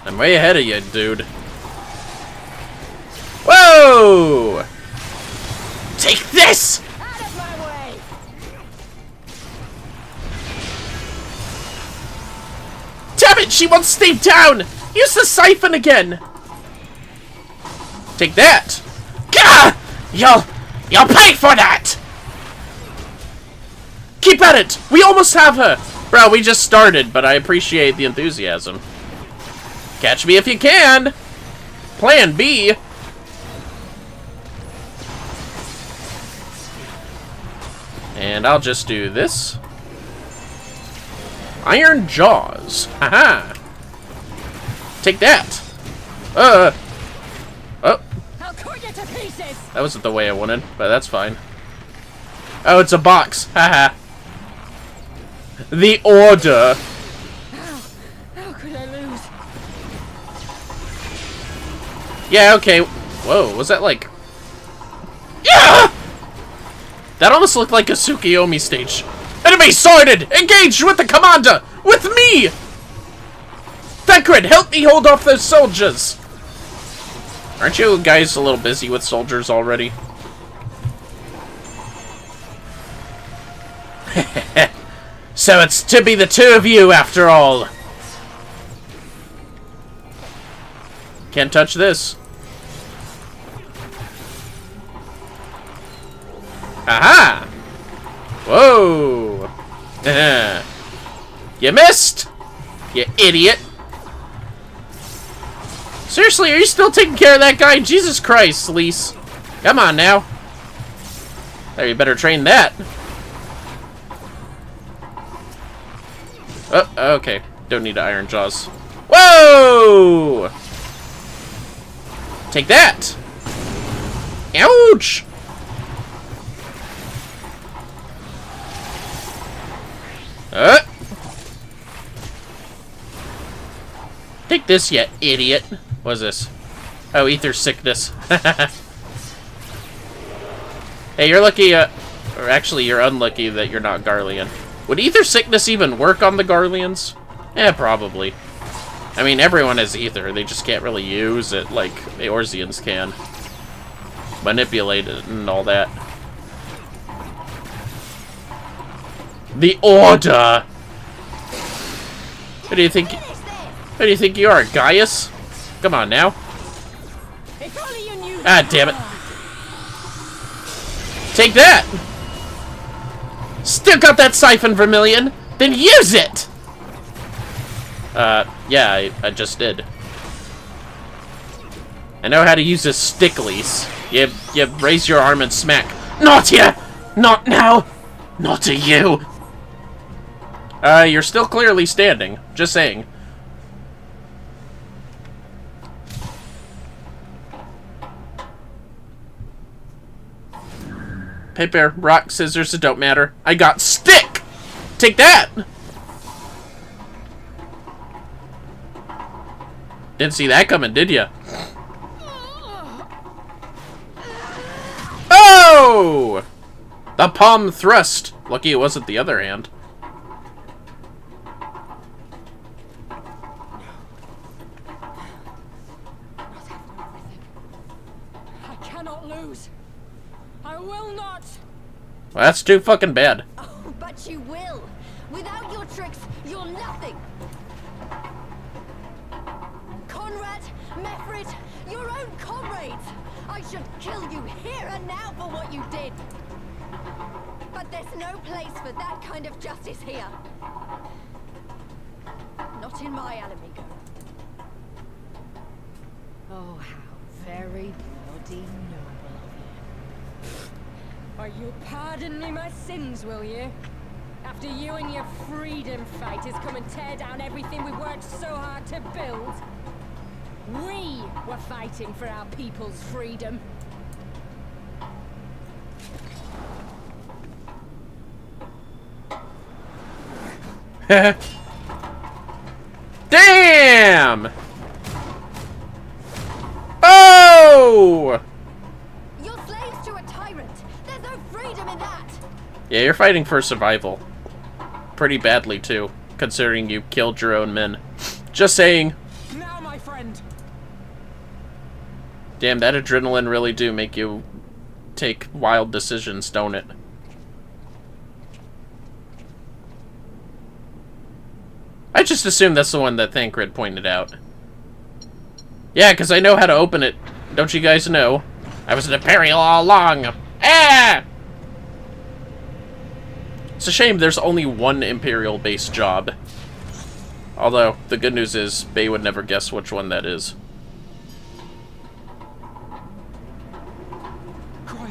[SPEAKER 1] I'm way ahead of you, dude. Whoa! Take this!
[SPEAKER 3] Out of my way.
[SPEAKER 1] Damn it! She won't stay down! Use the siphon again! Take that! Gah! You'll pay for that! Keep at it! We almost have her! Bro, we just started, but I appreciate the enthusiasm. Catch me if you can! Plan B! And I'll just do this. Iron Jaws. Haha! Take that! Oh!
[SPEAKER 3] I'll cut you to pieces.
[SPEAKER 1] That wasn't the way I wanted, but that's fine. Oh, it's a box. Haha. The Order.
[SPEAKER 3] How could I lose?
[SPEAKER 1] Yeah, okay. Whoa, was that like... Yeah! That almost looked like a Tsukiyomi stage. Enemy sighted! Engaged with the commander! With me! Thancred, help me hold off those soldiers! Aren't you guys a little busy with soldiers already? So it's to be the two of you after all. Can't touch this. Aha! Whoa! You missed! You idiot! Seriously, are you still taking care of that guy? Jesus Christ, Lise. Come on now. There, you better train that. Oh, okay. Don't need Iron Jaws. Whoa! Take that! Ouch! Take this, you idiot. What is this? Oh, ether sickness. Hey, you're lucky, or actually, you're unlucky that you're not Garlean. Would ether sickness even work on the Garleans? Eh, probably. I mean, everyone has ether. They just can't really use it like the Eorzeans can. Manipulate it and all that. The Order! Who do you think... Who do you think you are, Gaius? Come on now.
[SPEAKER 3] If only you knew.
[SPEAKER 1] Ah, damn it. Take that! Still got that siphon, Vermillion? Then use it! Yeah, I just did. I know how to use a stick, Lise. You raise your arm and smack. Not here! Not now! Not to you! You're still clearly standing. Just saying. Paper, rock, scissors, it don't matter. I got stick! Take that! Didn't see that coming, did ya? Oh! The palm thrust. Lucky it wasn't the other hand.
[SPEAKER 3] I cannot lose. I will not.
[SPEAKER 1] Well, that's too fucking bad.
[SPEAKER 5] Oh, but you will. Without your tricks, you're nothing. Conrad, Mefrit, your own comrades. I should kill you here and now for what you did. But there's no place for that kind of justice here. Not in my Alamigo.
[SPEAKER 3] Oh, how very bloody noble of you. Or you'll pardon me my sins, will you? After you and your freedom fighters come and tear down everything we worked so hard to build? We were fighting for our people's freedom.
[SPEAKER 1] Damn! Oh!
[SPEAKER 5] You're slaves to a tyrant. There's no freedom in that.
[SPEAKER 1] Yeah, you're fighting for survival. Pretty badly, too, considering you killed your own men. Just saying.
[SPEAKER 7] Now, my friend.
[SPEAKER 1] Damn, that adrenaline really do make you take wild decisions, don't it? I just assumed that's the one that Thancred pointed out. Yeah, because I know how to open it. Don't you guys know? I was an Imperial all along. Ah! It's a shame there's only one Imperial-based job. Although, the good news is, Bay would never guess which one that is. I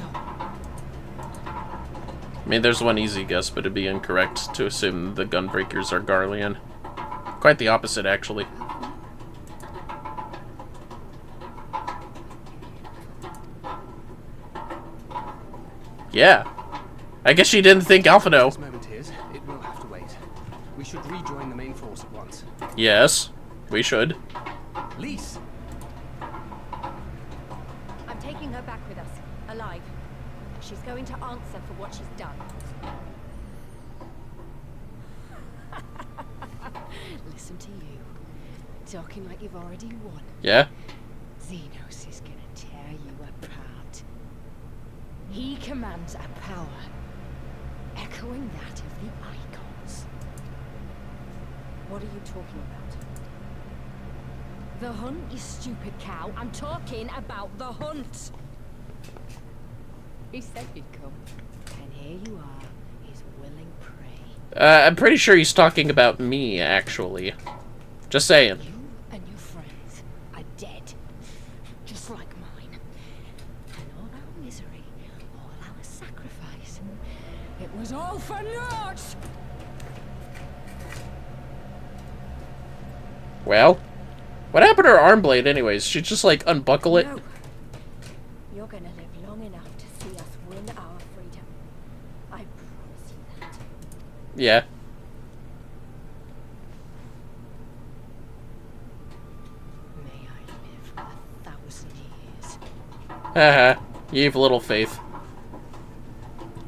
[SPEAKER 1] mean, there's one easy guess, but it'd be incorrect to assume the Gunbreakers are Garlean. Quite the opposite, actually. Yeah. I guess she didn't think Alphino.
[SPEAKER 7] This moment is, it will have to wait. We should rejoin the main force at once.
[SPEAKER 1] Yes, we should.
[SPEAKER 7] Lise!
[SPEAKER 5] I'm taking her back with us, alive. She's going to answer for what she's done.
[SPEAKER 3] Listen to you. Talking like you've already won.
[SPEAKER 1] Yeah?
[SPEAKER 3] Xenos is gonna tear you apart. He commands a power echoing that of the icons.
[SPEAKER 5] What are you talking about?
[SPEAKER 3] The hunt, you stupid cow. I'm talking about the hunt. He said he'd come, and here you are, his willing prey.
[SPEAKER 1] I'm pretty sure he's talking about me, actually. Just saying.
[SPEAKER 3] You and your friends are dead, just like mine. And all our misery, all our sacrifice, it was all for naught!
[SPEAKER 1] Well, what happened to her arm blade anyways? She just, like, unbuckle it?
[SPEAKER 5] No. You're gonna live long enough to see us win our freedom. I promise you that.
[SPEAKER 1] Yeah.
[SPEAKER 3] May I live 1,000 years.
[SPEAKER 1] Haha, you've little faith.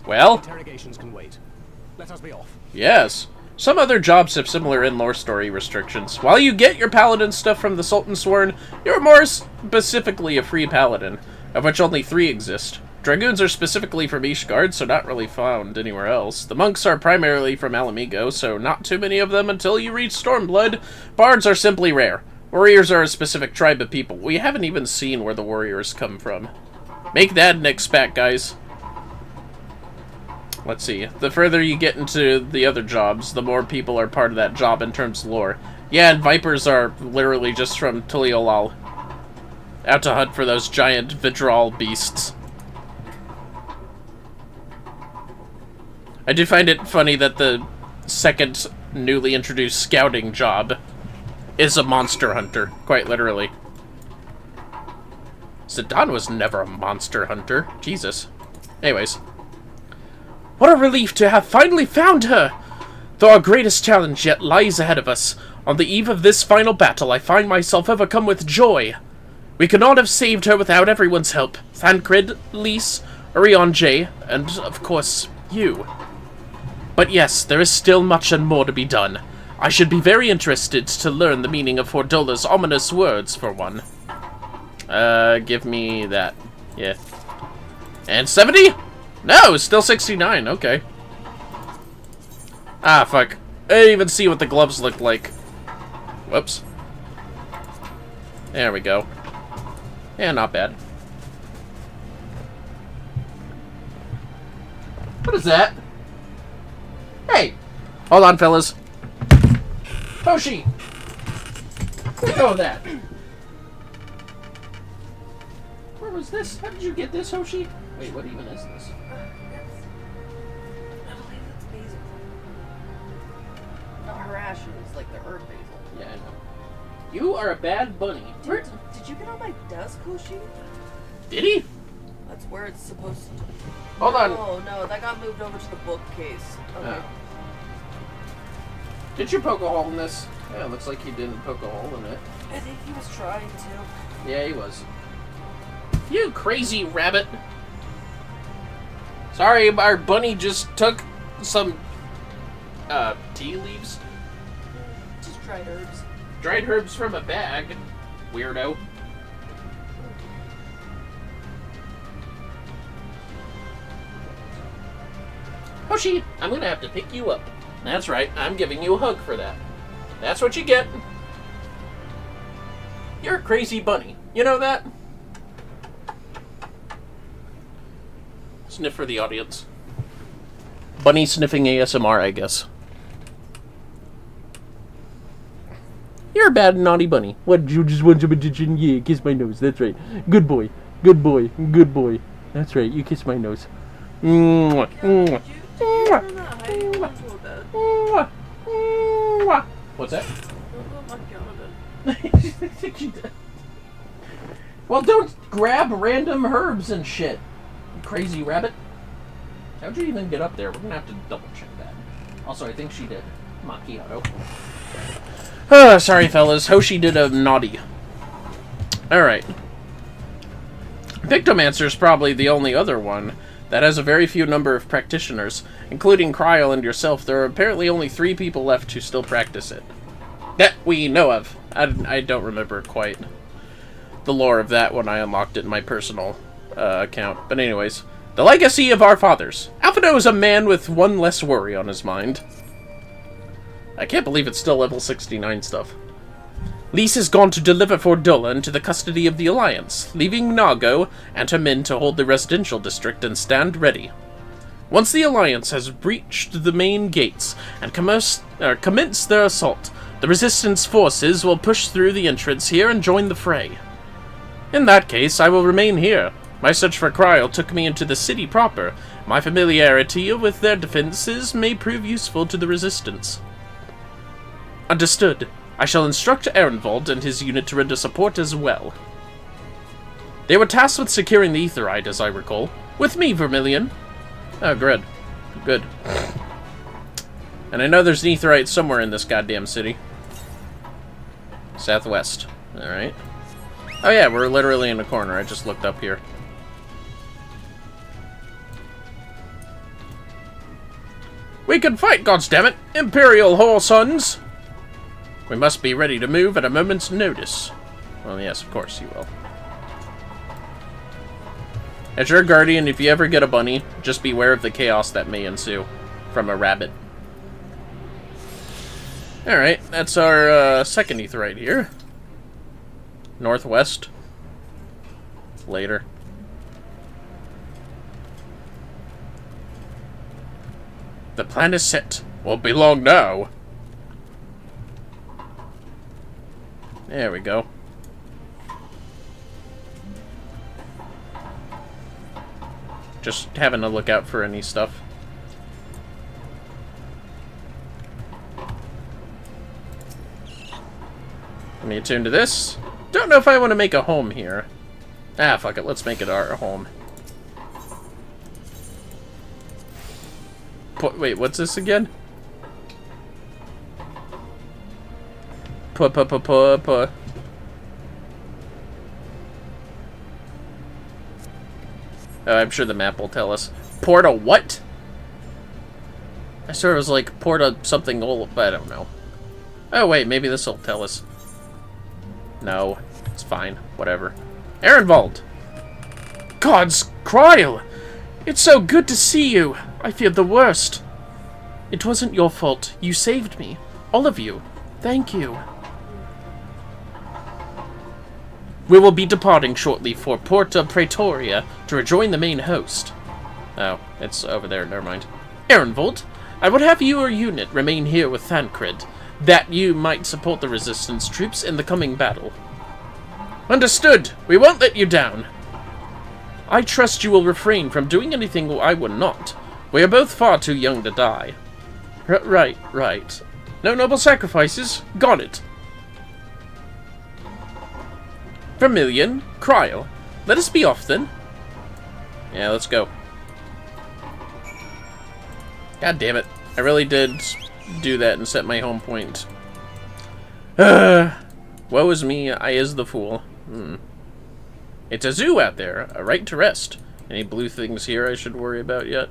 [SPEAKER 1] Well?
[SPEAKER 7] Interrogations can wait. Let us be off.
[SPEAKER 1] Yes. Some other jobs have similar in-lore story restrictions. While you get your paladin stuff from the Sultan Sworn, you're more specifically a free paladin, of which only 3 exist. Dragoons are specifically from Ishgard, so not really found anywhere else. The monks are primarily from Alamigo, so not too many of them until you reach Stormblood. Bards are simply rare. Warriors are a specific tribe of people. We haven't even seen where the warriors come from. Make that an expat, guys. Let's see. The further you get into the other jobs, the more people are part of that job in terms of lore. Yeah, and Vipers are literally just from Tuliolal. Out to hunt for those giant Vidral beasts. I do find it funny that the second newly introduced scouting job is a monster hunter, quite literally. Zidane was never a monster hunter. Jesus. Anyways. What a relief to have finally found her! Though our greatest challenge yet lies ahead of us, on the eve of this final battle I find myself overcome with joy. We could not have saved her without everyone's help. Thancred, Lise, Orion J, and, of course, you. But yes, there is still much and more to be done. I should be very interested to learn the meaning of Hordola's ominous words, for one. Give me that. Yeah. And 70? No, it's still 69, okay. Ah, fuck. I didn't even see what the gloves looked like. Whoops. There we go. Yeah, not bad. What is that? Hey! Hold on, fellas. Hoshi! Let go of that. Where was this? How did you get this, Hoshi? Wait, what even is this?
[SPEAKER 8] cashews, like the herb basil.
[SPEAKER 1] Yeah, I know. You are a bad bunny.
[SPEAKER 8] Dude, did you get on my desk, Hoshi?
[SPEAKER 1] Did he?
[SPEAKER 8] That's where it's supposed to...
[SPEAKER 1] Hold on.
[SPEAKER 8] No, that got moved over to the bookcase. Okay.
[SPEAKER 1] Oh. Did you poke a hole in this? Yeah, it looks like you didn't poke a hole in it.
[SPEAKER 8] I think he was trying to.
[SPEAKER 1] Yeah, he was. You crazy rabbit. Sorry, our bunny just took some, tea leaves?
[SPEAKER 8] Just dried herbs.
[SPEAKER 1] Dried herbs from a bag. Weirdo. Hoshi, I'm gonna have to pick you up. That's right, I'm giving you a hug for that. That's what you get. You're a crazy bunny. You know that? Sniff for the audience. Bunny sniffing ASMR, I guess. You're a bad, naughty bunny. What, you just want some attention? Yeah, kiss my nose. That's right. Good boy. Good boy. Good boy. That's right, you kiss my nose. Mwah. Mwah. What's that? Well, don't grab random herbs and shit, you crazy rabbit. How'd you even get up there? We're gonna have to double check that. Also, I think she did. Macchiato. Sorry, fellas. Hoshi did a naughty. Alright. Pictomancer's probably the only other one that has a very few number of practitioners, including Kryl and yourself. There are apparently only 3 people left who still practice it. That we know of. I don't remember quite the lore of that when I unlocked it in my personal account. But anyways, the legacy of our fathers. Alphado is a man with one less worry on his mind. I can't believe it's still level 69 stuff. Lys has gone to deliver Fordola into the custody of the Alliance, leaving Nago and her men to hold the residential district and stand ready. Once the Alliance has breached the main gates and commenced their assault, the Resistance forces will push through the entrance here and join the fray. In that case, I will remain here. My search for Kryl took me into the city proper. My familiarity with their defenses may prove useful to the Resistance. Understood. I shall instruct Ehrenwald and his unit to render support as well. They were tasked with securing the Aetherite, as I recall. With me, Vermillion. Oh, good. Good. And I know there's an Aetherite somewhere in this goddamn city. Southwest. Alright. Oh yeah, we're literally in a corner. I just looked up here. We can fight, goddammit! Imperial whoresons! We must be ready to move at a moment's notice. Well, yes, of course you will. As your guardian, if you ever get a bunny, just beware of the chaos that may ensue from a rabbit. Alright, that's our second Aetherite here. Northwest. Later. The plan is set. Won't be long now. There we go. Just having a look out for any stuff. Let me attune to this. Don't know if I want to make a home here. Ah, fuck it. Let's make it our home. Wait, what's this again? Oh, I'm sure the map will tell us. Porta what? I swear it was like Porta something old, but I don't know. Oh wait, maybe this will tell us. No, it's fine. Whatever. Ehrenwald! Gods, Kryl! It's so good to see you! I feared the worst. It wasn't your fault. You saved me. All of you. Thank you. We will be departing shortly for Porta Praetoria to rejoin the main host. Oh, it's over there. Never mind. Ehrenwald, I would have your unit remain here with Thancred, that you might support the Resistance troops in the coming battle. Understood. We won't let you down. I trust you will refrain from doing anything I would not. We are both far too young to die. Right. No noble sacrifices. Got it. Vermillion, Cryle. Let us be off then. Yeah, let's go. God damn it. I really did do that and set my home point. Woe is me, I is the fool. It's a zoo out there, a right to rest. Any blue things here I should worry about yet?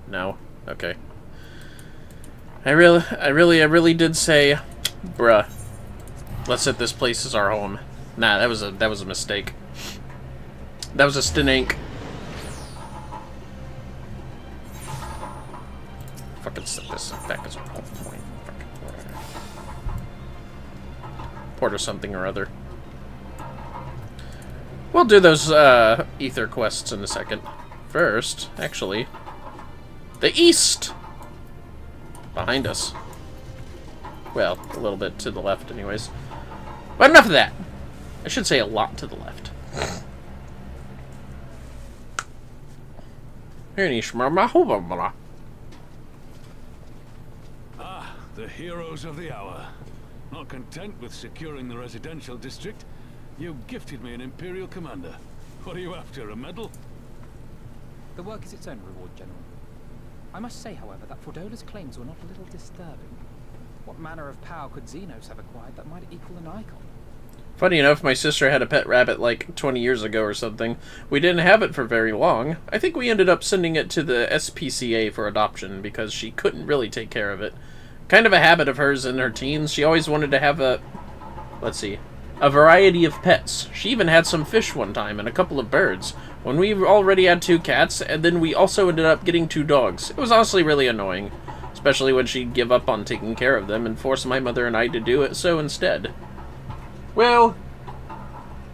[SPEAKER 1] No. Okay. I really did say, bruh, let's set this place as our home. Nah, that was a mistake. That was a stinink. Fucking set this back as a home point. Port or something or other. We'll do those ether quests in a second. First, actually, the east behind us. Well, a little bit to the left, anyways. But enough of that. I should say a lot to the left.
[SPEAKER 4] Ah, the heroes of the hour. Not content with securing the residential district, you gifted me an Imperial Commander. What are you after, a medal?
[SPEAKER 2] The work is its own reward, General. I must say, however, that Fordola's claims were not a little disturbing. What manner of power could Xenos have acquired that might equal an icon?
[SPEAKER 1] Funny enough, my sister had a pet rabbit like 20 years ago or something. We didn't have it for very long. I think we ended up sending it to the SPCA for adoption because she couldn't really take care of it. Kind of a habit of hers in her teens. She always wanted to have a variety of pets. She even had some fish one time and a couple of birds, when we already had 2 cats, and then we also ended up getting 2 dogs. It was honestly really annoying, especially when she'd give up on taking care of them and force my mother and I to do it so instead. Well,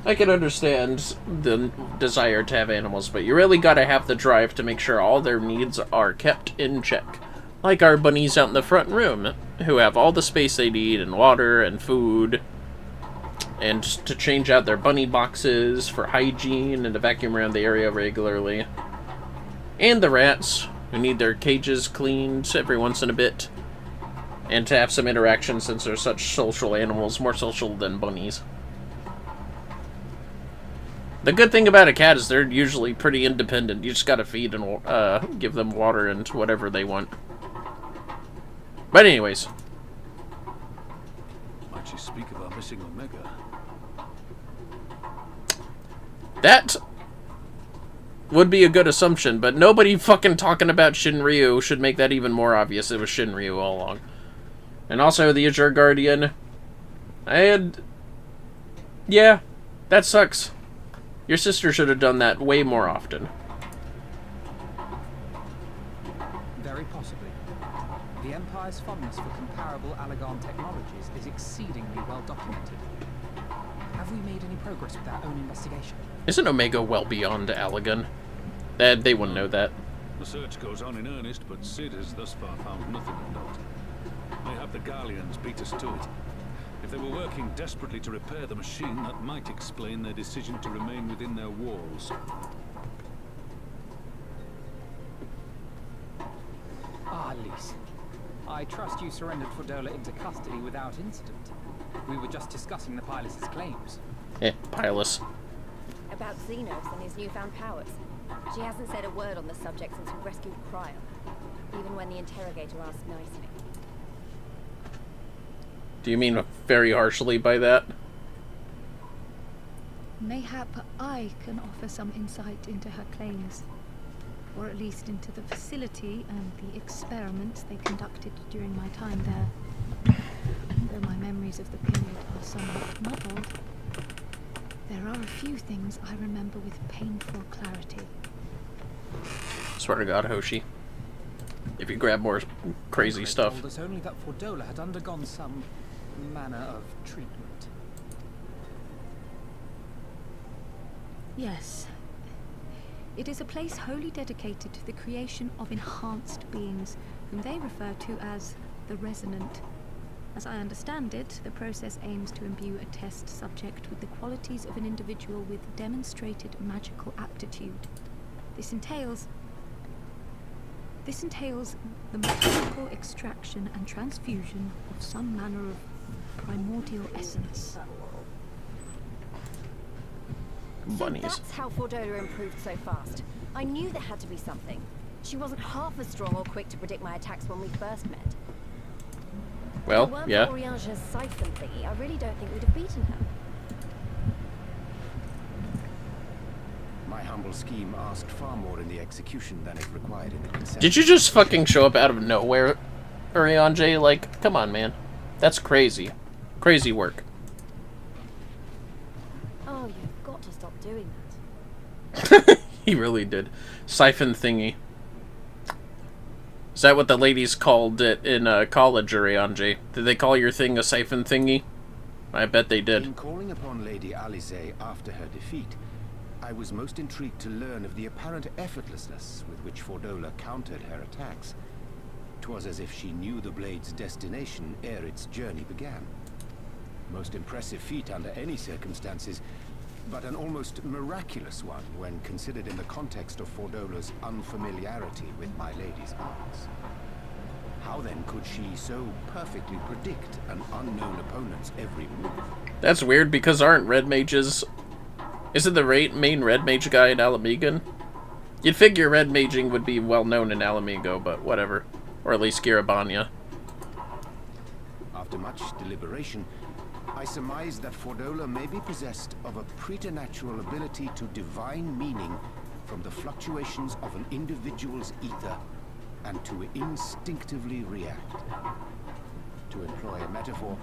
[SPEAKER 1] I can understand the desire to have animals, but you really gotta have the drive to make sure all their needs are kept in check. Like our bunnies out in the front room, who have all the space they need and water and food, and to change out their bunny boxes for hygiene and to vacuum around the area regularly. And the rats, who need their cages cleaned every once in a bit, and to have some interaction since they're such social animals, more social than bunnies. The good thing about a cat is they're usually pretty independent. You just gotta feed and give them water and whatever they want. But anyways.
[SPEAKER 4] Might you speak of our missing Omega?
[SPEAKER 1] That would be a good assumption, but nobody fucking talking about Shinryu should make that even more obvious. It was Shinryu all along. And also the Azure Guardian. Yeah, that sucks. Your sister should have done that way more often.
[SPEAKER 2] Very possibly. The Empire's fondness for comparable Allagan technologies is exceedingly well documented. Have we made any progress with our own investigation?
[SPEAKER 1] Isn't Omega well beyond Allagan? They wouldn't know that.
[SPEAKER 4] The search goes on in earnest, but Sid has thus far found nothing of note. Mayhap the Garleans beat us to it. If they were working desperately to repair the machine, that might explain their decision to remain within their walls.
[SPEAKER 2] Ah, Lise. I trust you surrendered Fordola into custody without incident. We were just discussing the pilot's claims.
[SPEAKER 1] Pilus.
[SPEAKER 5] About Xenos and his newfound powers. She hasn't said a word on the subject since we rescued Cryle, even when the interrogator asked nicely.
[SPEAKER 1] Do you mean very harshly by that?
[SPEAKER 9] Mayhap I can offer some insight into her claims, or at least into the facility and the experiments they conducted during my time there. Though my memories of the period are somewhat muddled, there are a few things I remember with painful clarity.
[SPEAKER 1] Swear to God, Hoshi. If you grab more crazy stuff.
[SPEAKER 2] Told us only that Fordola had undergone some manner of treatment.
[SPEAKER 9] Yes. It is a place wholly dedicated to the creation of enhanced beings, whom they refer to as the Resonant. As I understand it, the process aims to imbue a test subject with the qualities of an individual with demonstrated magical aptitude. This entails This entails the mechanical extraction and transfusion of some manner of primordial essence.
[SPEAKER 1] Bunnies.
[SPEAKER 5] So that's how Fordola improved so fast. I knew there had to be something. She wasn't half as strong or quick to predict my attacks when we first met.
[SPEAKER 1] Well, yeah.
[SPEAKER 5] If it weren't for Oriange's siphon thingy, I really don't think we'd have beaten her.
[SPEAKER 10] My humble scheme asked far more in the execution than it required in the consent.
[SPEAKER 1] Did you just fucking show up out of nowhere, Oriange? Like, come on, man. That's crazy. Crazy work.
[SPEAKER 5] Oh, you've got to stop doing that.
[SPEAKER 1] He really did. Siphon thingy. Is that what the ladies called it in college, Oriange? Did they call your thing a siphon thingy? I bet they did.
[SPEAKER 10] In calling upon Lady Alice after her defeat, I was most intrigued to learn of the apparent effortlessness with which Fordola countered her attacks. 'Twas as if she knew the blade's destination ere its journey began. Most impressive feat under any circumstances, but an almost miraculous one when considered in the context of Fordola's unfamiliarity with my lady's arts. How then could she so perfectly predict an unknown opponent's every move?
[SPEAKER 1] That's weird, because aren't red mages... Isn't the main red mage guy in Alamigan? You'd figure red maging would be well known in Alamigo, but whatever. Or at least Girabania.
[SPEAKER 10] After much deliberation, I surmised that Fordola may be possessed of a preternatural ability to divine meaning from the fluctuations of an individual's ether and to instinctively react. To employ a metaphor,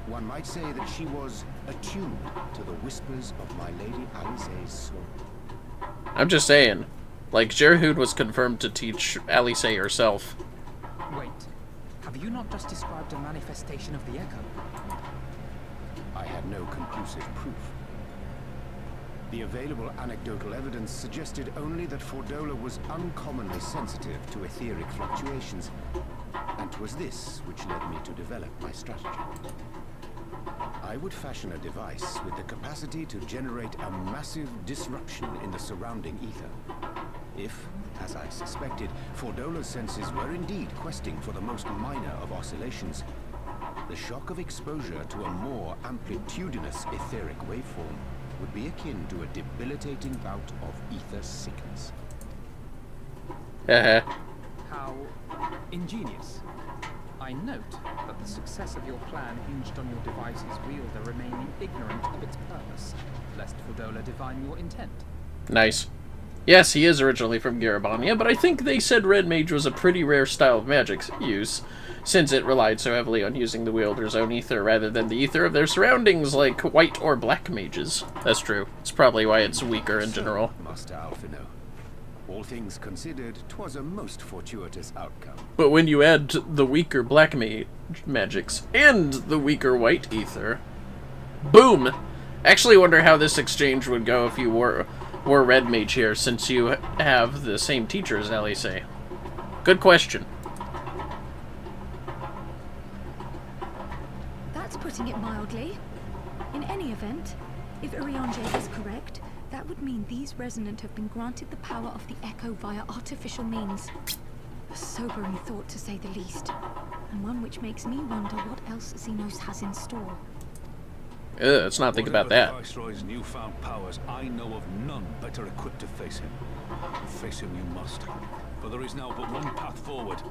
[SPEAKER 10] one might say that she was attuned to the whispers of my Lady Alice's soul.
[SPEAKER 1] I'm just saying. Like, Gerhud was confirmed to teach Alice herself.
[SPEAKER 2] Wait, have you not just described a manifestation of the echo?
[SPEAKER 10] I had no conclusive proof. The available anecdotal evidence suggested only that Fordola was uncommonly sensitive to etheric fluctuations, and 'twas this which led me to develop my strategy. I would fashion a device with the capacity to generate a massive disruption in the surrounding ether. If, as I suspected, Fordola's senses were indeed questing for the most minor of oscillations, the shock of exposure to a more amplitudinous etheric waveform would be akin to a debilitating bout of ether sickness.
[SPEAKER 2] How ingenious. I note that the success of your plan hinged on your device's wielder remaining ignorant of its purpose, lest Fordola divine your intent.
[SPEAKER 1] Nice. Yes, he is originally from Girabania, but I think they said Red Mage was a pretty rare style of magic use, since it relied so heavily on using the wielder's own ether rather than the ether of their surroundings, like white or black mages. That's true. It's probably why it's weaker in general.
[SPEAKER 10] Master Alphino. All things considered, 'twas a most fortuitous outcome.
[SPEAKER 1] But when you add the weaker black magics and the weaker white ether, boom! Actually wonder how this exchange would go if you were Red Mage here, since you have the same teacher as Alice. Good question.
[SPEAKER 9] That's putting it mildly. In any event, if Oriange is correct, that would mean these Resonant have been granted the power of the Echo via artificial means. A sobering thought, to say the least, and one which makes me wonder what else Xenos has in store.
[SPEAKER 1] Let's not think about that.
[SPEAKER 4] Whatever the Viceroy's newfound powers, I know of none better equipped to face him. Face him you must, for there is now but one path forward,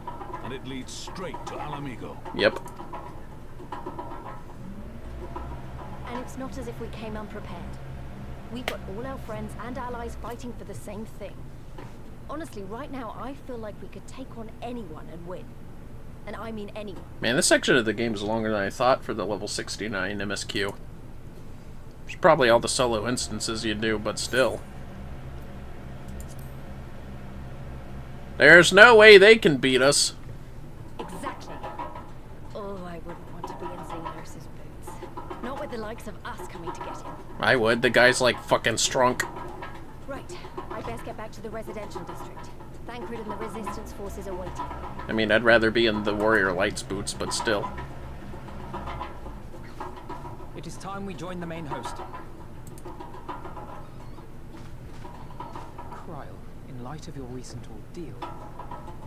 [SPEAKER 4] and it leads straight to Alamigo.
[SPEAKER 1] Yep.
[SPEAKER 5] And it's not as if we came unprepared. We've got all our friends and allies fighting for the same thing. Honestly, right now, I feel like we could take on anyone and win. And I mean anyone.
[SPEAKER 1] Man, this section of the game is longer than I thought for the level 69 MSQ. There's probably all the solo instances you do, but still. There's no way they can beat us.
[SPEAKER 5] Exactly. Oh, I wouldn't want to be in Xenos' boots. Not with the likes of us coming to get him.
[SPEAKER 1] I would. The guy's like fucking strunk.
[SPEAKER 5] Right. I best get back to the residential district. Thancred and the resistance forces are waiting.
[SPEAKER 1] I mean, I'd rather be in the Warrior Lights boots, but still.
[SPEAKER 2] It is time we join the main host. Kryl, in light of your recent ordeal,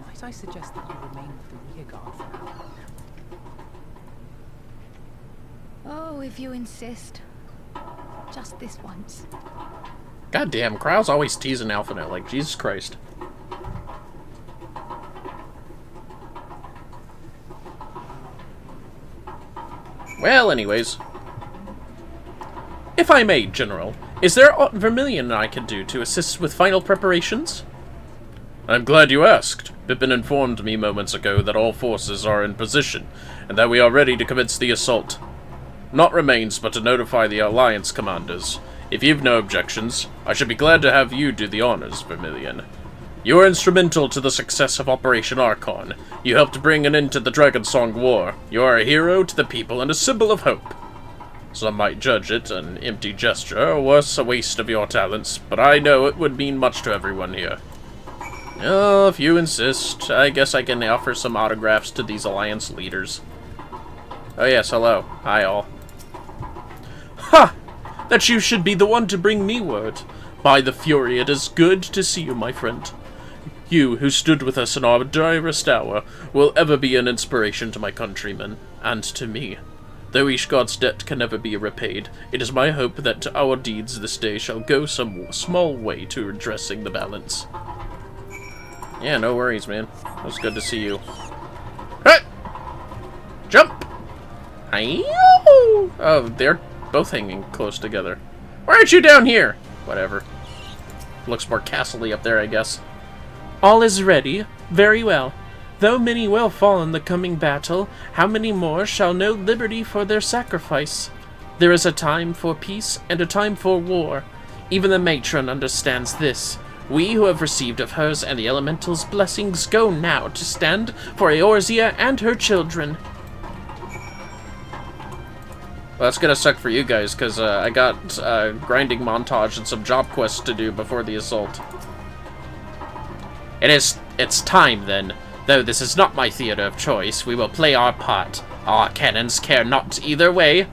[SPEAKER 2] my Might I suggest that you remain with the rearguard for now?
[SPEAKER 9] Oh, if you insist. Just this once.
[SPEAKER 1] Goddamn, Kryle's always teasing Alphanet, like, Jesus Christ. Well, anyways. If I may, General, is there aught Vermillion I can do to assist with final preparations? I'm glad you asked. Pippin informed me moments ago that all forces are in position, and that we are ready to commence the assault. Naught remains but to notify the Alliance commanders. If you've no objections, I should be glad to have you do the honors, Vermillion. You were instrumental to the success of Operation Archon. You helped bring an end to the Dragonsong War. You are a hero to the people and a symbol of hope. Some might judge it an empty gesture, or worse, a waste of your talents, but I know it would mean much to everyone here. Oh, if you insist, I guess I can offer some autographs to these Alliance leaders. Oh yes, hello. Hi all. Ha! That you should be the one to bring me word. By the Fury, it is good to see you, my friend. You, who stood with us in our direst hour, will ever be an inspiration to my countrymen, and to me. Though each god's debt can never be repaid, it is my hope that our deeds this day shall go some small way to redressing the balance. Yeah, no worries, man. It was good to see you. Hey! Jump! Hi-yo! Oh, they're both hanging close together. Why aren't you down here? Whatever. Looks more castle-y up there, I guess. All is ready. Very well. Though many will fall in the coming battle, how many more shall know liberty for their sacrifice? There is a time for peace and a time for war. Even the matron understands this. We who have received of hers and the elementals' blessings go now to stand for Eorzea and her children. Well, that's gonna suck for you guys, because I got a grinding montage and some job quests to do before the assault. It's time, then. Though this is not my theater of choice, we will play our part. Our cannons care not either way.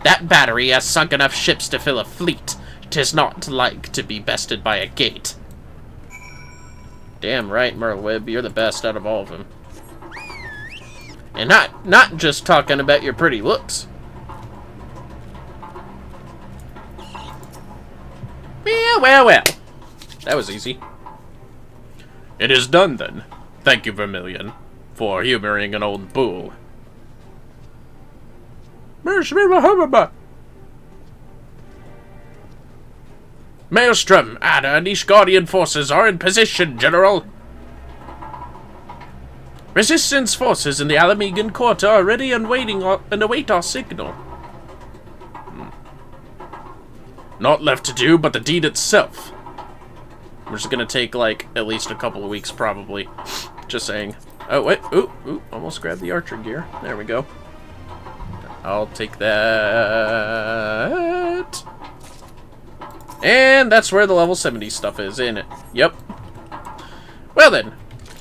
[SPEAKER 1] That battery has sunk enough ships to fill a fleet. 'Tis not like to be bested by a gate. Damn right, Merlwib, you're the best out of all of them. And not just talking about your pretty looks. Well. That was easy. It is done, then. Thank you, Vermillion, for humoring an old bull. Maelstrom, Ada, and Ishgardian forces are in position, General. Resistance forces in the Alamegan court are ready and waiting and await our signal. Not left to do, but the deed itself. We're just gonna take, like, at least a couple of weeks, probably. Just saying. Oh, wait. Ooh, almost grabbed the archer gear. There we go. I'll take that. And that's where the level 70 stuff is, ain't it? Yep. Well then,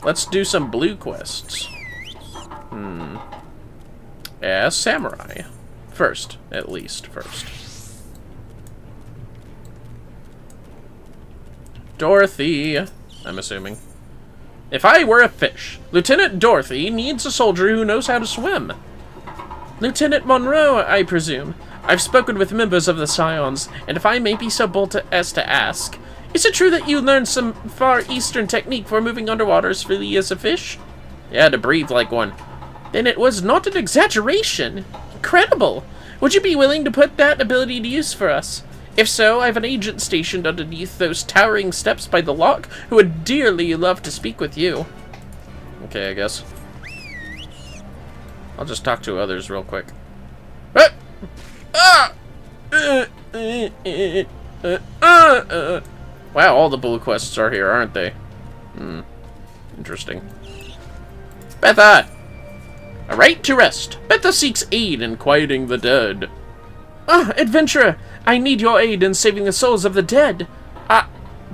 [SPEAKER 1] let's do some blue quests. As samurai. First, at least, first. Dorothy, I'm assuming. If I were a fish, Lieutenant Dorothy needs a soldier who knows how to swim. Lieutenant Monroe, I presume. I've spoken with members of the Scions, and if I may be so bold as to ask, is it true that you learned some Far Eastern technique for moving underwater as freely as a fish? Yeah, to breathe like one. Then it was not an exaggeration. Incredible! Would you be willing to put that ability to use for us? If so, I have an agent stationed underneath those towering steps by the lock who would dearly love to speak with you. Okay, I guess. I'll just talk to others real quick. Wow, all the blue quests are here, aren't they? Interesting. Betha! A right to rest. Betha seeks aid in quieting the dead. Adventurer! I need your aid in saving the souls of the dead.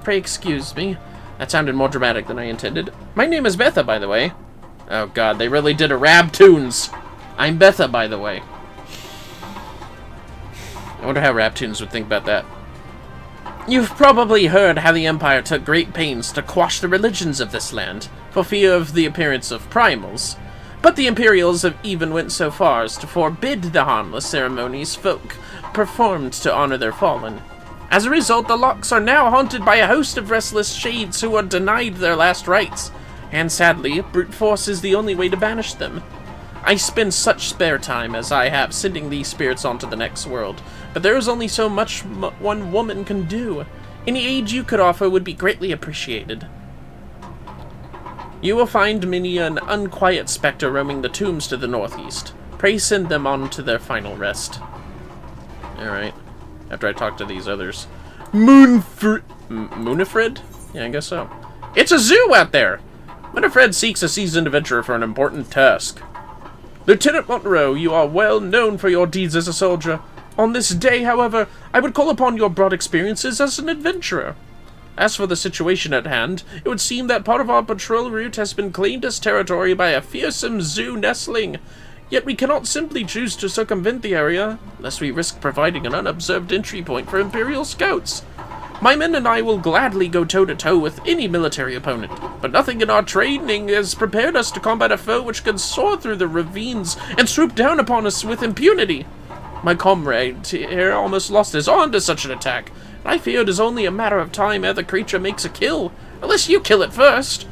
[SPEAKER 1] Pray excuse me. That sounded more dramatic than I intended. My name is Betha, by the way. Oh god, they really did a Rab Tunes. I'm Betha, by the way. I wonder how Raptoons would think about that. You've probably heard how the Empire took great pains to quash the religions of this land. for fear of the appearance of primals. But the Imperials have even went so far as to forbid the harmless ceremonies folk performed to honor their fallen. As a result, the locks are now haunted by a host of restless shades who are denied their last rites, and sadly, brute force is the only way to banish them. I spend such spare time as I have sending these spirits onto the next world, but there is only so much one woman can do. Any aid you could offer would be greatly appreciated. You will find many an unquiet spectre roaming the tombs to the northeast. Pray send them on to their final rest. Alright. After I talk to these others. Moonifred? Yeah, I guess so. It's a zoo out there! Winifred seeks a seasoned adventurer for an important task. Lieutenant Monroe, you are well known for your deeds as a soldier. On this day, however, I would call upon your broad experiences as an adventurer. As for the situation at hand, it would seem that part of our patrol route has been claimed as territory by a fearsome zoo nestling. Yet we cannot simply choose to circumvent the area, lest we risk providing an unobserved entry point for Imperial scouts. My men and I will gladly go toe-to-toe with any military opponent, but nothing in our training has prepared us to combat a foe which can soar through the ravines and swoop down upon us with impunity. My comrade here almost lost his arm to such an attack, and I fear it is only a matter of time ere the creature makes a kill, unless you kill it first.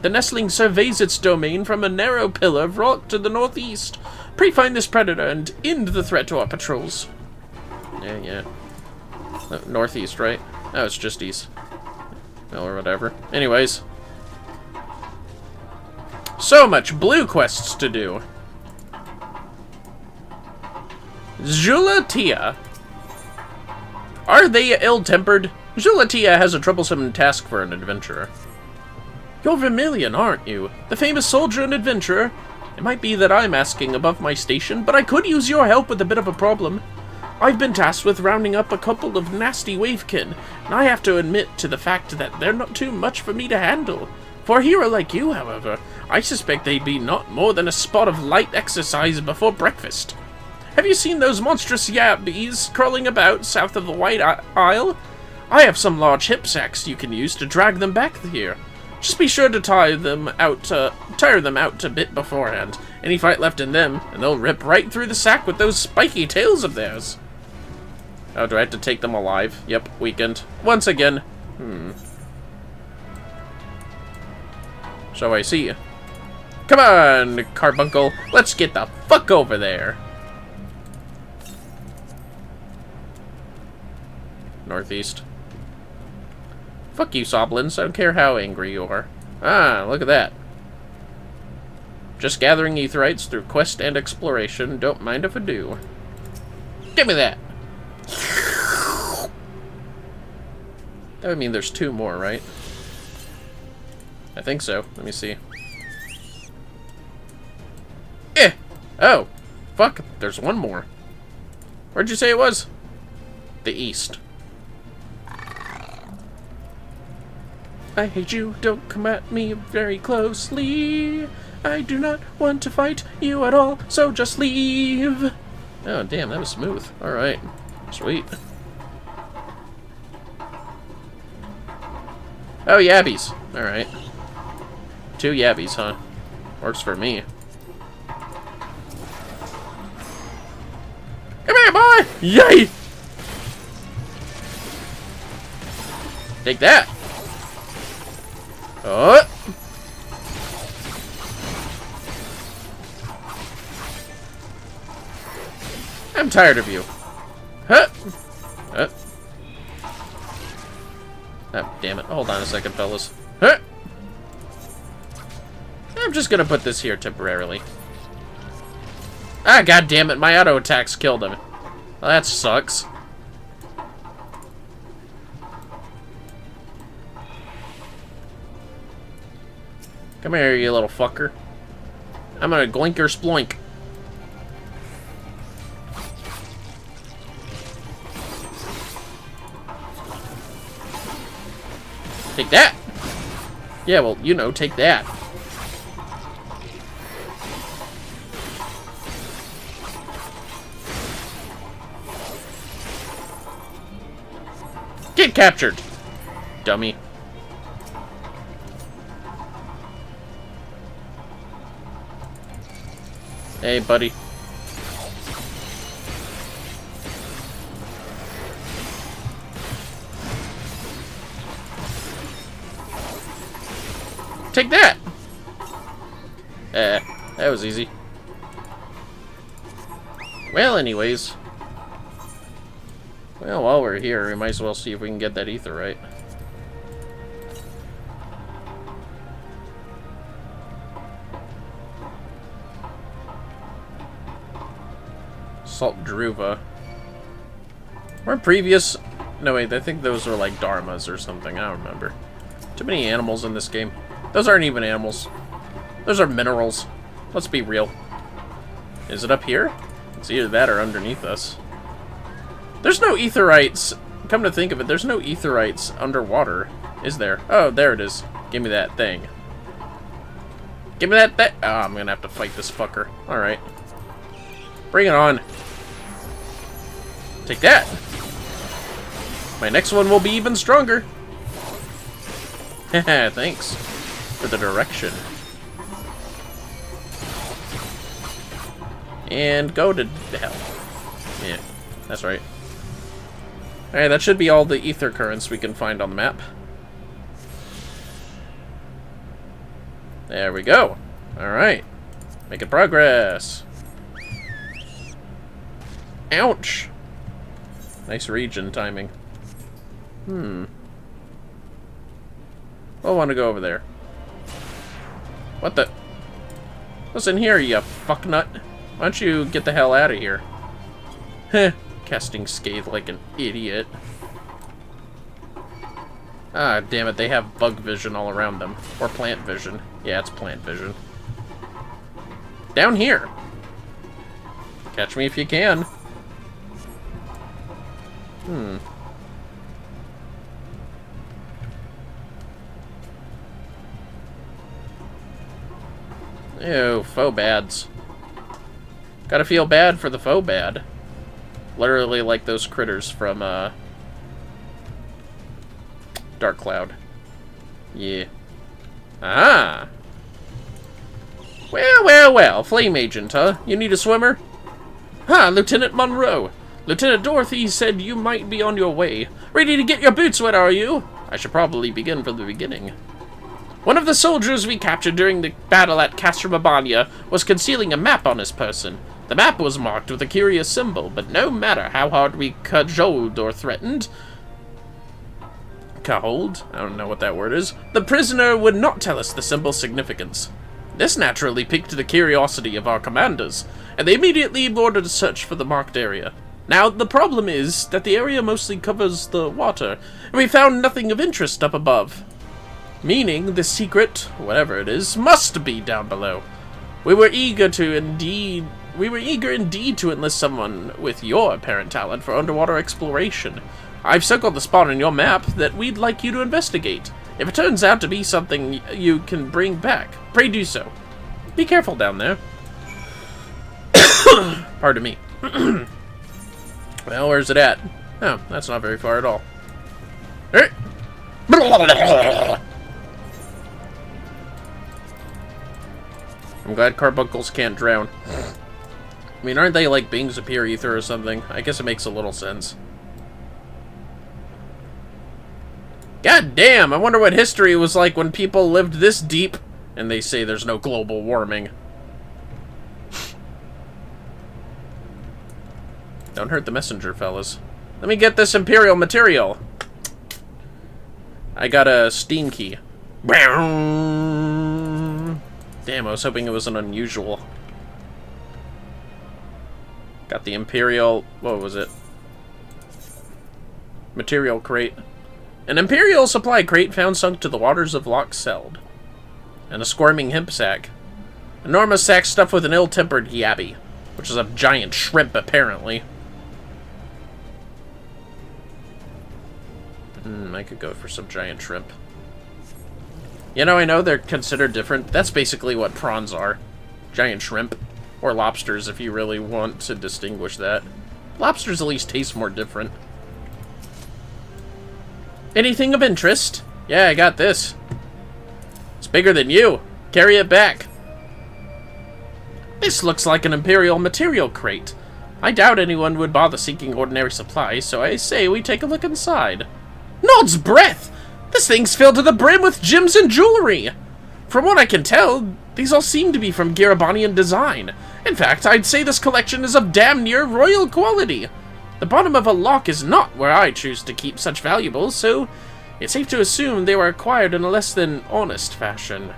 [SPEAKER 1] The nestling surveys its domain from a narrow pillar of rock to the northeast. Pray find this predator and end the threat to our patrols. Yeah. Northeast, right? Oh, it's just east. Or whatever. Anyways. So much blue quests to do. Julatia. Are they ill-tempered? Julatia has a troublesome task for an adventurer. You're Vermillion, aren't you? The famous soldier and adventurer? It might be that I'm asking above my station, but I could use your help with a bit of a problem. I've been tasked with rounding up a couple of nasty wavekin, and I have to admit to the fact that they're not too much for me to handle. For a hero like you, however, I suspect they'd be not more than a spot of light exercise before breakfast. Have you seen those monstrous yabbies crawling about south of the White Isle? I have some large hip sacks you can use to drag them back here. Just be sure to tire them out a bit beforehand. Any fight left in them, and they'll rip right through the sack with those spiky tails of theirs. Oh, do I have to take them alive? Yep, weakened. Once again. So I see you. Come on, Carbuncle. Let's get the fuck over there. Northeast. Fuck you, Soblins. I don't care how angry you are. Ah, look at that. Just gathering aetherites through quest and exploration. Don't mind if I do. Give me that. That would mean there's 2 more, right? I think so. Let me see. Oh. Fuck. There's 1 more. Where'd you say it was? The east. I hate you. Don't come at me very closely. I do not want to fight you at all, so just leave. Oh, damn. That was smooth. Alright. Sweet. Oh, yabbies. Alright. 2 yabbies, huh? Works for me. Come here, boy! Yay! Take that! Oh! I'm tired of you. Huh! Oh, damn it. Hold on a second, fellas. Huh! I'm just gonna put this here temporarily. Ah, god damn it. My auto attacks killed him. Well, that sucks. Come here, you little fucker. I'm gonna gloink or sploink. Take that! Yeah, well, you know, take that. Get captured! Dummy. Hey, buddy. Take that! That was easy. Well, anyways. Well, while we're here, we might as well see if we can get that ether right. Salt Druva. Or previous... No, wait, I think those are like Dharmas or something. I don't remember. Too many animals in this game. Those aren't even animals. Those are minerals. Let's be real. Is it up here? It's either that or underneath us. There's no aetherites. Come to think of it, there's no aetherites underwater, is there? Oh, there it is. Give me that thing. Give me that thing. Oh, I'm gonna have to fight this fucker. Alright. Bring it on. Take that. My next one will be even stronger. Haha, thanks for the direction. And go to hell. Yeah, that's right. Alright, that should be all the ether currents we can find on the map. There we go. Alright. Making progress. Ouch. Nice region timing. I want to go over there. What the? What's in here, you fucknut? Why don't you get the hell out of here? Heh. Casting Scathe like an idiot. Ah, damn it, they have bug vision all around them. Or plant vision. Yeah, it's plant vision. Down here. Catch me if you can. Ew, faux bads. Gotta feel bad for the faux bad. Literally like those critters from, Dark Cloud. Yeah. Ah! Well, Flame Agent, huh? You need a swimmer? Ha, Lieutenant Monroe! Lieutenant Dorothy said you might be on your way. Ready to get your boots wet, are you? I should probably begin from the beginning. One of the soldiers we captured during the battle at Castromabania was concealing a map on his person. The map was marked with a curious symbol, but no matter how hard we cajoled or threatened... Cajoled? I don't know what that word is. The prisoner would not tell us the symbol's significance. This naturally piqued the curiosity of our commanders, and they immediately ordered a search for the marked area. Now, the problem is that the area mostly covers the water, and we found nothing of interest up above. Meaning, the secret, whatever it is, must be down below. We were eager indeed to enlist someone with your apparent talent for underwater exploration. I've circled the spot on your map that we'd like you to investigate. If it turns out to be something you can bring back, pray do so. Be careful down there. Pardon me. Well, where's it at? Oh, that's not very far at all. I'm glad carbuncles can't drown. I mean, aren't they like beings of pure ether or something? I guess it makes a little sense. God damn, I wonder what history was like when people lived this deep and they say there's no global warming. Don't hurt the messenger, fellas. Let me get this Imperial material. I got a Steam key. Damn, I was hoping it was an unusual. Got the Imperial... What was it? Material crate. An Imperial supply crate found sunk to the waters of Loch Seld. And a squirming hemp sack. Enormous sack stuffed with an ill-tempered yabby. Which is a giant shrimp, apparently. I could go for some giant shrimp. You know, I know they're considered different. That's basically what prawns are. Giant shrimp. Or lobsters, if you really want to distinguish that. Lobsters at least taste more different. Anything of interest? Yeah, I got this. It's bigger than you. Carry it back. This looks like an Imperial material crate. I doubt anyone would bother seeking ordinary supplies, so I say we take a look inside. Nod's breath! This thing's filled to the brim with gems and jewelry! From what I can tell, these all seem to be from Garabonian design. In fact, I'd say this collection is of damn near royal quality. The bottom of a lock is not where I choose to keep such valuables, so it's safe to assume they were acquired in a less than honest fashion.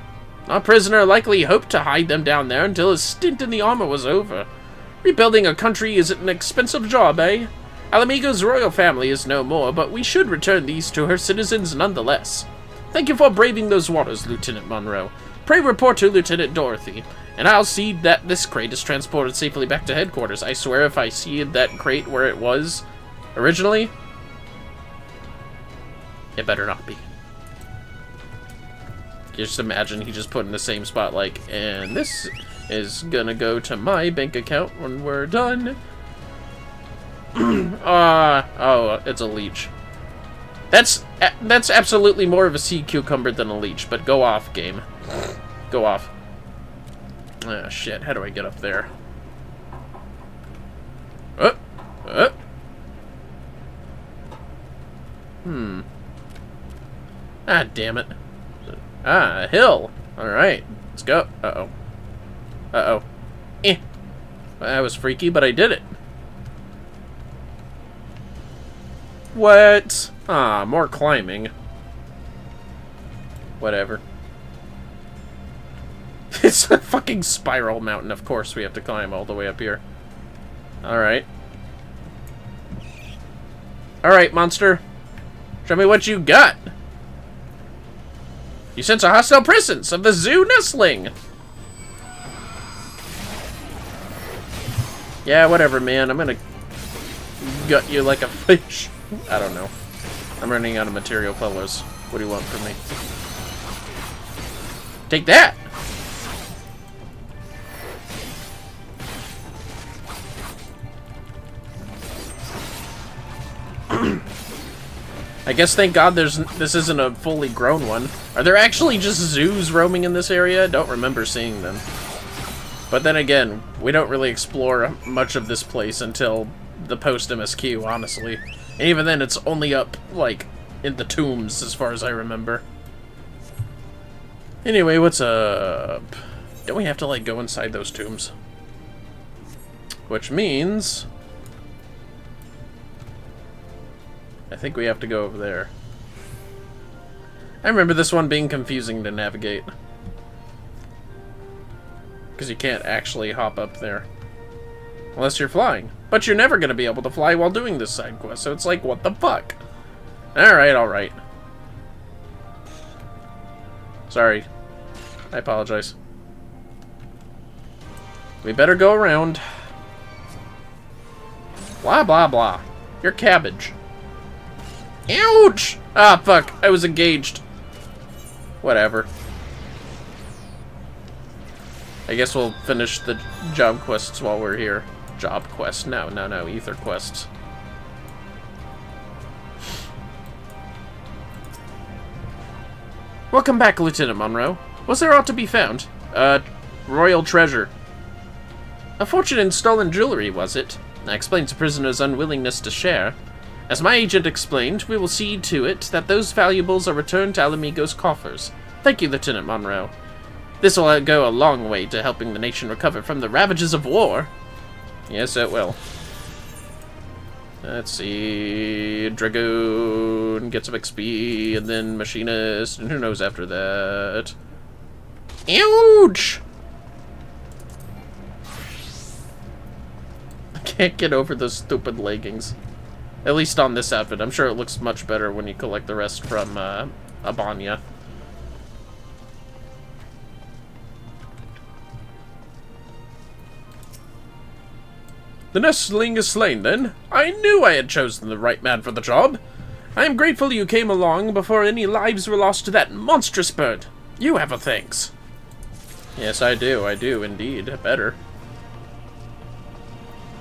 [SPEAKER 1] Our prisoner likely hoped to hide them down there until his stint in the armor was over. Rebuilding a country is an expensive job, eh? Alamigo's royal family is no more, but we should return these to her citizens nonetheless. Thank you for braving those waters, Lieutenant Monroe. Pray report to Lieutenant Dorothy, and I'll see that this crate is transported safely back to headquarters. I swear if I see that crate where it was originally, it better not be. Just imagine he just put in the same spot, like, and this is gonna go to my bank account when we're done. Oh, it's a leech. That's absolutely more of a sea cucumber than a leech, but go off, game. Go off. Ah, shit, how do I get up there? Ah, damn it. Ah, a hill. Alright, let's go. Uh-oh. Uh-oh. Eh. That was freaky, but I did it. What? Ah, more climbing. Whatever. It's a fucking spiral mountain. Of course we have to climb all the way up here. Alright. Alright, monster. Show me what you got. You sense a hostile presence of the zoo nestling. Yeah, whatever, man. I'm gonna gut you like a fish. I don't know. I'm running out of material fellows. What do you want from me? Take that! I guess thank God this isn't a fully grown one. Are there actually just zoos roaming in this area? I don't remember seeing them. But then again, we don't really explore much of this place until the post-MSQ, honestly. And even then, it's only up, like, in the tombs, as far as I remember. Anyway, what's up? Don't we have to, like, go inside those tombs? Which means I think we have to go over there. I remember this one being confusing to navigate. Because you can't actually hop up there. Unless you're flying. But you're never going to be able to fly while doing this side quest, so it's like, what the fuck? Alright, alright. Sorry. I apologize. We better go around. Blah, blah, blah. You're cabbage. Ouch! Ah, fuck. I was engaged. Whatever. I guess we'll finish the job quests while we're here. Job quest? No, no, no. Ether quests. Welcome back, Lieutenant Monroe. Was there aught to be found? Royal treasure. A fortune in stolen jewelry, was it? That explains the prisoner's unwillingness to share. As my agent explained, we will see to it that those valuables are returned to Alamigo's coffers. Thank you, Lieutenant Monroe. This will go a long way to helping the nation recover from the ravages of war. Yes, it will. Let's see... Dragoon, get some XP, and then Machinist, and who knows after that. Ouch! I can't get over those stupid leggings. At least on this outfit. I'm sure it looks much better when you collect the rest from Abanya. The nestling is slain, then. I knew I had chosen the right man for the job. I am grateful you came along before any lives were lost to that monstrous bird. You have a thanks. Yes, I do indeed. Better.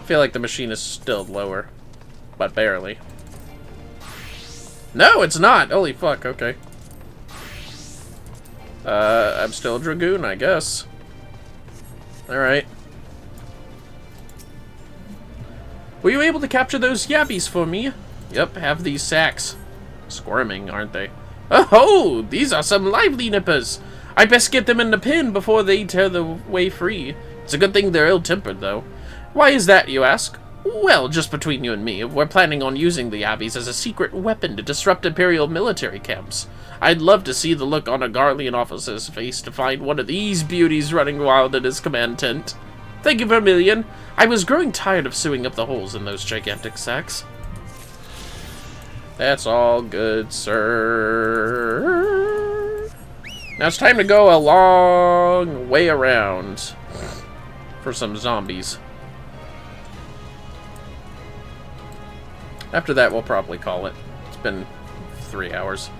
[SPEAKER 1] I feel like the machine is still lower. But barely. No, it's not! Holy fuck, okay. I'm still a Dragoon, I guess. Alright. Were you able to capture those yabbies for me? Yep, have these sacks. Squirming, aren't they? Oh, these are some lively nippers. I best get them in the pen before they tear the way free. It's a good thing they're ill-tempered, though. Why is that, you ask? Well, just between you and me, we're planning on using the yabbies as a secret weapon to disrupt Imperial military camps. I'd love to see the look on a Garlean officer's face to find one of these beauties running wild in his command tent. Thank you, Vermillion. I was growing tired of sewing up the holes in those gigantic sacks. That's all good, sir. Now it's time to go a long way around for some zombies. After that, we'll probably call it. It's been 3 hours.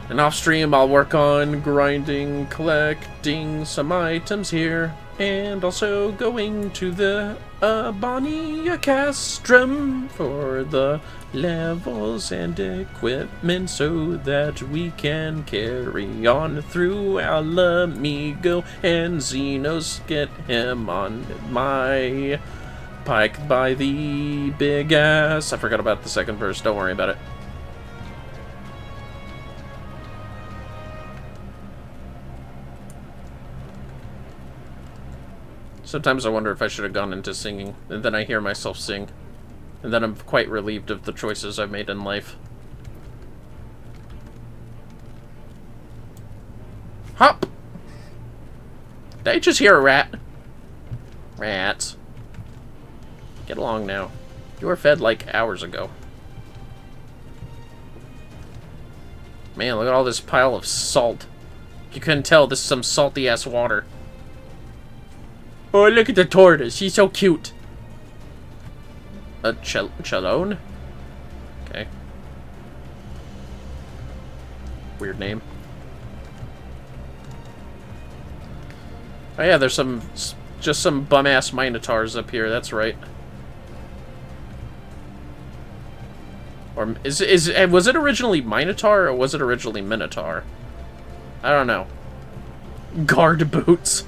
[SPEAKER 1] And off stream, I'll work on grinding, collecting some items here, and also going to the Bonnie Castrum for the levels and equipment so that we can carry on through Alamigo and Xenos. Get him on my pike by the big ass. I forgot about the second verse. Don't worry about it. Sometimes I wonder if I should have gone into singing, and then I hear myself sing, and then I'm quite relieved of the choices I've made in life. Hop! Did I just hear a rat? Rats. Get along now. You were fed like hours ago. Man, look at all this pile of salt. You couldn't tell this is some salty-ass water. Oh, look at the tortoise. She's so cute. A Chalone? Okay. Weird name. Oh yeah, there's just some bum-ass Minotaurs up here. That's right. Or was it originally Minotaur or was it originally Minotaur? I don't know. Guard boots.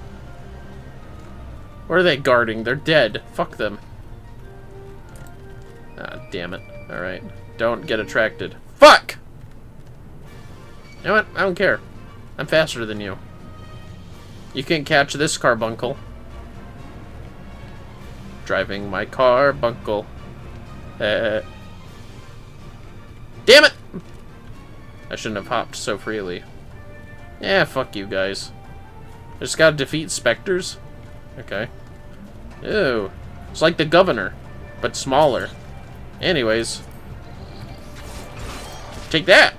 [SPEAKER 1] What are they guarding? They're dead. Fuck them. Ah, damn it. Alright. Don't get attracted. Fuck! You know what? I don't care. I'm faster than you. You can catch this carbuncle. Driving my carbuncle. Damn it! I shouldn't have hopped so freely. Yeah, fuck you guys. I just gotta defeat specters? Okay. Ew. It's like the governor, but smaller. Anyways. Take that!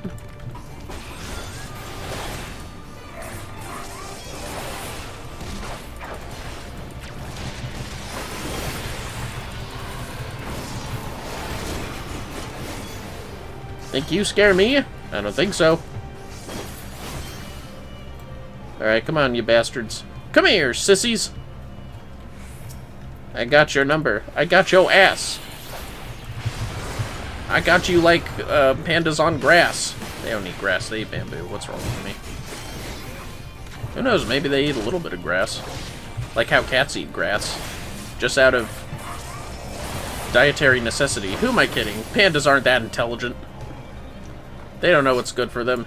[SPEAKER 1] Think you scare me? I don't think so. Alright, come on, you bastards. Come here, sissies! I got your number. I got your ass. I got you like pandas on grass. They don't eat grass, they eat bamboo. What's wrong with me? Who knows, maybe they eat a little bit of grass. Like how cats eat grass. Just out of dietary necessity. Who am I kidding? Pandas aren't that intelligent. They don't know what's good for them.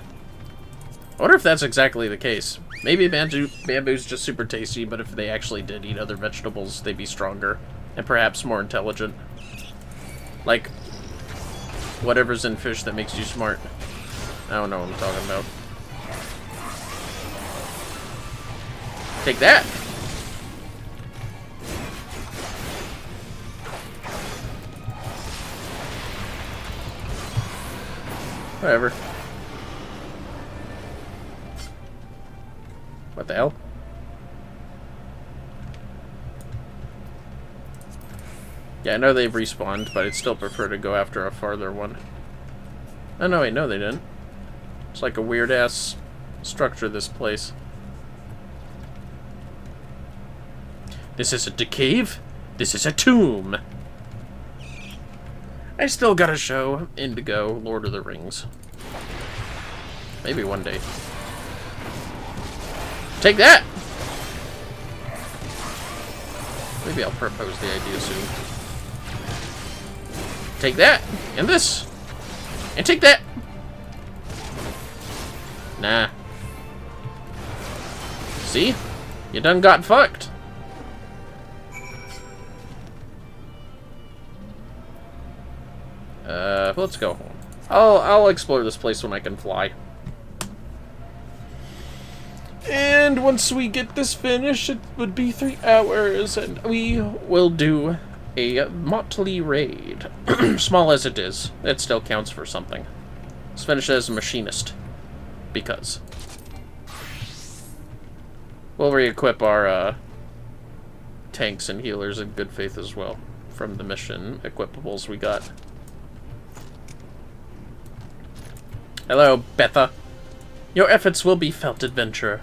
[SPEAKER 1] I wonder if that's exactly the case. Maybe bamboo's just super tasty, but if they actually did eat other vegetables, they'd be stronger. And perhaps more intelligent. Like, whatever's in fish that makes you smart. I don't know what I'm talking about. Take that! Whatever. What the hell? Yeah, I know they've respawned, but I'd still prefer to go after a farther one. Oh, no, wait, no, they didn't. It's like a weird-ass structure, this place. This isn't a cave. This is a tomb. I still gotta show Indigo Lord of the Rings. Maybe one day. Take that! Maybe I'll propose the idea soon. Take that! And this! And take that! Nah. See? You done got fucked. Let's go home. I'll explore this place when I can fly. And once we get this finished, it would be 3 hours, and we will do a motley raid. Small as it is, it still counts for something. Let's finish as a machinist. Because. We'll re-equip our tanks and healers in good faith as well from the mission equipables we got. Hello, Betha. Your efforts will be felt, adventurer.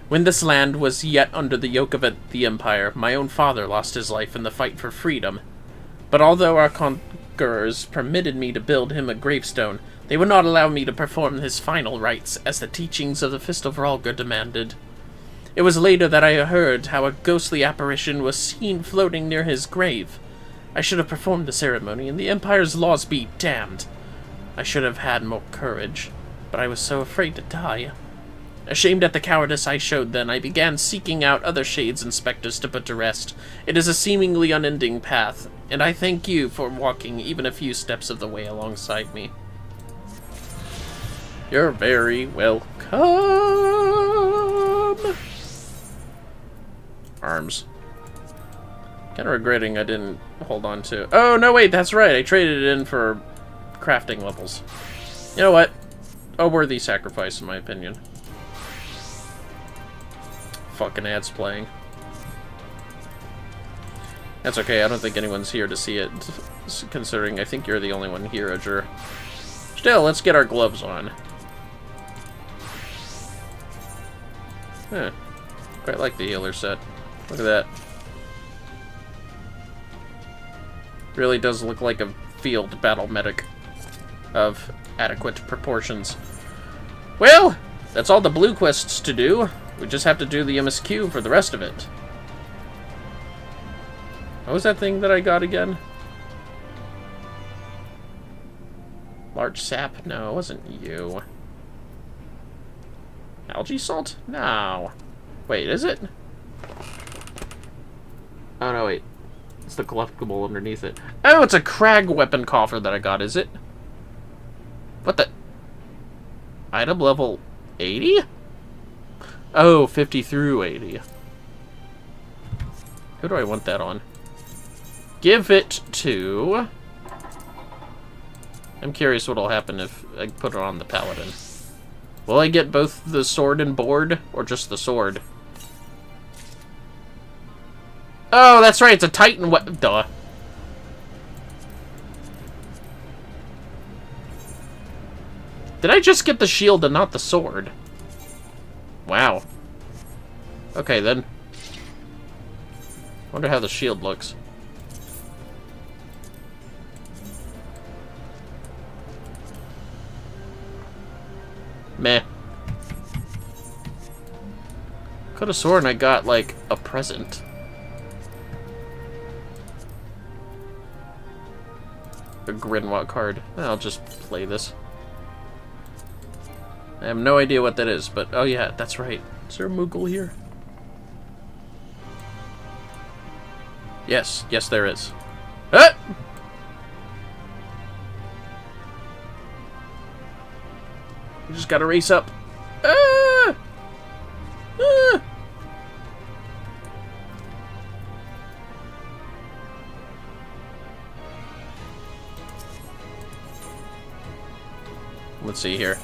[SPEAKER 1] When this land was yet under the yoke of the Empire, my own father lost his life in the fight for freedom. But although our conquerors permitted me to build him a gravestone, they would not allow me to perform his final rites, as the teachings of the Fist of Rhalgr demanded. It was later that I heard how a ghostly apparition was seen floating near his grave. I should have performed the ceremony, and the Empire's laws be damned. I should have had more courage, but I was so afraid to die. Ashamed at the cowardice I showed then, I began seeking out other shades and specters to put to rest. It is a seemingly unending path, and I thank you for walking even a few steps of the way alongside me. You're very welcome. Arms. Kinda regretting I didn't hold on to... Oh, no, wait, that's right. I traded it in for crafting levels. You know what? A worthy sacrifice, in my opinion. Fucking ads playing. That's okay, I don't think anyone's here to see it, considering I think you're the only one here, Ajur. Still, let's get our gloves on. Huh. Quite like the healer set. Look at that. Really does look like a field battle medic of adequate proportions. Well, that's all the blue quests to do. We just have to do the MSQ for the rest of it. What was that thing that I got again? Large sap? No, it wasn't you. Algae salt? No. Wait, is it? Oh, no, wait. It's the collectible underneath it. Oh, it's a crag weapon coffer that I got, is it? What the? Item level 80? Oh, 50 through 80. Who do I want that on? Give it to... I'm curious what'll happen if I put it on the paladin. Will I get both the sword and board, or just the sword? Oh, that's right, it's a Titan weapon. Duh. Did I just get the shield and not the sword? Wow. Okay, then. Wonder how the shield looks. Meh. Could have sworn I got, like, a present. A Grinwalk card. I'll just play this. I have no idea what that is, but... Oh yeah, that's right. Is there a Moogle here? Yes. Yes, there is. Ah! We just gotta race up. Ah! Ah! Let's see here.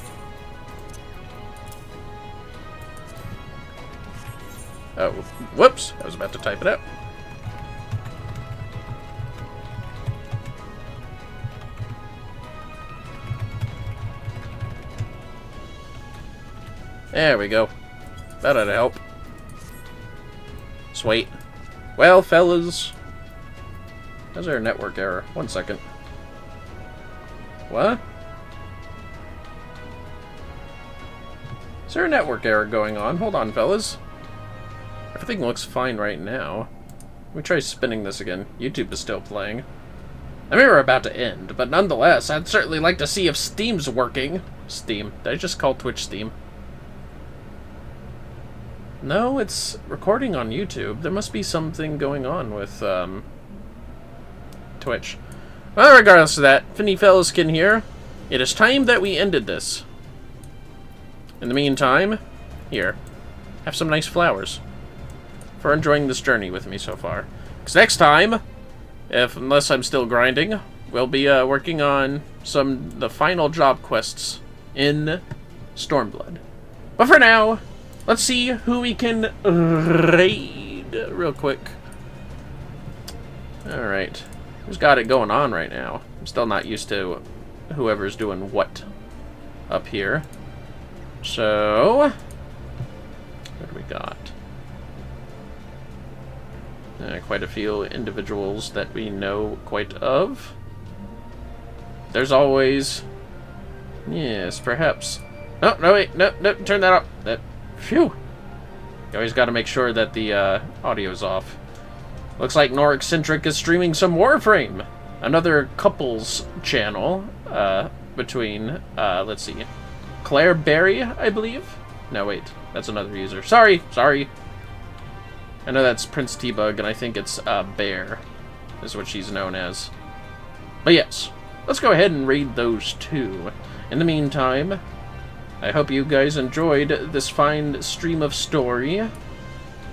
[SPEAKER 1] Oh, whoops! I was about to type it out. There we go. That ought to help. Sweet. Well, fellas. How's our network error? 1 second. What? Is there a network error going on? Hold on, fellas. Everything looks fine right now. Let me try spinning this again. YouTube is still playing. I mean, we're about to end, but nonetheless, I'd certainly like to see if Steam's working. Steam. Did I just call Twitch Steam? No, it's recording on YouTube. There must be something going on with, Twitch. Well, regardless of that, Finny Fellowskin here. It is time that we ended this. In the meantime, here. Have some nice flowers. For enjoying this journey with me so far. Because next time, unless I'm still grinding, we'll be working on the final job quests in Stormblood. But for now, let's see who we can raid real quick. Alright. Who's got it going on right now? I'm still not used to whoever's doing what up here. So, what do we got? Quite a few individuals that we know quite of. There's always... Yes, perhaps. Oh, no, wait, no, turn that up. Phew. You always got to make sure that the audio's off. Looks like Norexcentric is streaming some Warframe. Another couples channel between, let's see, Claire Berry, I believe? No, wait, that's another user. Sorry. I know that's Prince T-Bug, and I think it's Bear, is what she's known as. But yes, let's go ahead and read those two. In the meantime, I hope you guys enjoyed this fine stream of story.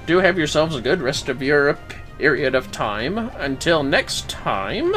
[SPEAKER 1] Do have yourselves a good rest of your period of time. Until next time...